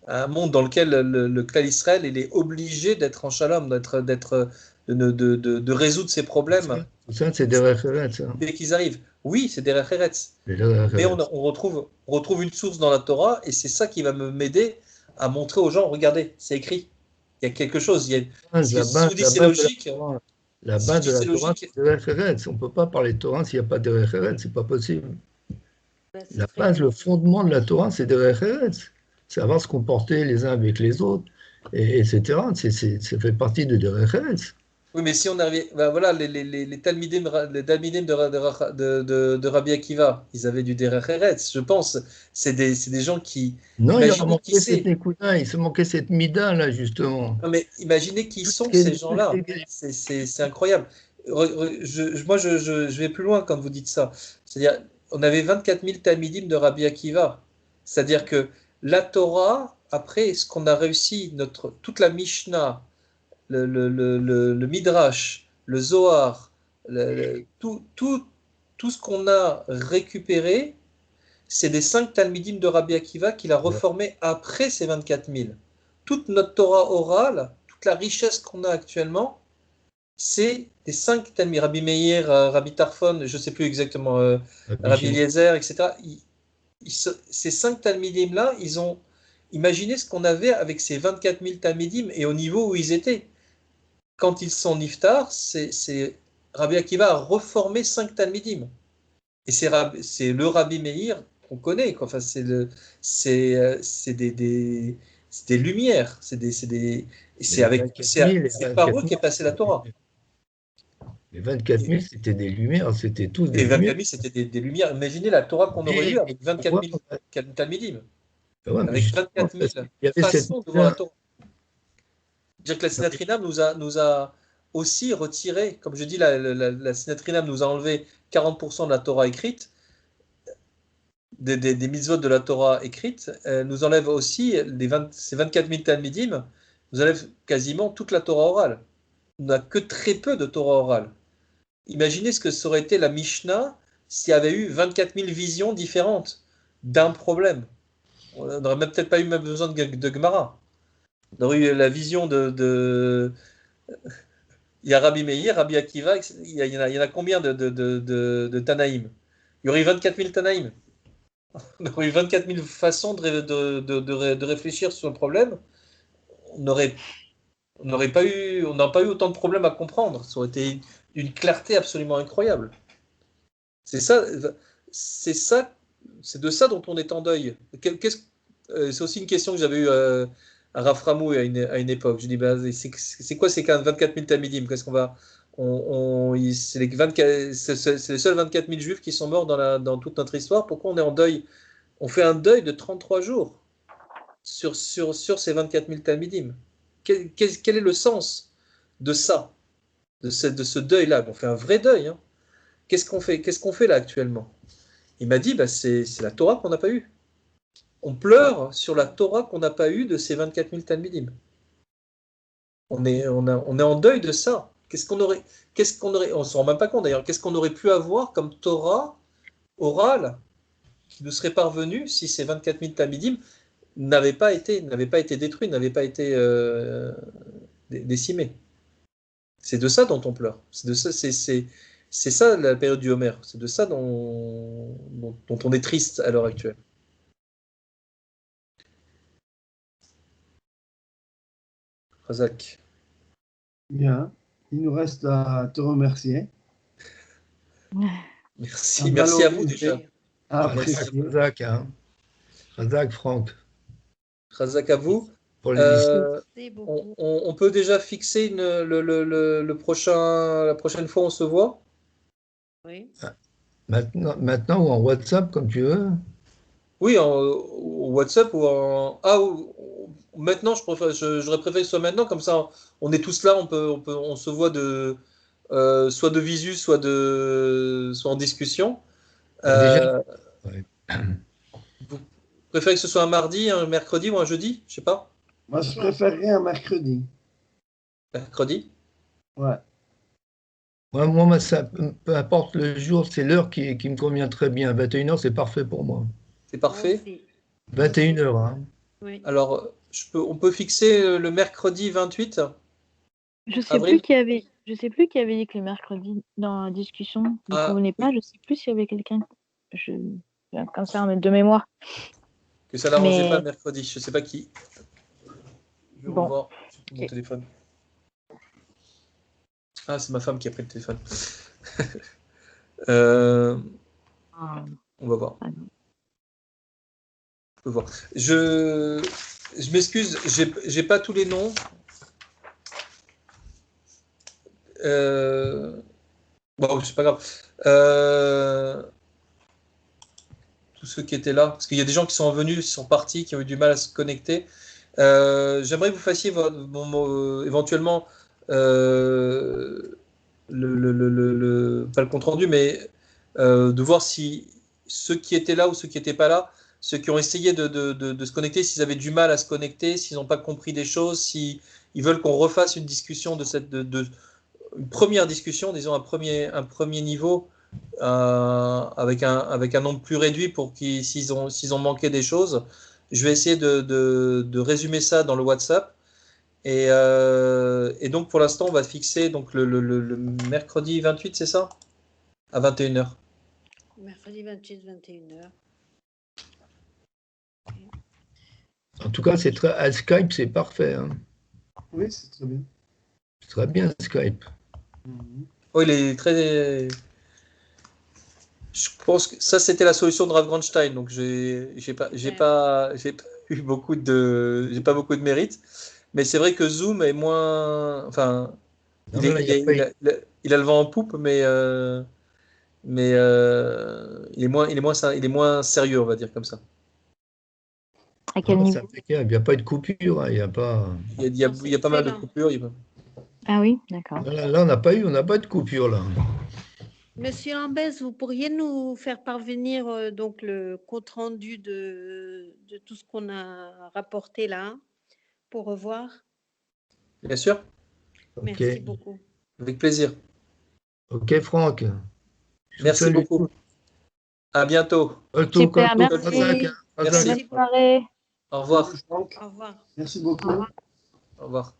un monde dans lequel le clan Israël il est obligé d'être en shalom, de résoudre ses problèmes. Tout ça, c'est Derech Eretz. Dès qu'ils arrivent. Oui, c'est Derech Eretz. Mais on retrouve une source dans la Torah et c'est ça qui va m'aider à montrer aux gens, regardez, c'est écrit. Il y a quelque chose. Si vous dites c'est logique. La base de la Torah, c'est Derech Eretz. On ne peut pas parler de Torah s'il n'y a pas de Derech Eretz, c'est pas possible. La base, le fondement de la Torah, c'est Derech Eretz. Savoir se comporter les uns avec les autres, etc. Ça fait partie de Derech Eretz. Oui, mais si on arrive, ben voilà, les Talmidim de Rabbi Akiva, ils avaient du Derech Eretz, je pense. C'est des gens qui. Non, il a manqué cette Nekuda, il se manquait cette Mida, là, justement. Non, mais imaginez qui sont ces gens-là. C'est incroyable. Moi, je vais plus loin quand vous dites ça. C'est-à-dire, on avait 24 000 Talmidim de Rabbi Akiva. C'est-à-dire que la Torah, après, ce qu'on a réussi, toute la Mishnah, le Midrash, le Zohar, tout ce qu'on a récupéré, c'est des 5 Talmidim de Rabbi Akiva qu'il a reformé après ces 24 000. Toute notre Torah orale, toute la richesse qu'on a actuellement, c'est des 5 Talmidim. Rabbi Meir, Rabbi Tarfon, je ne sais plus exactement, Rabbi Eliezer, etc. Ces 5 Talmidim-là, ils ont imaginé ce qu'on avait avec ces 24 000 Talmidim et au niveau où ils étaient. Quand ils sont niftar, Rabbi Akiva a reformé 5 Talmidim. Et c'est le Rabbi Meir qu'on connaît. Quoi. Enfin, c'est des lumières. C'est par eux qu'est passée la Torah. Les 24 000, c'était des lumières, c'était tous des lumières. Les 24 000, c'était des lumières. Imaginez la Torah qu'on aurait eue avec 24 000 Talmidim. Avec 24 000 façons de voir la Torah. C'est-à-dire que la Sinatrinam nous a aussi retiré, comme je dis, la Sinatrinam nous a enlevé 40% de la Torah écrite, des mitzvot de la Torah écrite, nous enlève aussi ces 24 000 Talmidim, nous enlève quasiment toute la Torah orale. On n'a que très peu de Torah orale. Imaginez ce que ça aurait été la Mishnah s'il y avait eu 24 000 visions différentes d'un problème. On n'aurait même peut-être pas eu même besoin de Gemara. On aurait eu la vision il y a Rabbi Meir, Rabbi Akiva, il y en a combien de Tanaïm? Il y aurait eu 24 000 Tanaïm. On aurait eu 24 000 façons de réfléchir sur le problème. on n'aurait pas eu autant de problèmes à comprendre. Ça aurait été d'une clarté absolument incroyable. C'est de ça dont on est en deuil. C'est aussi une question que j'avais eue à Raframou à une époque. Je dis, c'est quoi ces 24 000 Talmidim? Qu'est-ce qu'on va... c'est les seuls 24 000 juifs qui sont morts dans toute notre histoire. Pourquoi on est en deuil? On fait un deuil de 33 jours sur ces 24 000 Talmidim. Quel est le sens de ça, de ce deuil-là? On fait un vrai deuil. Hein. Qu'est-ce qu'on fait là actuellement? Il m'a dit, c'est la Torah qu'on n'a pas eue. On pleure sur la Torah qu'on n'a pas eue de ces 24 000 Talmidim. On est en deuil de ça. On ne se rend même pas compte d'ailleurs, qu'est-ce qu'on aurait pu avoir comme Torah orale qui nous serait parvenue si ces 24 000 Talmidim n'avaient pas été détruits, n'avaient pas été décimés. C'est de ça dont on pleure. C'est ça la période du Homer. C'est de ça dont on est triste à l'heure actuelle. Razak. Bien. Il nous reste à te remercier. Merci à vous déjà. Razak, Razak, Franck. Razak à vous. Pour l'émission. On peut déjà fixer la prochaine fois on se voit? Oui. Maintenant ou en WhatsApp, comme tu veux. Oui, au WhatsApp ou en... maintenant, j'aurais préféré que ce soit maintenant, comme ça on est tous là, on se voit soit de visu, soit en discussion. Déjà. Ouais. Vous préférez que ce soit un mardi, un mercredi ou un jeudi? Je sais pas. Moi, je préférerais un mercredi. Mercredi? Ouais. Moi, ça, peu importe le jour, c'est l'heure qui me convient très bien. 21h, c'est parfait pour moi. C'est parfait. 21h. Hein. Oui. Alors, on peut fixer le mercredi 28 Je sais plus qui avait dit que le mercredi dans la discussion ne convenait pas. Je sais plus s'il y avait quelqu'un. Comme ça, de mémoire. Que ça n'arrangeait pas le mercredi. Je sais pas qui. Je vais voir mon téléphone. Ah, c'est ma femme qui a pris le téléphone. On va voir. On peut voir. Je m'excuse, j'ai pas tous les noms. Bon, c'est pas grave. Tous ceux qui étaient là, parce qu'il y a des gens qui sont venus, qui sont partis, qui ont eu du mal à se connecter. J'aimerais que vous fassiez éventuellement pas le compte rendu, mais de voir si ceux qui étaient là ou ceux qui n'étaient pas là, ceux qui ont essayé de se connecter, s'ils avaient du mal à se connecter, s'ils n'ont pas compris des choses, s'ils veulent qu'on refasse une discussion une première discussion, disons un premier niveau avec un nombre plus réduit pour s'ils ont manqué des choses. Je vais essayer de résumer ça dans le WhatsApp. Et donc, pour l'instant, on va fixer donc, le mercredi 28, c'est ça? À 21h. Mercredi 28, 21h. En tout cas, à Skype, c'est parfait. Hein. Oui, c'est très bien. C'est très bien, Skype. Oui, il est très... Je pense que ça, c'était la solution de Rav Grandstein. Donc, j'ai pas eu beaucoup de mérite. Mais c'est vrai que Zoom est moins... Enfin, il a le vent en poupe, mais il est moins sérieux, on va dire comme ça. À quel niveau? Il n'y a pas de coupure. Hein, il y a pas mal de coupures. Ah oui, d'accord. Là, on n'a pas de coupure, là. Monsieur Lambès, vous pourriez nous faire parvenir donc le compte-rendu de tout ce qu'on a rapporté là, pour revoir? Bien sûr. Merci beaucoup. Avec plaisir. Ok, Franck. Merci beaucoup. À bientôt. Super, merci. Merci. Bonne soirée. Au revoir. Au revoir. Merci beaucoup. Au revoir.